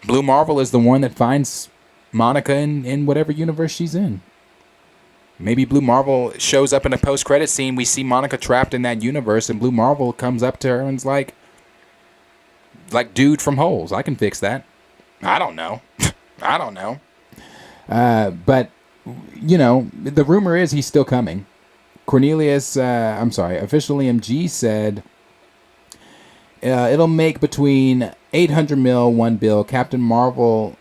D: Blue Marvel is the one that finds Monica in whatever universe she's in. Maybe Blue Marvel shows up in a post-credit scene. We see Monica trapped in that universe, and Blue Marvel comes up to her and's like dude from Holes. I can fix that. I don't know. I don't know. But, you know, the rumor is he's still coming. Cornelius, Official EMG said, it'll make between 800 mil, $1 bill. Captain Marvel,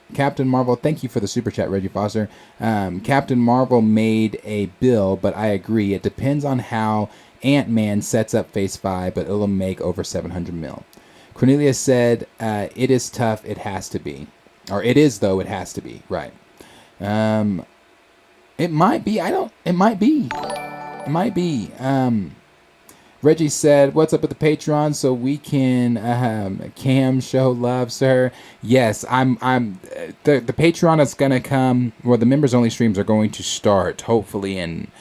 D: thank you for the super chat, Reggie Foster. Captain Marvel made a bill, but I agree. It depends on how Ant-Man sets up Phase 5, but it'll make over 700 mil. Cornelius said, it is tough, it has to be. Or it is, though, it has to be. Right. It might be. It might be. It might be. Reggie said, what's up with the Patreon so we can Cam show love, sir? Yes, the Patreon is going to come, well, the members only streams are going to start hopefully in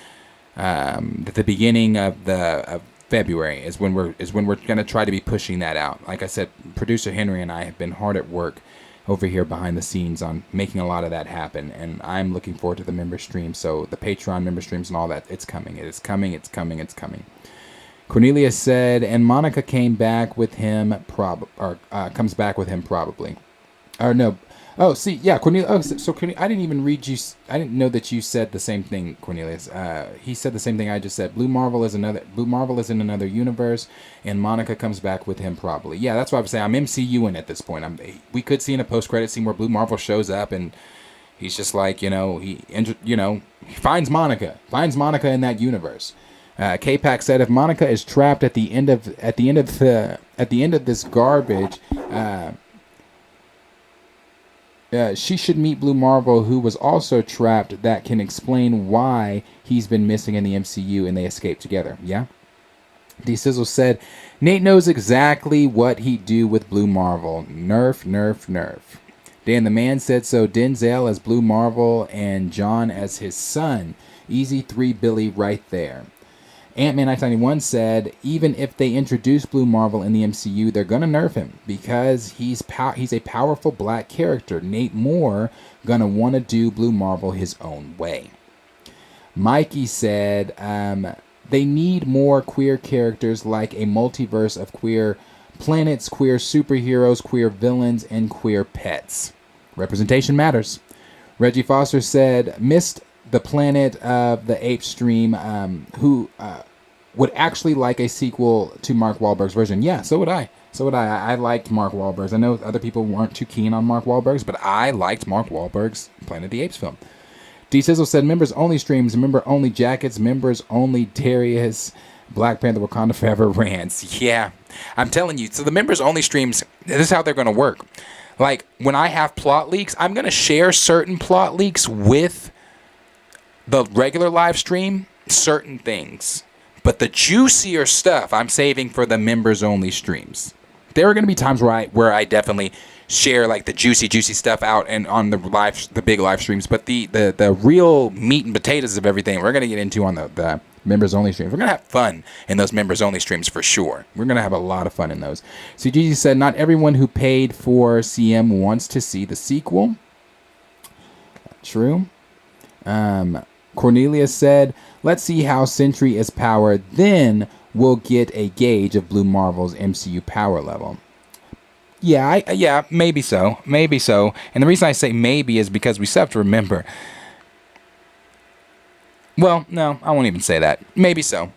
D: at the beginning of February is when we're going to try to be pushing that out. Like I said, producer Henry and I have been hard at work over here behind the scenes on making a lot of that happen. And I'm looking forward to the member stream. So the Patreon member streams and all that, it's coming. It is coming. It's coming. It's coming. Cornelia said, and Monica came back with him, comes back with him probably. Or no. Oh, see, yeah, Cornelia. Oh, so Cornelia, I didn't even read you. I didn't know that you said the same thing, Cornelius. He said the same thing I just said. Blue Marvel is in another universe, and Monica comes back with him probably. Yeah, that's what I was saying. I'm MCUing at this point. We could see in a post-credit scene where Blue Marvel shows up and he's just like, he finds Monica in that universe. K-Pac said if Monica is trapped at the end of this garbage. She should meet Blue Marvel, who was also trapped. That can explain why he's been missing in the MCU and they escaped together. Yeah? D-Sizzle said, Nate knows exactly what he'd do with Blue Marvel. Nerf, nerf, nerf. Dan the Man said so. Denzel as Blue Marvel and John as his son. Easy 3 Billy right there. Ant-Man 991 said, even if they introduce Blue Marvel in the MCU, they're going to nerf him because he's a powerful black character. Nate Moore going to want to do Blue Marvel his own way. Mikey said, they need more queer characters like a multiverse of queer planets, queer superheroes, queer villains, and queer pets. Representation matters. Reggie Foster said, missed the Planet of the Apes stream, who would actually like a sequel to Mark Wahlberg's version. Yeah, so would I. I liked Mark Wahlberg's. I know other people weren't too keen on Mark Wahlberg's, but I liked Mark Wahlberg's Planet of the Apes film. D-Sizzle said, members only streams, member only jackets, members only Darius, Black Panther Wakanda Forever rants. Yeah, I'm telling you. So the members only streams, this is how they're going to work. Like, when I have plot leaks, I'm going to share certain plot leaks with the regular live stream, certain things. But the juicier stuff I'm saving for the members only streams. There are going to be times where I definitely share like the juicy stuff out and on the big live streams. But the real meat and potatoes of everything we're going to get into on the members only streams. We're going to have fun in those members only streams for sure. We're going to have a lot of fun in those. CGG said, not everyone who paid for CM wants to see the sequel. True. Cornelia said, let's see how Sentry is powered, then we'll get a gauge of Blue Marvel's MCU power level. Yeah, maybe so. And the reason I say maybe is because we still have to remember. Well, no, I won't even say that. Maybe so.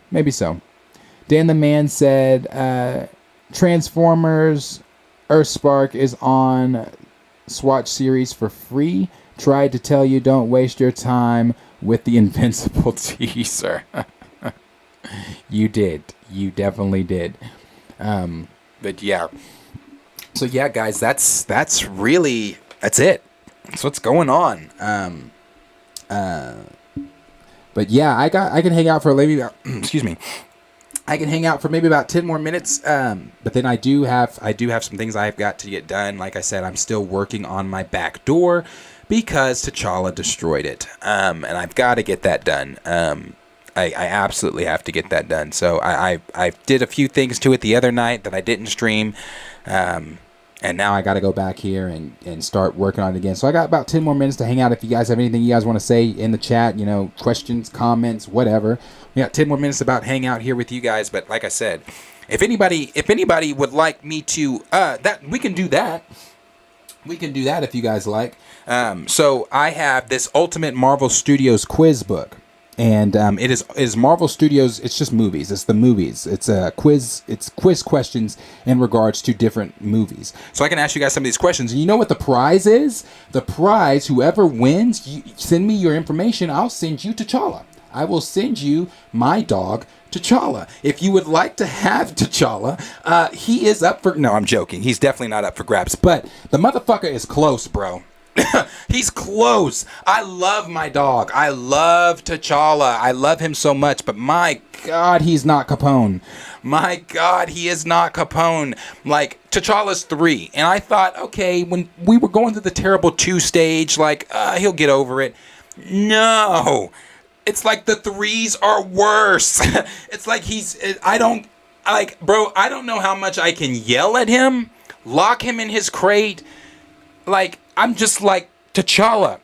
D: Dan the Man said, Transformers Earthspark is on Swatch series for free. Tried to tell you don't waste your time with the Invincible teaser. You did. You definitely did. But yeah. So yeah, guys, that's it. That's what's going on. But yeah, I can hang out for maybe excuse me. I can hang out for maybe about 10 more minutes. But then I do have some things I've got to get done. Like I said, I'm still working on my back door because T'Challa destroyed it. And I've got to get that done. I absolutely have to get that done. So I did a few things to it the other night that I didn't stream. And now I got to go back here and start working on it again. So I got about 10 more minutes to hang out. If you guys have anything you guys want to say in the chat, questions, comments, whatever. We got 10 more minutes about hang out here with you guys. But like I said, if anybody would like me to, we can do that. We can do that if you guys like. So I have this Ultimate Marvel Studios quiz book. And it is Marvel Studios. It's just movies. It's the movies. It's a quiz. It's quiz questions in regards to different movies. So I can ask you guys some of these questions. And you know what the prize is? The prize, whoever wins, you send me your information. I'll send you T'Challa. I will send you my dog, T'Challa. If you would like to have T'Challa, he is up for... No, I'm joking. He's definitely not up for grabs. But the motherfucker is close, bro. He's close. I love my dog. I love T'Challa. I love him so much, but my God, he's not Capone. My God, he is not Capone. Like, T'Challa's 3. And I thought, okay, when we were going through the terrible 2 stage, like, he'll get over it. No. It's like the 3s are worse. It's like I don't know how much I can yell at him, lock him in his crate, Like, I'm just like, T'Challa,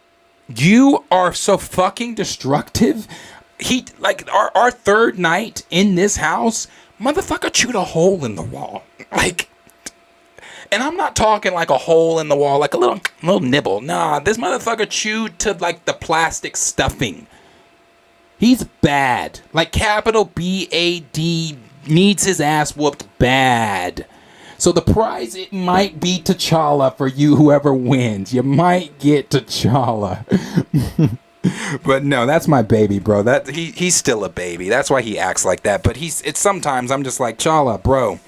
D: you are so fucking destructive. He, like, our third night in this house, motherfucker chewed a hole in the wall. Like, and I'm not talking like a hole in the wall, like a little nibble. Nah, this motherfucker chewed to, like, the plastic stuffing. He's bad. Like, capital B-A-D, needs his ass whooped bad. So the prize, it might be T'Challa for you, whoever wins. You might get T'Challa. But no, that's my baby, bro. That he's still a baby. That's why he acts like that. But it's sometimes I'm just like, T'Challa, bro,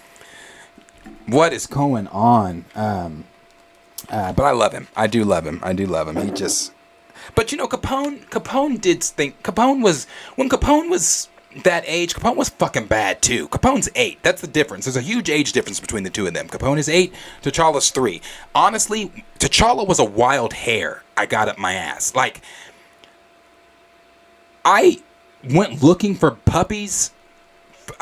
D: what is going on? But I love him. I do love him. He just... But, you know, Capone did think... When Capone was that age, Capone was fucking bad, too. Capone's 8. That's the difference. There's a huge age difference between the two of them. Capone is 8. T'Challa's 3. Honestly, T'Challa was a wild hare. I got up my ass. Like, I went looking for puppies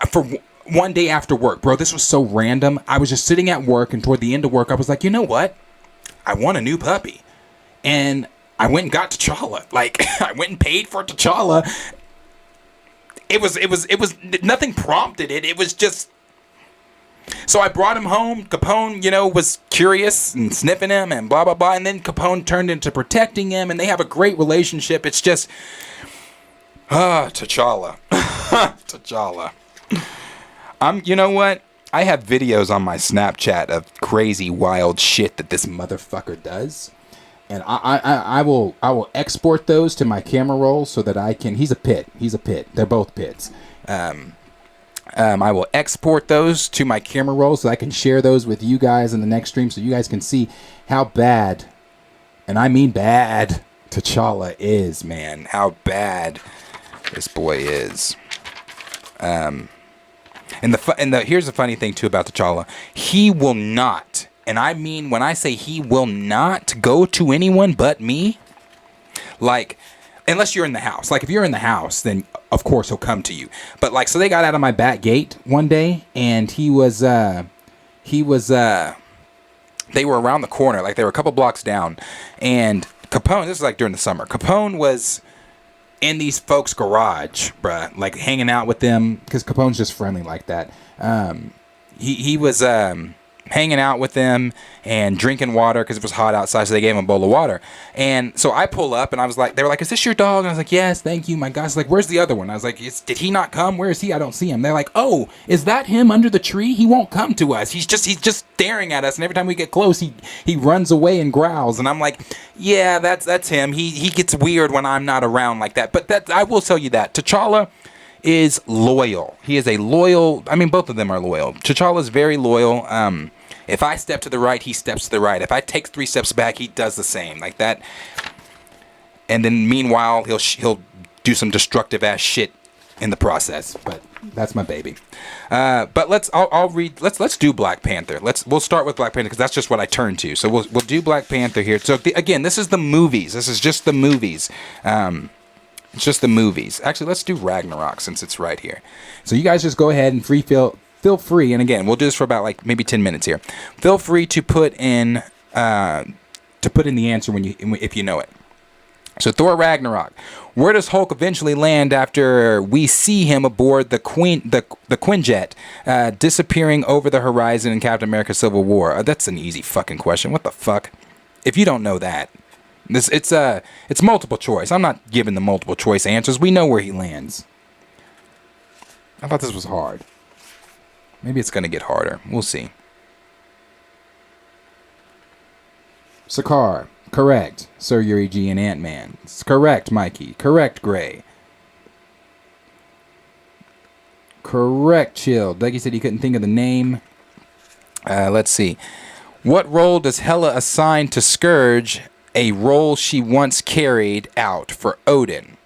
D: for one day after work. Bro, this was so random. I was just sitting at work, and toward the end of work, I was like, you know what? I want a new puppy. And I went and got T'Challa. Like, I went and paid for T'Challa. It was nothing prompted it. It was just... So I brought him home. Capone, you know, was curious and sniffing him and blah, blah, blah. And then Capone turned into protecting him, and they have a great relationship. It's just... T'Challa. T'Challa. You know what? I have videos on my Snapchat of crazy, wild shit that this motherfucker does. And I will export those to my camera roll so that I can... He's a pit. They're both pits. I will export those to my camera roll so I can share those with you guys in the next stream so you guys can see how bad, and I mean bad, T'Challa is, man. How bad this boy is. And here's the funny thing too about T'Challa. He will not... And I mean, when I say he will not go to anyone but me, like, unless you're in the house. Like, if you're in the house, then, of course, he'll come to you. But, like, so they got out of my back gate one day, and they were around the corner. Like, they were a couple blocks down. And Capone, this is, like, during the summer. Capone was in these folks' garage, bruh, like, hanging out with them, because Capone's just friendly like that. He was... hanging out with them and drinking water because it was hot outside, so they gave him a bowl of water. And so I pull up, and I was like, they were like, is this your dog? And I was like, yes, thank you. My guy's like, where's the other one? I was like, did he not come? Where is he? I don't see him. They're like, oh, is that him under the tree? He won't come to us. He's just staring at us, and every time we get close, he runs away and growls. And I'm like, yeah, that's him. He gets weird when I'm not around like that. But that I will tell you that T'Challa is loyal. He is a loyal... I mean, both of them are loyal. T'Challa is very loyal. If I step to the right, he steps to the right. If I take 3 steps back, he does the same. Like that. And then meanwhile, he'll do some destructive ass shit in the process. But that's my baby. But let's do Black Panther. We'll start with Black Panther because that's just what I turn to. So we'll do Black Panther here. So again, this is the movies. This is just the movies. It's just the movies. Actually, let's do Ragnarok since it's right here. So you guys just go ahead and feel free, and again, we'll do this for about like maybe 10 minutes here. Feel free to put in the answer if you know it. So Thor Ragnarok. Where does Hulk eventually land after we see him aboard the Quinjet disappearing over the horizon in Captain America: Civil War? That's an easy fucking question. What the fuck? If you don't know that, it's multiple choice. I'm not giving the multiple choice answers. We know where he lands. I thought this was hard. Maybe it's going to get harder. We'll see. Sakaar. Correct. Sir Yuri G and Ant-Man. It's correct, Mikey. Correct, Gray. Correct, Chill. Dougie said he couldn't think of the name. Let's see. What role does Hela assign to Scourge, a role she once carried out for Odin?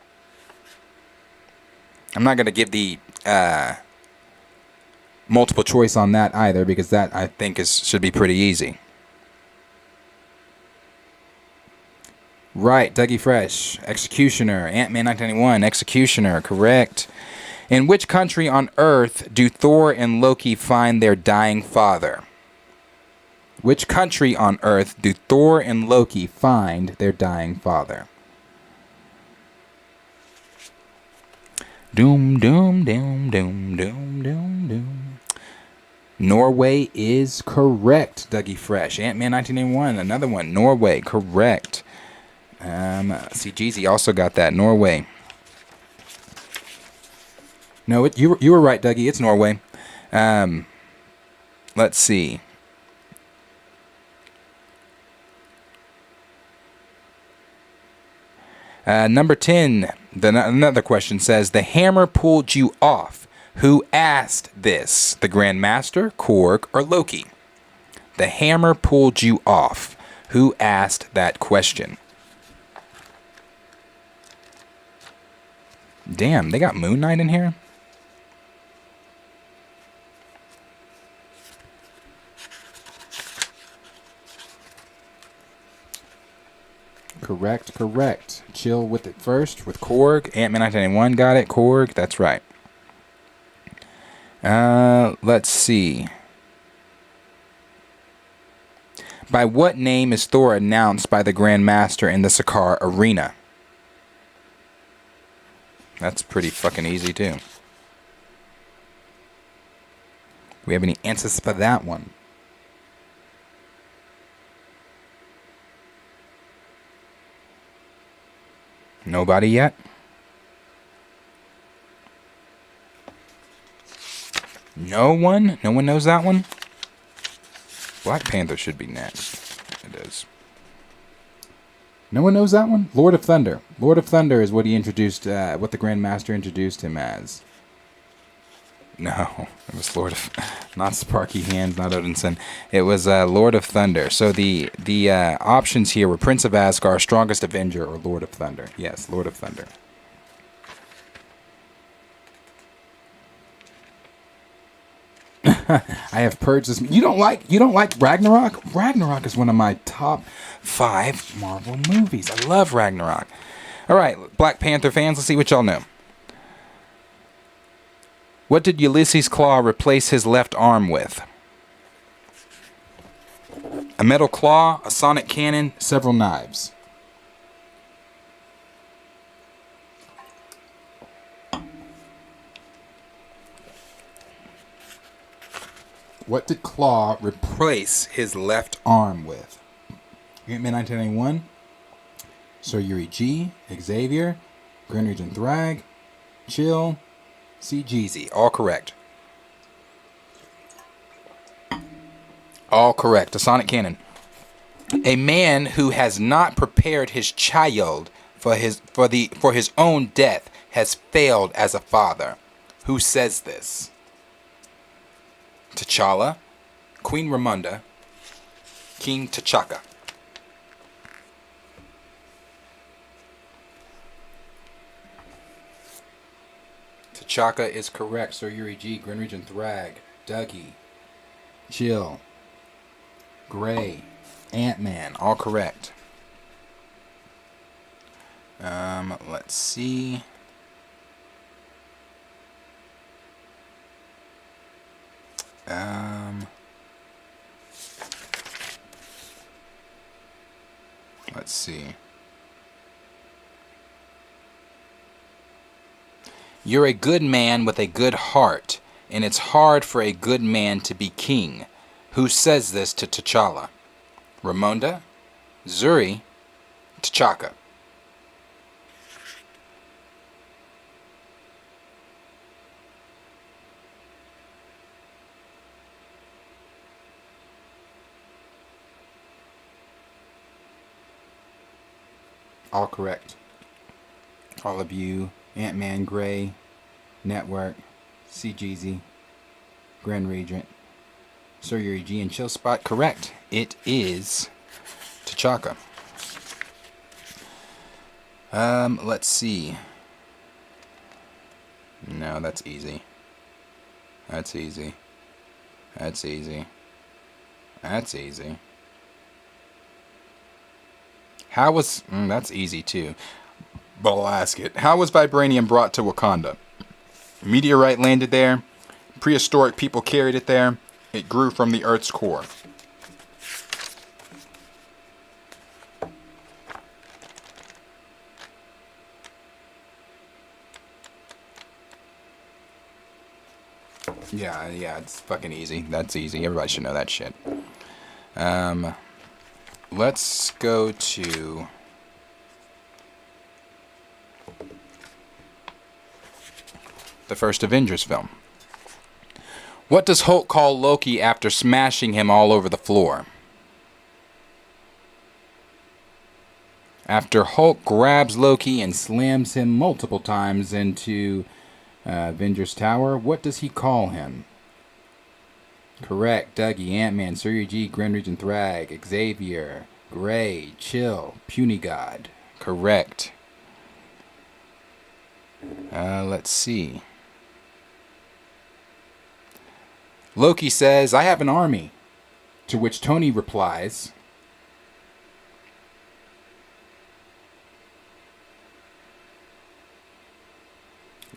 D: I'm not going to give the... multiple choice on that either, because that I think should be pretty easy. Right, Dougie Fresh, Executioner, Ant-Man 1991, Executioner, correct. In which country on Earth do Thor and Loki find their dying father? Which country on Earth do Thor and Loki find their dying father? Doom, doom, doom, doom, doom, doom, doom. Norway is correct, Dougie Fresh. Ant-Man 1981, another one. Norway, correct. See, Jeezy also got that. Norway. No, you were right, Dougie. It's Norway. Let's see. Number 10, another question says, the hammer pulled you off. Who asked this? The Grand Master, Korg, or Loki? The hammer pulled you off. Who asked that question? Damn, they got Moon Knight in here? Correct. Chill with it first with Korg. Ant-Man 1981 got it. Korg, that's right. Let's see. By what name is Thor announced by the Grand Master in the Sakaar Arena? That's pretty fucking easy, too. Do we have any answers for that one? Nobody yet? No one? No one knows that one? Black Panther should be next. It is. No one knows that one? Lord of Thunder. Lord of Thunder is what he introduced, what the Grand Master introduced him as. No, it was Lord of... Not Sparky Hands, not Odinson. It was Lord of Thunder. So the options here were Prince of Asgard, Strongest Avenger, or Lord of Thunder. Yes, Lord of Thunder. I have purged this. You don't like Ragnarok? Ragnarok is one of my top 5 Marvel movies. I love Ragnarok. All right, Black Panther fans, let's see what y'all know. What did Ulysses Claw replace his left arm with? A metal claw, a sonic cannon, several knives. What did Claw replace his left arm with? Ant-Man 1991, Sir Yuri G, Xavier, Grand Regent Thrag, Chill, C. Jeezy. All correct. All correct. A sonic cannon. A man who has not prepared his child for his own death has failed as a father. Who says this? T'Challa, Queen Ramonda, King T'Chaka. T'Chaka is correct. Sir Yuri G, Grand Regent Thrag, Dougie, Chill, Gray, Ant-Man, all correct. Let's see. Let's see. You're a good man with a good heart, and it's hard for a good man to be king. Who says this to T'Challa? Ramonda, Zuri, T'Chaka. All correct. All of you, Ant-Man, Gray, Network, CGZ, Grand Regent, Sir Yuri G, and Chill Spot, correct. It is T'Chaka. Let's see. No, that's easy. That's easy. That's easy. That's easy. How was... that's easy, too. But I'll ask it. How was vibranium brought to Wakanda? Meteorite landed there. Prehistoric people carried it there. It grew from the Earth's core. Yeah, it's fucking easy. That's easy. Everybody should know that shit. Let's go to the first Avengers film. What does Hulk call Loki after smashing him all over the floor? After Hulk grabs Loki and slams him multiple times into Avengers Tower, what does he call him? Correct. Dougie, Ant-Man, Surya G, Grim Reaper, Thrag, Xavier, Gray, Chill, Puny God. Correct. Let's see. Loki says, I have an army. To which Tony replies,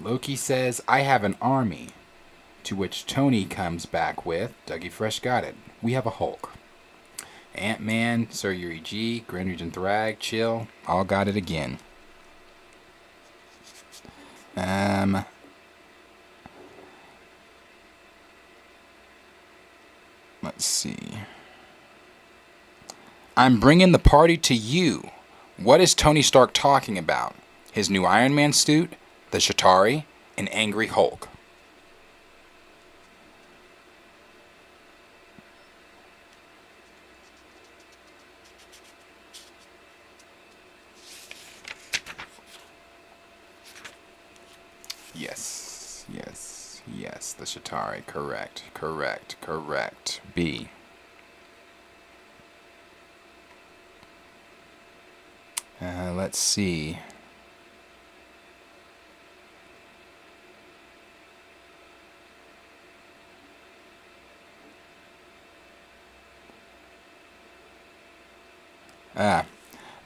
D: Loki says, I have an army. To which Tony comes back with, Dougie Fresh got it. We have a Hulk. Ant-Man, Sir Yuri G, Grenage and Thrag, Chill, all got it again. Let's see. I'm bringing the party to you. What is Tony Stark talking about? His new Iron Man suit, the Chitauri, an angry Hulk. Yes, the Chitauri. Correct. B. Let's see.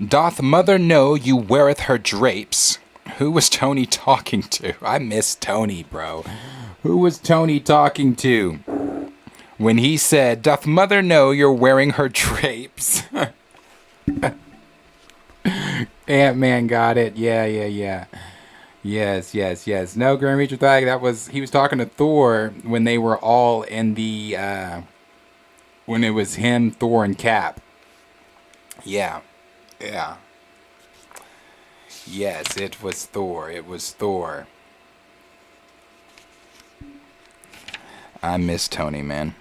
D: Doth mother know you weareth her drapes? Who was Tony talking to? I miss Tony, bro. Who was Tony talking to? When he said, doth mother know you're wearing her drapes? Ant-Man got it. Yeah. Yes. No, Grand Reacher Thag, he was talking to Thor when they were all in the, when it was him, Thor, and Cap. Yeah. Yes, it was Thor. I miss Tony, man.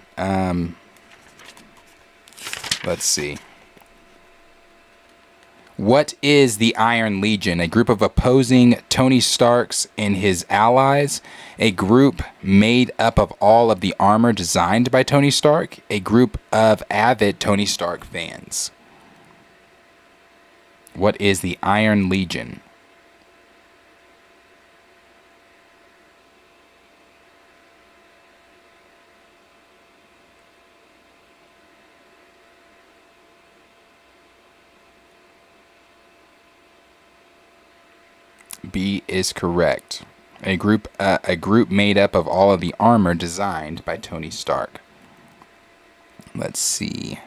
D: Let's see. What is the Iron Legion? A group of opposing Tony Starks and his allies. A group made up of all of the armor designed by Tony Stark. A group of avid Tony Stark fans. What is the Iron Legion? B is correct. A group made up of all of the armor designed by Tony Stark. Let's see.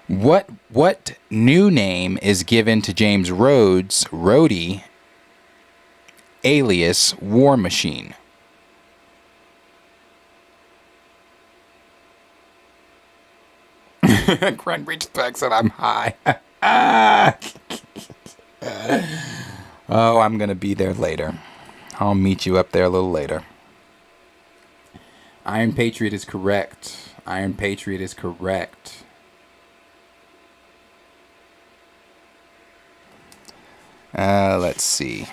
D: What new name is given to James Rhodey, alias War Machine? Grunt Breach Pack said I'm high. Oh, I'm going to be there later. I'll meet you up there a little later. Iron Patriot is correct. Let's see.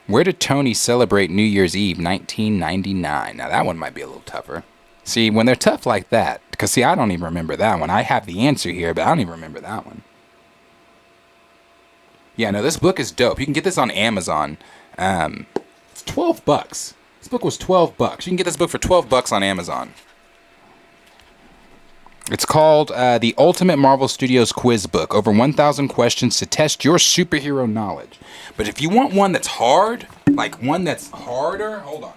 D: Where did Tony celebrate New Year's Eve 1999? Now that one might be a little tougher. See, when they're tough like that, because see, I don't even remember that one. I have the answer here, but I don't even remember that one. Yeah, no, this book is dope. You can get this on Amazon. It's $12. This book was $12. You can get this book for $12 on Amazon. It's called The Ultimate Marvel Studios Quiz Book. Over 1,000 questions to test your superhero knowledge. But if you want one that's hard, like one that's harder, hold on.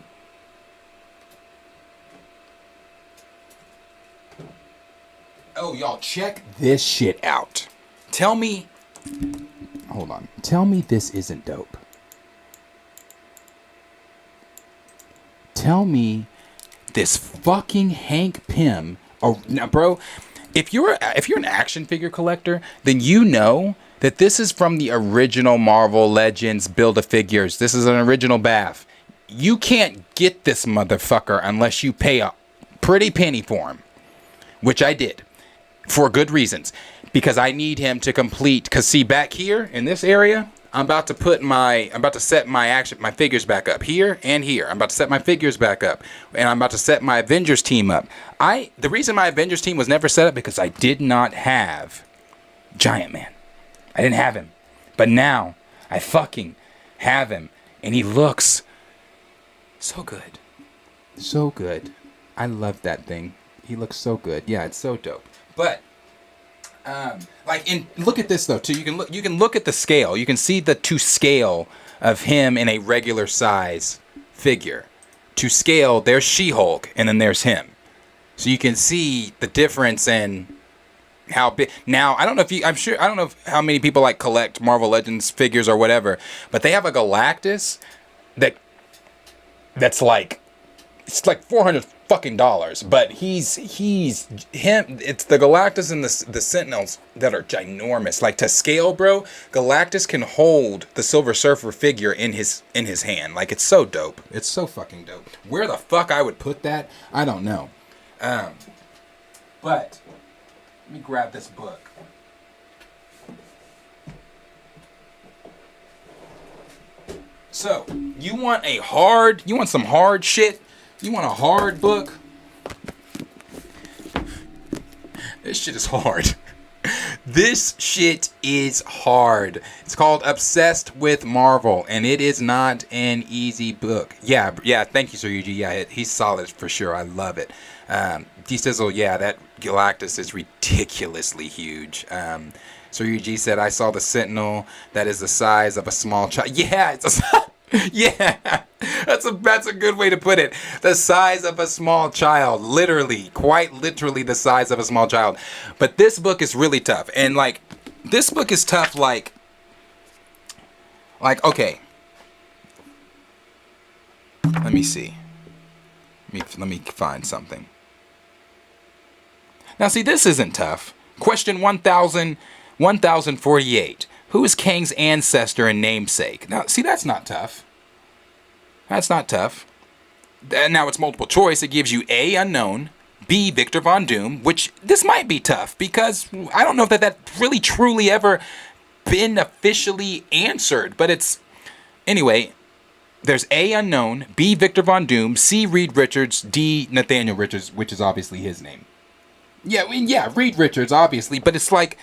D: Oh, y'all, check this shit out. Tell me hold on. Tell me this isn't dope. Tell me this fucking Hank Pym. Oh, now, bro, if you're an action figure collector, then you know that this is from the original Marvel Legends Build-A-Figures. This is an original BAF. You can't get this motherfucker unless you pay a pretty penny for him, which I did for good reasons, because I need him to complete. Because see, back here in this area, I'm about to set my figures back up here and here. I'm about to set my figures back up, and I'm about to set my Avengers team up. The reason my Avengers team was never set up because I did not have Giant Man. I didn't have him, but now I fucking have him, and he looks so good, so good. I love that thing. He looks so good. Yeah, it's so dope. But look at this though too. You can look at the scale. You can see the to scale of him in a regular size figure. To scale, there's She-Hulk, and then there's him. So you can see the difference in how big. Now I don't know how many people like collect Marvel Legends figures or whatever, but they have a Galactus that's like, it's like $400 fucking dollars, but he's him. It's the Galactus and the Sentinels that are ginormous. Like, to scale, bro, Galactus can hold the Silver Surfer figure in his hand. Like, it's so dope. It's so fucking dope. Where the fuck I would put that, I don't know. But let me grab this book. So, you want some hard shit? You want a hard book? This shit is hard. This shit is hard. It's called Obsessed with Marvel, and it is not an easy book. Yeah, thank you, Sir Yuji. Yeah, he's solid for sure. I love it. D-Sizzle, yeah, that Galactus is ridiculously huge. Sir Yuji said, I saw the Sentinel that is the size of a small child. Yeah, yeah, that's a good way to put it. The size of a small child, literally, quite literally the size of a small child. But this book is really tough, and like, this book is tough. Like, okay, let me see. Let me find something. Now, see, this isn't tough. Question 1048. Who is Kang's ancestor and namesake? Now, see, that's not tough. That's not tough. Now it's multiple choice. It gives you A, unknown, B, Victor Von Doom, which this might be tough because I don't know if that really truly ever been officially answered, but it's... Anyway, there's A, unknown, B, Victor Von Doom, C, Reed Richards, D, Nathaniel Richards, which is obviously his name. Yeah, I mean, yeah, Reed Richards, obviously, but it's like...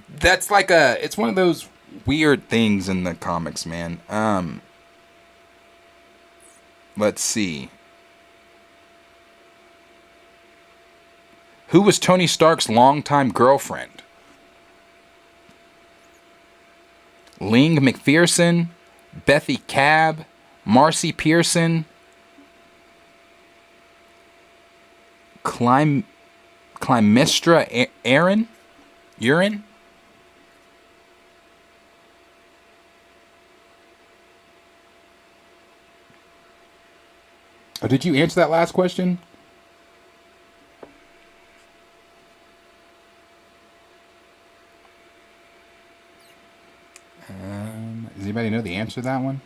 D: That's like it's one of those weird things in the comics, man. Let's see. Who was Tony Stark's longtime girlfriend? Ling McPherson, Bethy Cabb, Marcy Pearson, Clymestra Aaron? Urine? Oh, did you answer that last question? Does anybody know the answer to that one?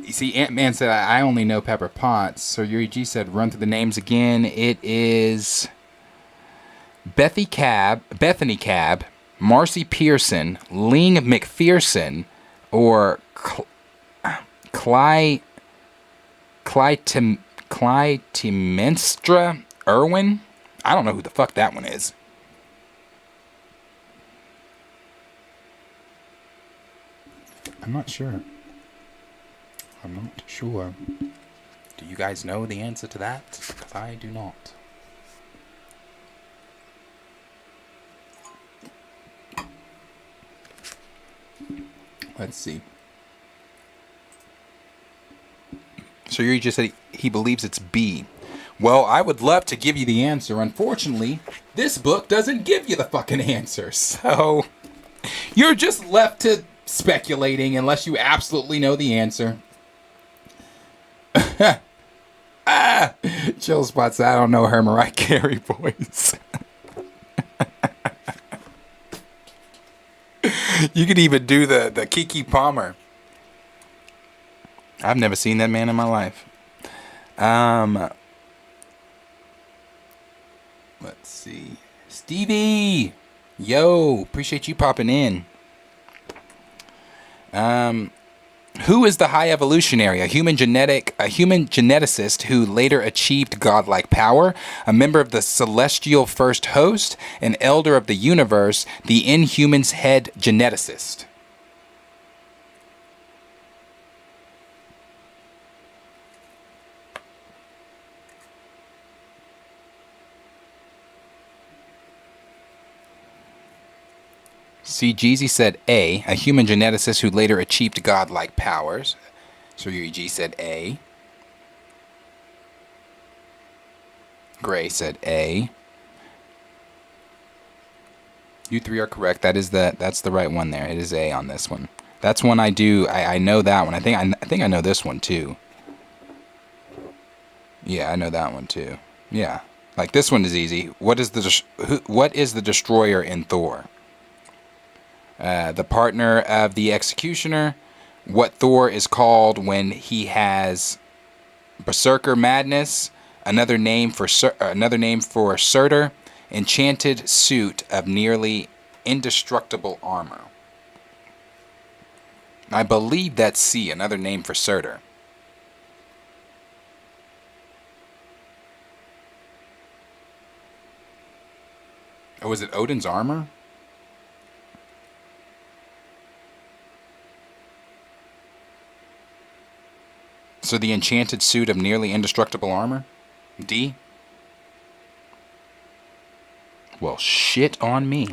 D: You see, Ant-Man said, I only know Pepper Potts. So Yuri G said, run through the names again. It is Bethany Cabb, Marcy Pearson, Ling McPherson, or Clytemnestra Irwin? I don't know who the fuck that one is. I'm not sure. Do you guys know the answer to that? Because I do not. Let's see. So Yuri just said he believes it's B. Well, I would love to give you the answer. Unfortunately, this book doesn't give you the fucking answer. So You're just left to speculating unless you absolutely know the answer. Chill Spots, I don't know her Mariah Carey voice. You could even do the Kiki Palmer. I've never seen that man in my life. Let's see. Stevie! Yo, appreciate you popping in. Who is the high evolutionary? A human geneticist who later achieved godlike power, a member of the celestial first host, an elder of the universe, the Inhuman's head geneticist. See, Jeezy said A, human geneticist who later achieved godlike powers. So G said A. Gray said A. You three are correct. That's the right one there. It is A on this one. That's one I do. I know that one. I think I know this one too. Yeah, I know that one too. Yeah, like this one is easy. What is the destroyer in Thor? The partner of the executioner. What Thor is called when he has berserker madness. Another name for Surtur. Enchanted suit of nearly indestructible armor. I believe that's C. Another name for Surtur. Oh, is it Odin's armor? So the enchanted suit of nearly indestructible armor? D? Well, shit on me.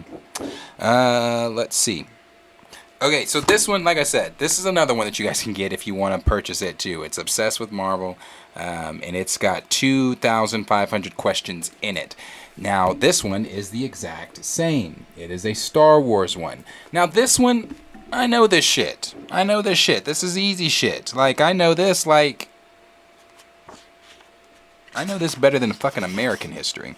D: Let's see. Okay, so this one, like I said, this is another one that you guys can get if you want to purchase it too. It's Obsessed with Marvel, and it's got 2,500 questions in it. Now, this one is the exact same. It is a Star Wars one. Now, this one, I know this shit. This is easy shit. Like, I know this better than fucking American history.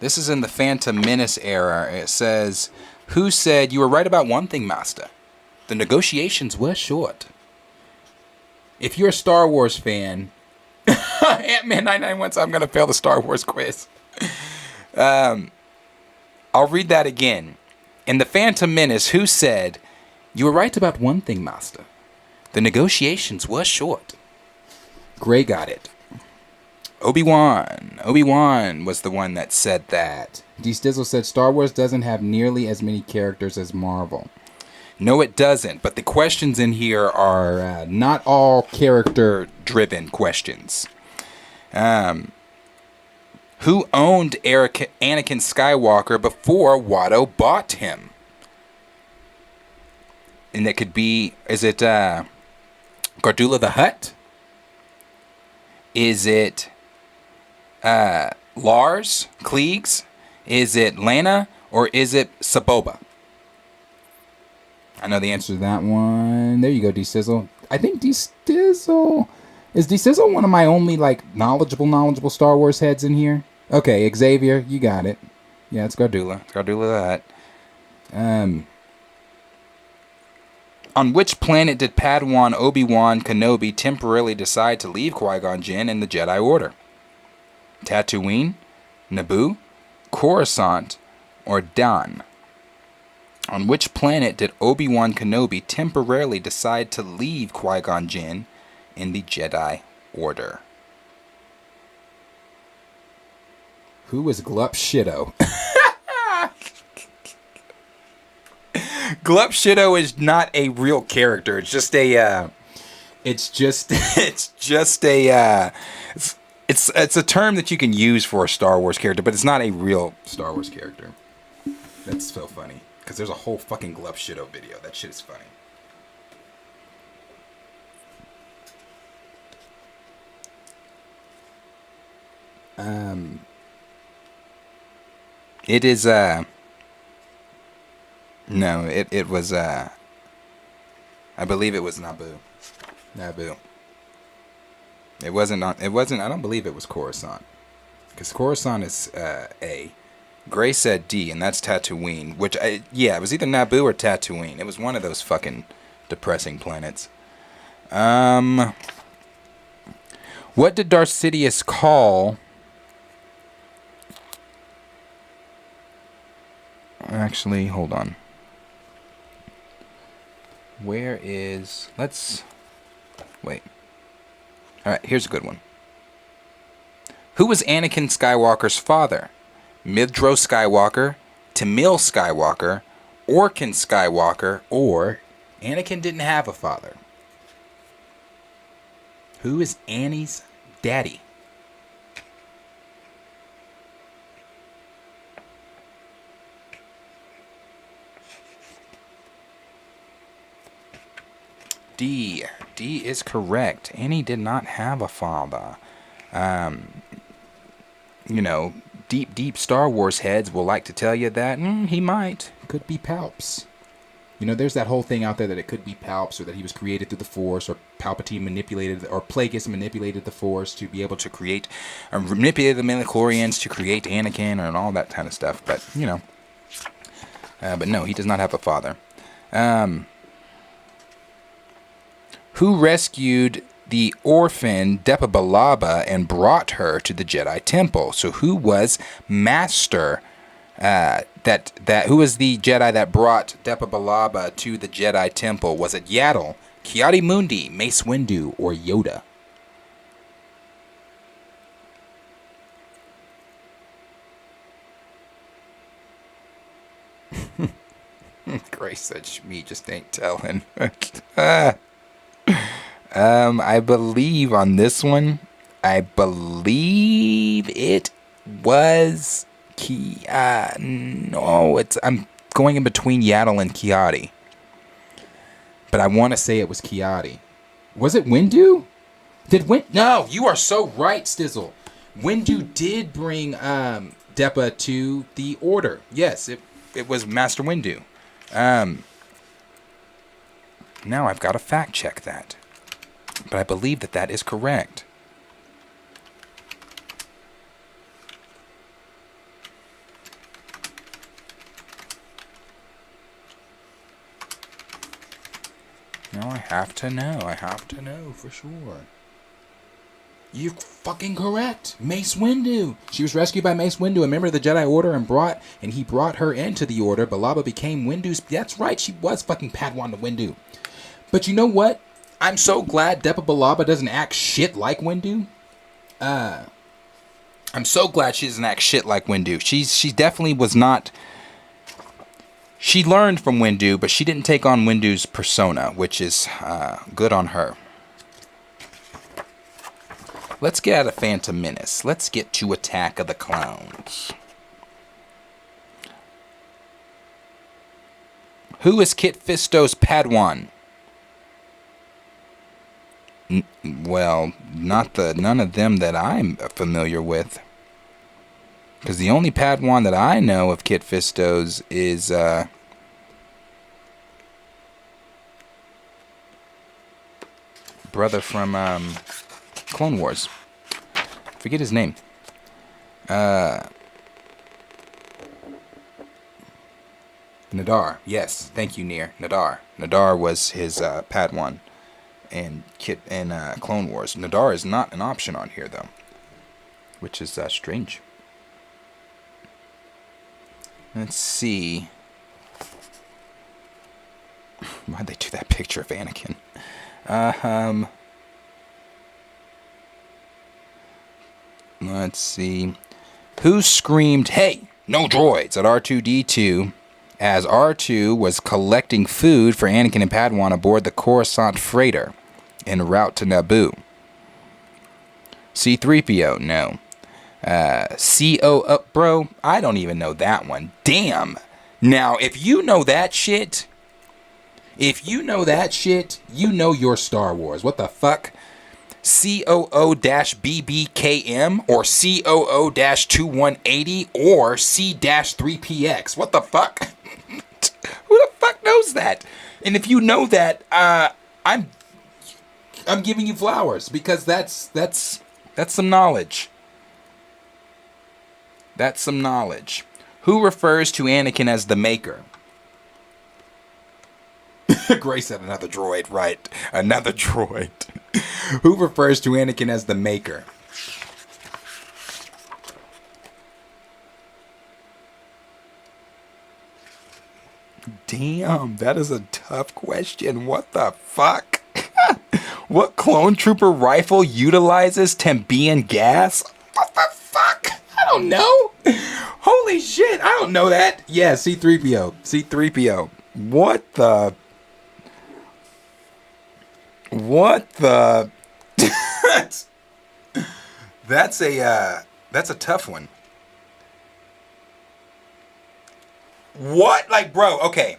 D: This is in the Phantom Menace era. It says, who said, you were right about one thing, Master. The negotiations were short. If you're a Star Wars fan, Ant-Man 991, so I'm going to fail the Star Wars quiz. I'll read that again. In the Phantom Menace, who said, you were right about one thing, Master. The negotiations were short. Gray got it. Obi-Wan was the one that said that. D. Stizzle said Star Wars doesn't have nearly as many characters as Marvel. No, it doesn't. But the questions in here are not all character-driven questions. Who owned Anakin Skywalker before Watto bought him? And that could be, is it Gardula the Hutt? Is it Lars Kleegs? Is it Lana? Or is it Saboba? I know the answer to that one. There you go, D-Sizzle. I think D-Stizzle... Is D-Sizzle one of my only, like, knowledgeable Star Wars heads in here? Okay, Xavier, you got it. Yeah, it's Gardula. It's Gardula that. On which planet did Padawan Obi-Wan Kenobi temporarily decide to leave Qui-Gon Jinn and the Jedi Order? Tatooine, Naboo, Coruscant, or Dan? On which planet did Obi-Wan Kenobi temporarily decide to leave Qui-Gon Jinn in the Jedi Order? Who was Glup Shido? Glup Shido is not a real character. It's just a. It's a term that you can use for a Star Wars character, but it's not a real Star Wars character. That's so funny because there's a whole fucking Glup Shido video. That shit is funny. It is No, it was, I believe it was Naboo. It wasn't, I don't believe it was Coruscant. Because Coruscant is A. Gray said D, and that's Tatooine. Yeah, it was either Naboo or Tatooine. It was one of those fucking depressing planets. What did Darth Sidious call... Actually, hold on. Where is... Let's... Wait. Alright, here's a good one. Who was Anakin Skywalker's father? Midro Skywalker, Tamil Skywalker, Orkin Skywalker, or Anakin didn't have a father? Who is Annie's daddy? D. D is correct. Annie did not have a father. You know, deep Star Wars heads will like to tell you that he might. Could be Palps. You know, there's that whole thing out there that it could be Palps, or that he was created through the Force, or Palpatine manipulated, or Plagueis manipulated the Force to be able to create, or manipulated the midichlorians to create Anakin, and all that kind of stuff. But, you know. But no, he does not have a father. Who rescued the orphan Depa Billaba and brought her to the Jedi Temple? So who was Master? Who was the Jedi that brought Depa Billaba to the Jedi Temple? Was it Yaddle, Ki-Adi-Mundi, Mace Windu, or Yoda? Grace said me just ain't telling. I believe on this one, I believe it was I'm going in between Yaddle and Ki-Adi. But I want to say it was Ki-Adi. Was it Windu? No, you are so right, Stizzle. Windu did bring Depa to the Order. Yes, it was Master Windu. Now I've got to fact check that. But I believe that is correct. No, I have to know. I have to know for sure. You're fucking correct. Mace Windu. She was rescued by Mace Windu, a member of the Jedi Order, and he brought her into the Order. Billaba became Windu's... That's right, she was fucking Padawan to Windu. But you know what? I'm so glad Depa Billaba doesn't act shit like Windu. I'm so glad she doesn't act shit like Windu. She definitely was not... She learned from Windu, but she didn't take on Windu's persona, which is good on her. Let's get out of Phantom Menace. Let's get to Attack of the Clones. Who is Kit Fisto's Padawan? Well, none of them that I'm familiar with. Because the only Padawan that I know of Kit Fisto's is brother from Clone Wars. Forget his name. Nadar. Yes, thank you, Nier. Nadar. Nadar was his Padawan in Clone Wars. Nadar is not an option on here though, which is strange. Let's see. Why'd they do that picture of Anakin? Let's see. Who screamed, "Hey, no droids," at R2-D2 as R2 was collecting food for Anakin and Padawan aboard the Coruscant freighter en route to Naboo? C-3PO, no. C-O, bro, I don't even know that one. Damn. Now, if you know that shit, you know your Star Wars. What the fuck? COO-BBKM or COO-2180 or C-3PX. What the fuck? Who the knows that? And if you know that, I'm giving you flowers because that's some knowledge. That's some knowledge. Who refers to Anakin as the Maker? Gray said another droid, right? Another droid. Who refers to Anakin as the Maker? Damn, that is a tough question. What the fuck? What clone trooper rifle utilizes Tembian gas? What the fuck? I don't know. Holy shit, I don't know that. Yeah, C-3PO. C-3PO. What the... That's a tough one. What? Like, bro, okay.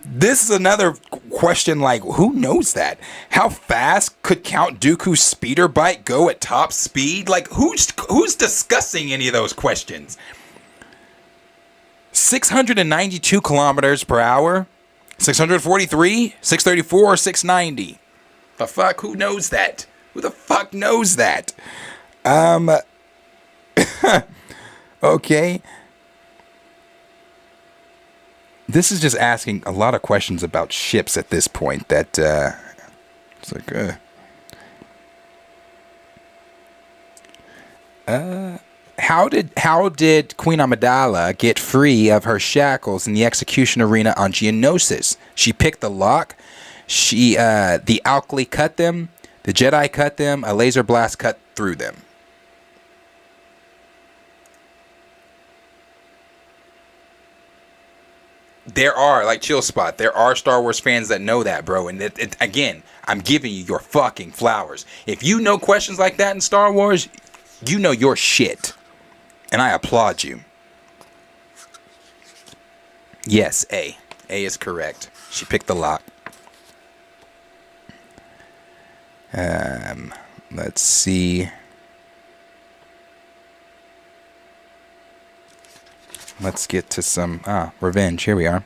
D: This is another question, like, who knows that? How fast could Count Dooku's speeder bike go at top speed? Like, who's discussing any of those questions? 692 kilometers per hour? 643? 634 or 690? The fuck? Who knows that? Who the fuck knows that? Okay. This is just asking a lot of questions about ships at this point that, it's like, How did Queen Amidala get free of her shackles in the execution arena on Geonosis? She picked the lock. The Alkali cut them. The Jedi cut them. A laser blast cut through them. There are, like, chill spot, there are Star Wars fans that know that, bro. And again, I'm giving you your fucking flowers. If you know questions like that in Star Wars, you know your shit. And I applaud you. Yes, A. A is correct. She picked the lock. Let's see. Let's get to some revenge. Here we are.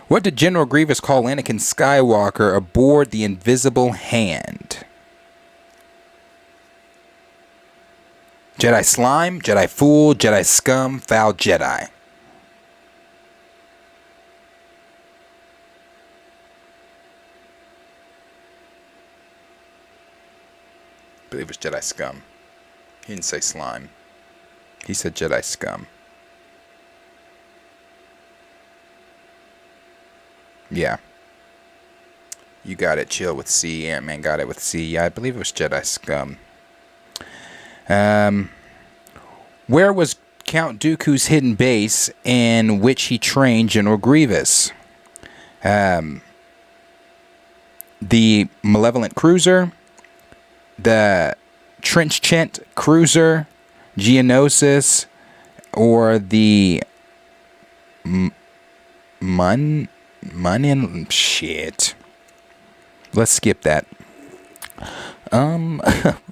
D: What did General Grievous call Anakin Skywalker aboard the Invisible Hand? Jedi slime, Jedi fool, Jedi scum, foul Jedi. I believe it was Jedi scum. He didn't say slime. He said Jedi scum. Yeah. You got it. Chill with C. Ant-Man got it with C. Yeah, I believe it was Jedi scum. Where was Count Dooku's hidden base in which he trained General Grievous? The Malevolent Cruiser, the Trenchant Cruiser, Geonosis, or the shit. Let's skip that. We're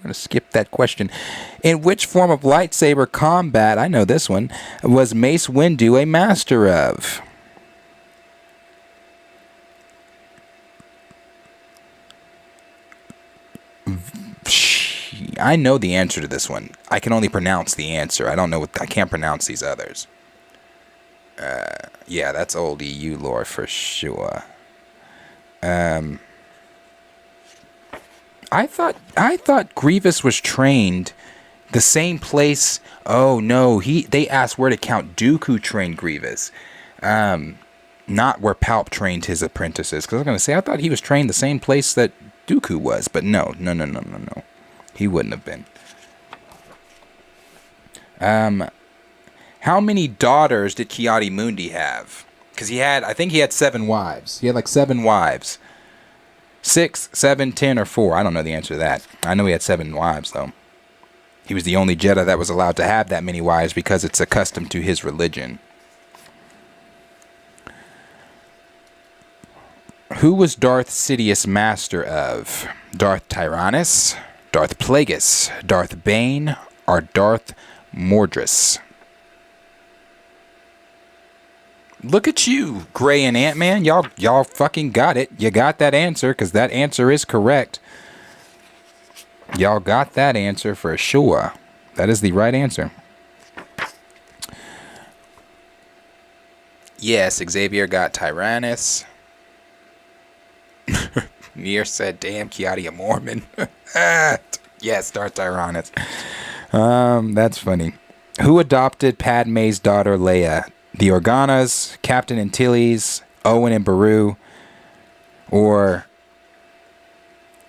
D: gonna skip that question. In which form of lightsaber combat, I know this one, was Mace Windu a master of? I know the answer to this one. I can only pronounce the answer. I can't pronounce these others. Yeah, that's old EU lore for sure. I thought Grievous was trained the same place. Oh no, they asked where to Count Dooku trained Grievous, not where Palp trained his apprentices. Because I was gonna say I thought he was trained the same place that Dooku was, but no, he wouldn't have been. How many daughters did Ki-Adi-Mundi have? Because I think he had 7 wives. He had like 7 wives. 6, 7, 10, or 4. I don't know the answer to that. I know he had 7 wives, though. He was the only Jedi that was allowed to have that many wives because it's accustomed to his religion. Who was Darth Sidious master of? Darth Tyrannus, Darth Plagueis, Darth Bane, or Darth Mordris? Look at you, Gray and Ant-Man. Y'all fucking got it. You got that answer, because that answer is correct. Y'all got that answer for sure. That is the right answer. Yes, Xavier got Tyrannus. Nier said, damn, Kiadi a Mormon. Yes, Darth Tyrannus. That's funny. Who adopted Padme's daughter Leia? The Organas, Captain Antilles, Owen and Beru, or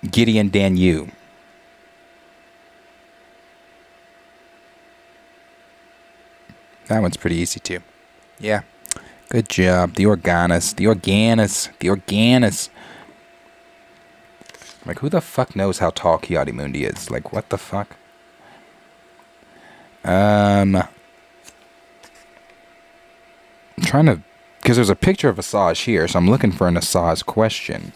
D: Gideon Danu? That one's pretty easy too. Yeah. Good job. The Organas. The Organas. The Organas. Like, who the fuck knows how tall Kiadi Mundi is? Like, what the fuck? I'm trying to... Because there's a picture of Asajj here, so I'm looking for an Asajj question.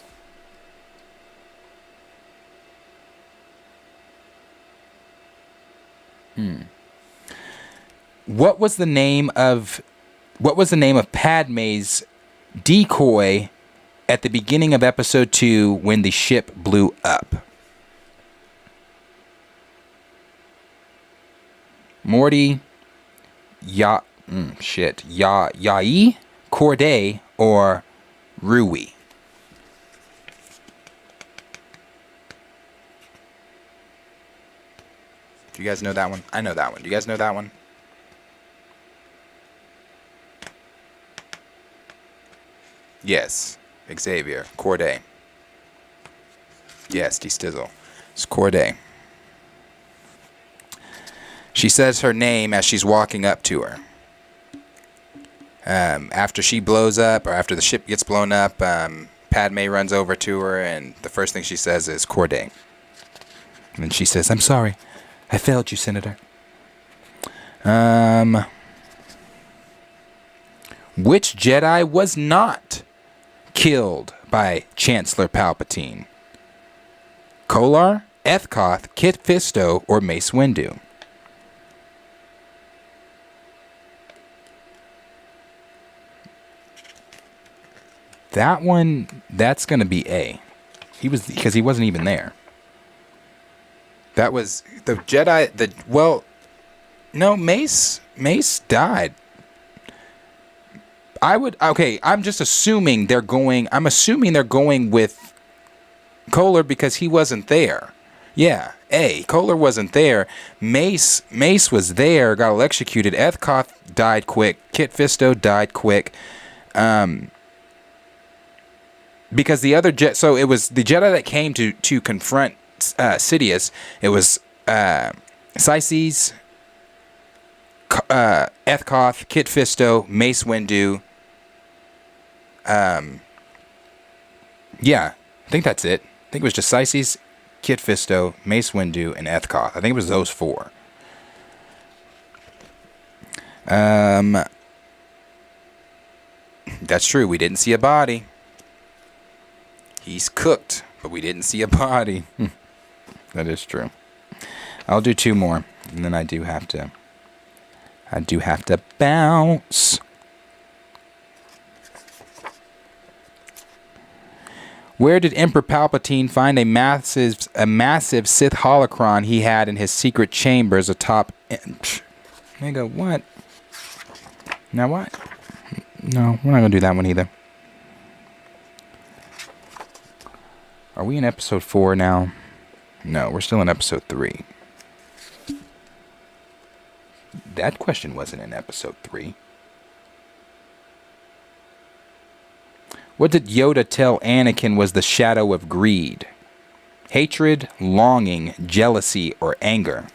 D: What was the name of Padme's decoy at the beginning of episode 2 when the ship blew up? Morty, Yai, Corday, or Rui? Do you guys know that one? I know that one. Do you guys know that one? Yes, Xavier. Corday. Yes, D-Stizzle. It's Corday. She says her name as she's walking up to her. After she blows up, or after the ship gets blown up, Padme runs over to her, and the first thing she says is Corday. And then she says, I'm sorry. I failed you, Senator. Which Jedi was not killed by Chancellor Palpatine? Kolar, Ethkoth, Kit Fisto, or Mace Windu? That one, that's going to be A. Because he wasn't even there. That was the Jedi, no, Mace died. I'm assuming they're going with Kolar because he wasn't there. Yeah, A, Kolar wasn't there. Mace was there, got electrocuted. Ethkoth died quick. Kit Fisto died quick. Because the other so it was the Jedi that came to confront Sidious. It was Syces, Ethkoth, Kit Fisto, Mace Windu. Yeah, I think that's it. I think it was just Syces, Kit Fisto, Mace Windu, and Ethkoth. I think it was those four. That's true. We didn't see a body. He's cooked, but we didn't see a body. That is true. I'll do two more, and then I do have to bounce. Where did Emperor Palpatine find a massive Sith holocron he had in his secret chambers atop... Nigga, what? Now what? No, we're not going to do that one either. Are we in episode 4 now? No, we're still in episode 3. That question wasn't in episode 3. What did Yoda tell Anakin was the shadow of greed? Hatred, longing, jealousy, or anger?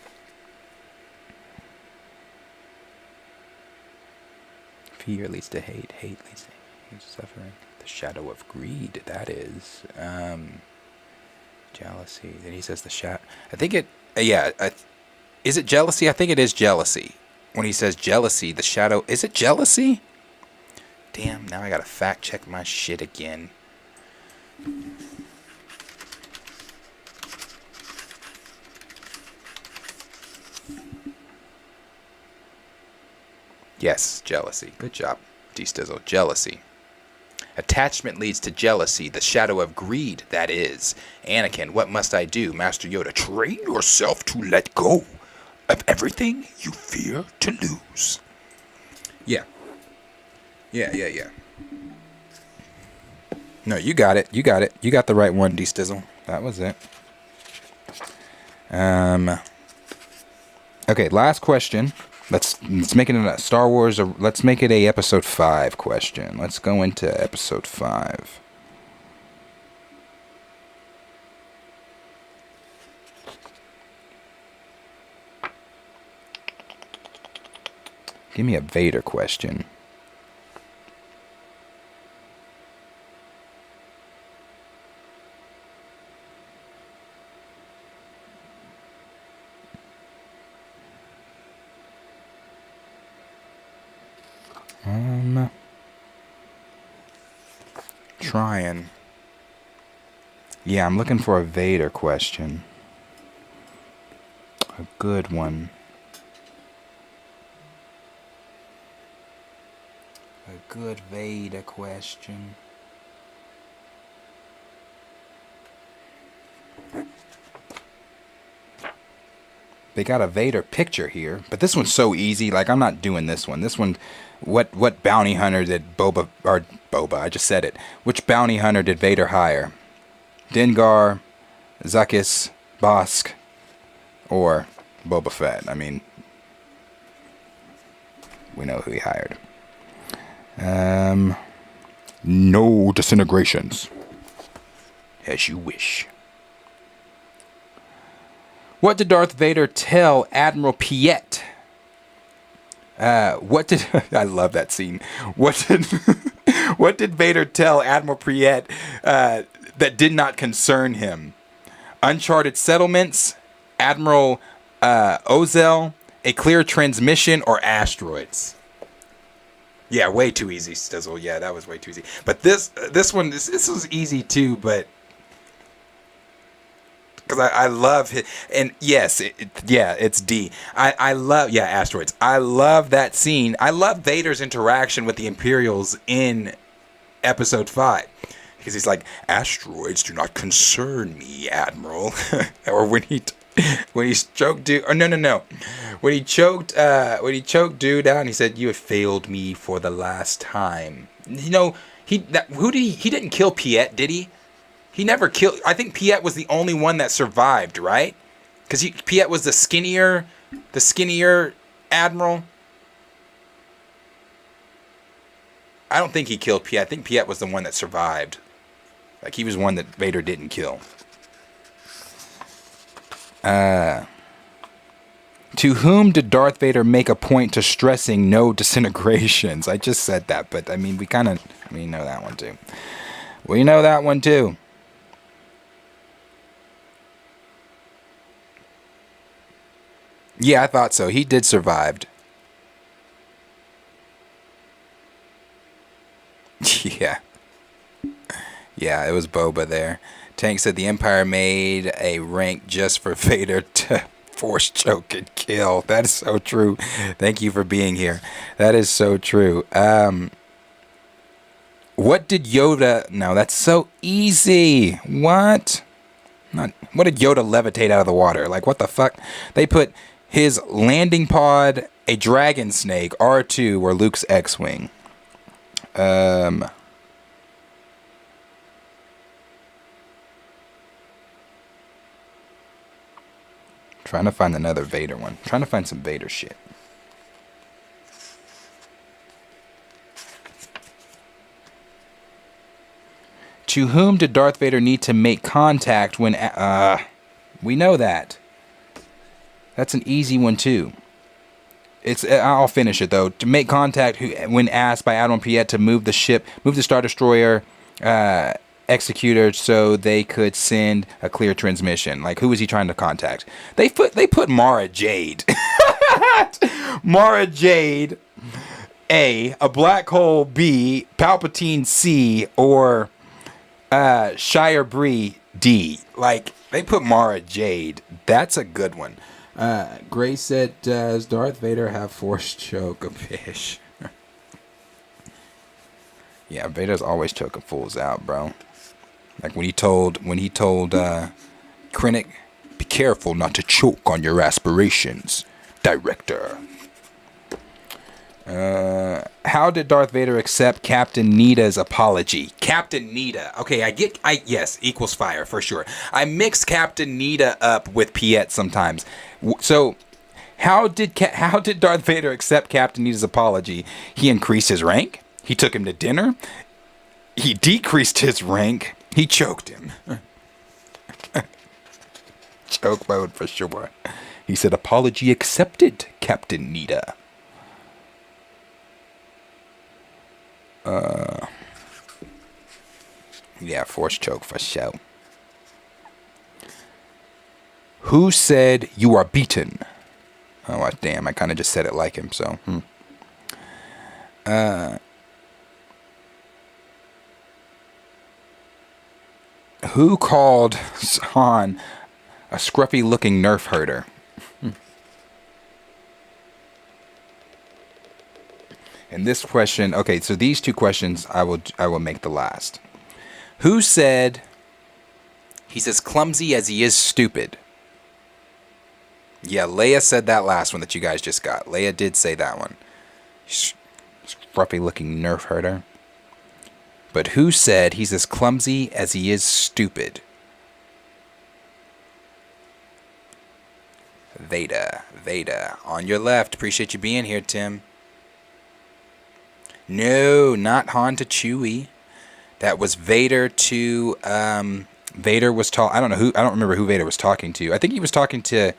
D: Fear leads to hate. Hate leads to suffering. The shadow of greed, that is. Jealousy. Then he says the shadow. I think it... is it jealousy? I think it is jealousy. When he says jealousy, the shadow... Is it jealousy? Damn, now I gotta fact check my shit again. Yes, jealousy. Good job. D-Stizzle, jealousy. Attachment leads to jealousy, the shadow of greed, that is. Anakin, what must I do? Master Yoda, train yourself to let go of everything you fear to lose. Yeah. Yeah. No, you got it. You got the right one, D-Stizzle. That was it. Okay, last question. Let's make it a Star Wars, or let's make it a episode 5 question. Let's go into episode 5. Give me a Vader question. Trying. Yeah, I'm looking for a Vader question. A good one. A good Vader question. They got a Vader picture here, but this one's so easy. Like, I'm not doing this one. This one, what bounty hunter did Boba, I just said it. Which bounty hunter did Vader hire? Dengar, Zuckuss, Bosk, or Boba Fett? I mean, we know who he hired. No disintegrations. As you wish. What did Darth Vader tell Admiral Piet? I love that scene. What did Vader tell Admiral Piet that did not concern him? Uncharted settlements, Admiral Ozell, a clear transmission, or asteroids? Yeah, way too easy, Stizzle. Yeah, that was way too easy. But this one was easy too, but because I love it, and yes, it's D. I love asteroids. I love that scene. I love Vader's interaction with the Imperials in Episode 5, because he's like, "Asteroids do not concern me, Admiral," or when he choked dude, or no, when he choked dude out, and he said, "You have failed me for the last time." You know, he didn't kill Piet, did he? He never killed. I think Piet was the only one that survived, right? Because Piet was the skinnier admiral. I don't think he killed Piet. I think Piet was the one that survived. Like, he was one that Vader didn't kill. To whom did Darth Vader make a point to stressing no disintegrations? I just said that, but I mean, we know that one too. We know that one too. Yeah, I thought so. He did survive. Yeah. Yeah, it was Boba there. Tank said the Empire made a rank just for Vader to force choke and kill. That is so true. Thank you for being here. That is so true. What did Yoda... No, that's so easy. What? What did Yoda levitate out of the water? Like, what the fuck? They put his landing pod, a dragon snake, R2, or Luke's X-Wing. Trying to find another Vader one. Trying to find some Vader shit. To whom did Darth Vader need to make contact when... we know that. That's an easy one too. I'll finish it though. To make contact when asked by Admiral Piet to move the Star Destroyer executor so they could send a clear transmission. Like, who was he trying to contact? They put Mara Jade. Mara Jade, A, black hole, B, Palpatine, C, or Shire Bree, D. Like, they put Mara Jade. That's a good one. Gray said, does Darth Vader have force choke a fish? Yeah, Vader's always choking fools out, bro. Like when he told Krennic, be careful not to choke on your aspirations, director. How did Darth Vader accept Captain Nita's apology? Captain Nita. Okay, yes, equals fire for sure. I mix Captain Nita up with Piet sometimes. So, how did Darth Vader accept Captain Nita's apology? He increased his rank. He took him to dinner. He decreased his rank. He choked him. Choke mode for sure. He said, apology accepted, Captain Nita. Yeah, force choke for sure. Who said you are beaten? Oh, damn, I kind of just said it like him, so. Who called Han a scruffy-looking nerf herder? And this question, okay, so these two questions I will make the last. Who said he's as clumsy as he is stupid? Yeah, Leia said that last one that you guys just got. Leia did say that one. Scruffy-looking nerf herder. But who said he's as clumsy as he is stupid? Vader. On your left. Appreciate you being here, Tim. No, not Han to Chewie. That was Vader to, Vader was I don't remember who Vader was talking to. I think he was talking to,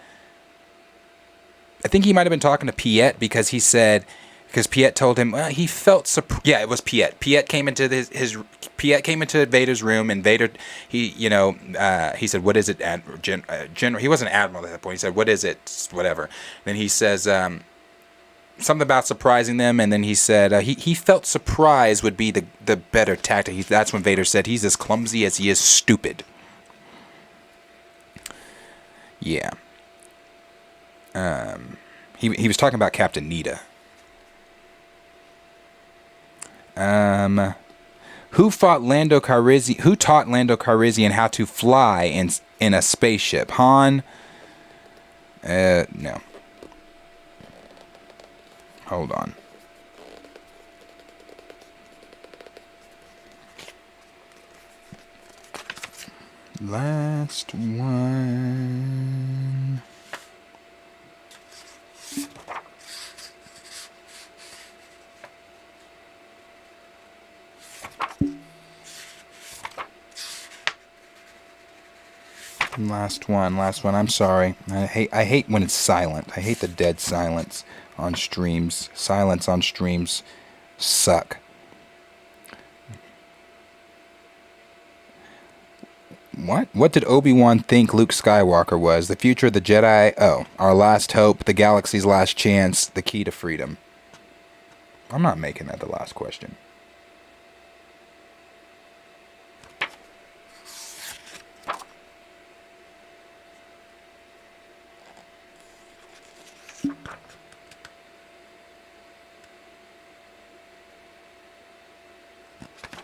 D: I think he might have been talking to Piet because he said, because Piet told him, he felt surprised. Yeah, it was Piet. Piet came into Piet came into Vader's room, and Vader, he said, what is it, General? He wasn't Admiral at that point. He said, what is it? Whatever. Then he says, something about surprising them, and then he said he felt surprise would be the better tactic. That's when Vader said he's as clumsy as he is stupid. Yeah. He was talking about Captain Nita. Who taught Lando Calrissian how to fly in a spaceship? Han? No. Hold on. Last one. Last one. I'm sorry. I hate when it's silent. I hate the dead silence on streams. Silence on streams suck. What did Obi-Wan think Luke Skywalker was? The future of the Jedi? Oh, our last hope, the galaxy's last chance, the key to freedom. I'm not making that the last question.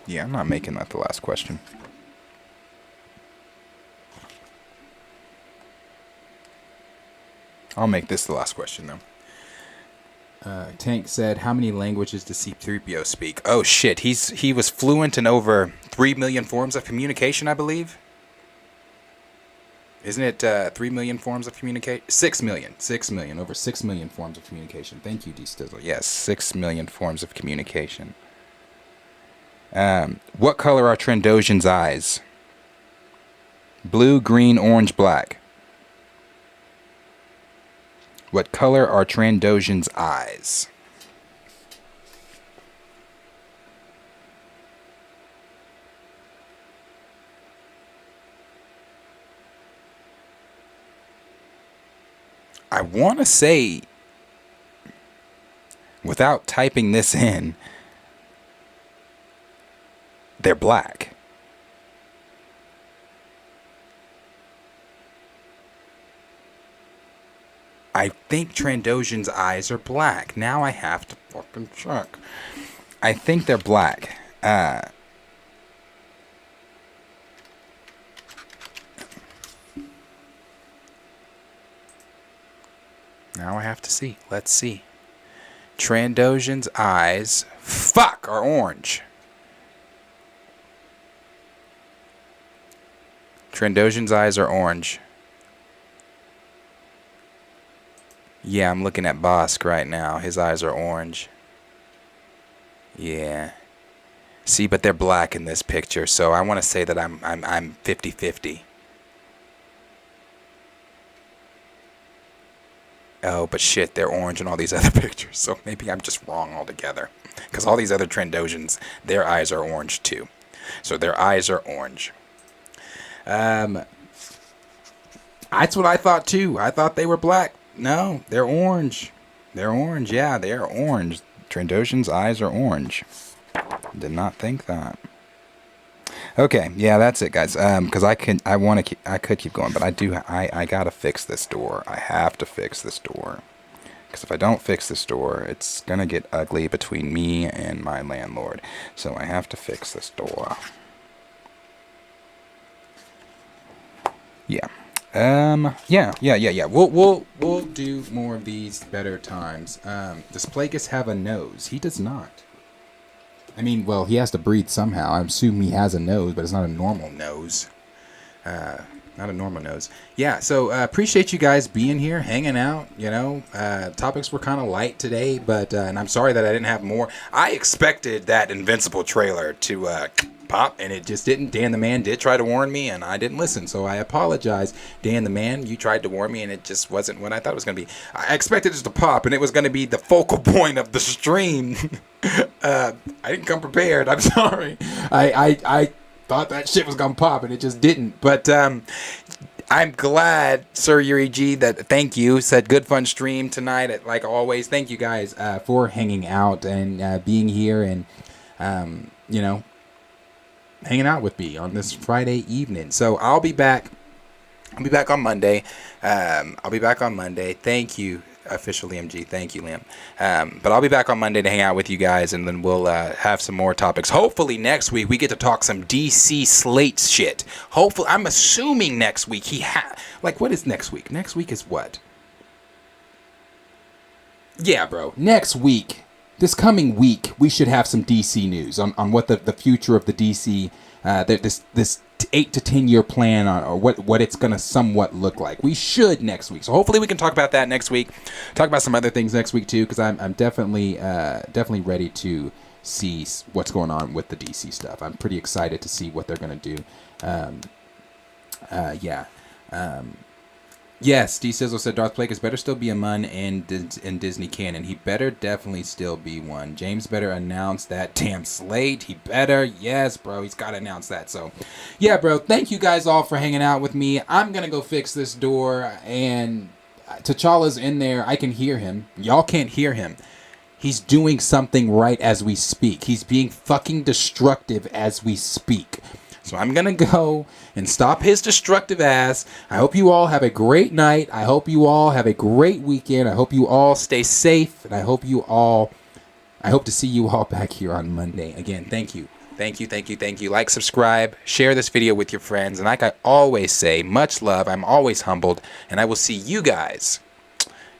D: Yeah, I'm not making that the last question. I'll make this the last question, though. Tank said, how many languages does C-3PO speak? Oh, shit. He was fluent in over 3 million forms of communication, I believe. Isn't it 3 million forms of communication? 6 million. 6 million. Over 6 million forms of communication. Thank you, D-Stizzle. Yes, 6 million forms of communication. What color are Trandoshan's eyes? Blue, green, orange, black. What color are Trandoshan's eyes? I want to say, without typing this in, they're black. I think Trandoshan's eyes are black. Now I have to fucking check. I think they're black. Now I have to see. Let's see. Trandoshan's eyes, are orange. Trandoshan's eyes are orange. Yeah, I'm looking at Bosk right now. His eyes are orange. Yeah. See, but they're black in this picture, so I want to say that I'm 50-50. Oh, but shit, they're orange in all these other pictures, so maybe I'm just wrong altogether. Because all these other Trandoshans, their eyes are orange too. So their eyes are orange. That's what I thought too. I thought they were black. No, they're orange. They're orange, yeah, they are orange. Trandoshan's eyes are orange. Did not think that. Okay, yeah, that's it, guys. Because I could keep going, but I gotta fix this door. I have to fix this door. Because if I don't fix this door, it's gonna get ugly between me and my landlord. So I have to fix this door. Yeah. Yeah. We'll do more of these better times. Does Plagueis have a nose? He does not. I mean, well, he has to breathe somehow. I assume he has a nose, but it's not a normal nose. Not a normal nose. Yeah, so appreciate you guys being here, hanging out. You know, topics were kind of light today, but and I'm sorry that I didn't have more. I expected that Invincible trailer to pop, and it just didn't. Dan the Man did try to warn me, and I didn't listen, so I apologize. Dan the Man, you tried to warn me, and it just wasn't what I thought it was going to be. I expected it to pop, and it was going to be the focal point of the stream. I didn't come prepared. I'm sorry. I thought that shit was going to pop, and it just didn't. But I'm glad, Sir Yuri G, that thank you. Said good fun stream tonight, like always. Thank you guys for hanging out and being here and, you know, hanging out with me on this Friday evening. So I'll be back. I'll be back on Monday. Thank you, official MG. Thank you, Liam. But I'll be back on Monday to hang out with you guys, and then we'll have some more topics. Hopefully next week we get to talk some DC slate shit. Hopefully, I'm assuming next week what is next week? Next week is what? Yeah, bro. Next week. This coming week, we should have some DC news on what the future of the DC, this 8 to 10 year plan on, or what it's going to somewhat look like. We should next week. So hopefully we can talk about that next week. Talk about some other things next week too, because I'm definitely ready to see what's going on with the DC stuff. I'm pretty excited to see what they're going to do. Yes, D Sizzle said Darth Plagueis better still be a Mun in Disney canon. He better definitely still be one. James better announce that damn slate. He better. Yes, bro. He's got to announce that. So, yeah, bro. Thank you guys all for hanging out with me. I'm going to go fix this door. And T'Challa's in there. I can hear him. Y'all can't hear him. He's doing something right as we speak. He's being fucking destructive as we speak. So I'm going to go and stop his destructive ass. I hope you all have a great night. I hope you all have a great weekend. I hope you all stay safe. And I hope to see you all back here on Monday. Again, thank you. Thank you. Like, subscribe, share this video with your friends. And like I always say, much love. I'm always humbled. And I will see you guys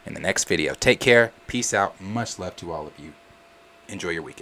D: in the next video. Take care. Peace out. Much love to all of you. Enjoy your weekend.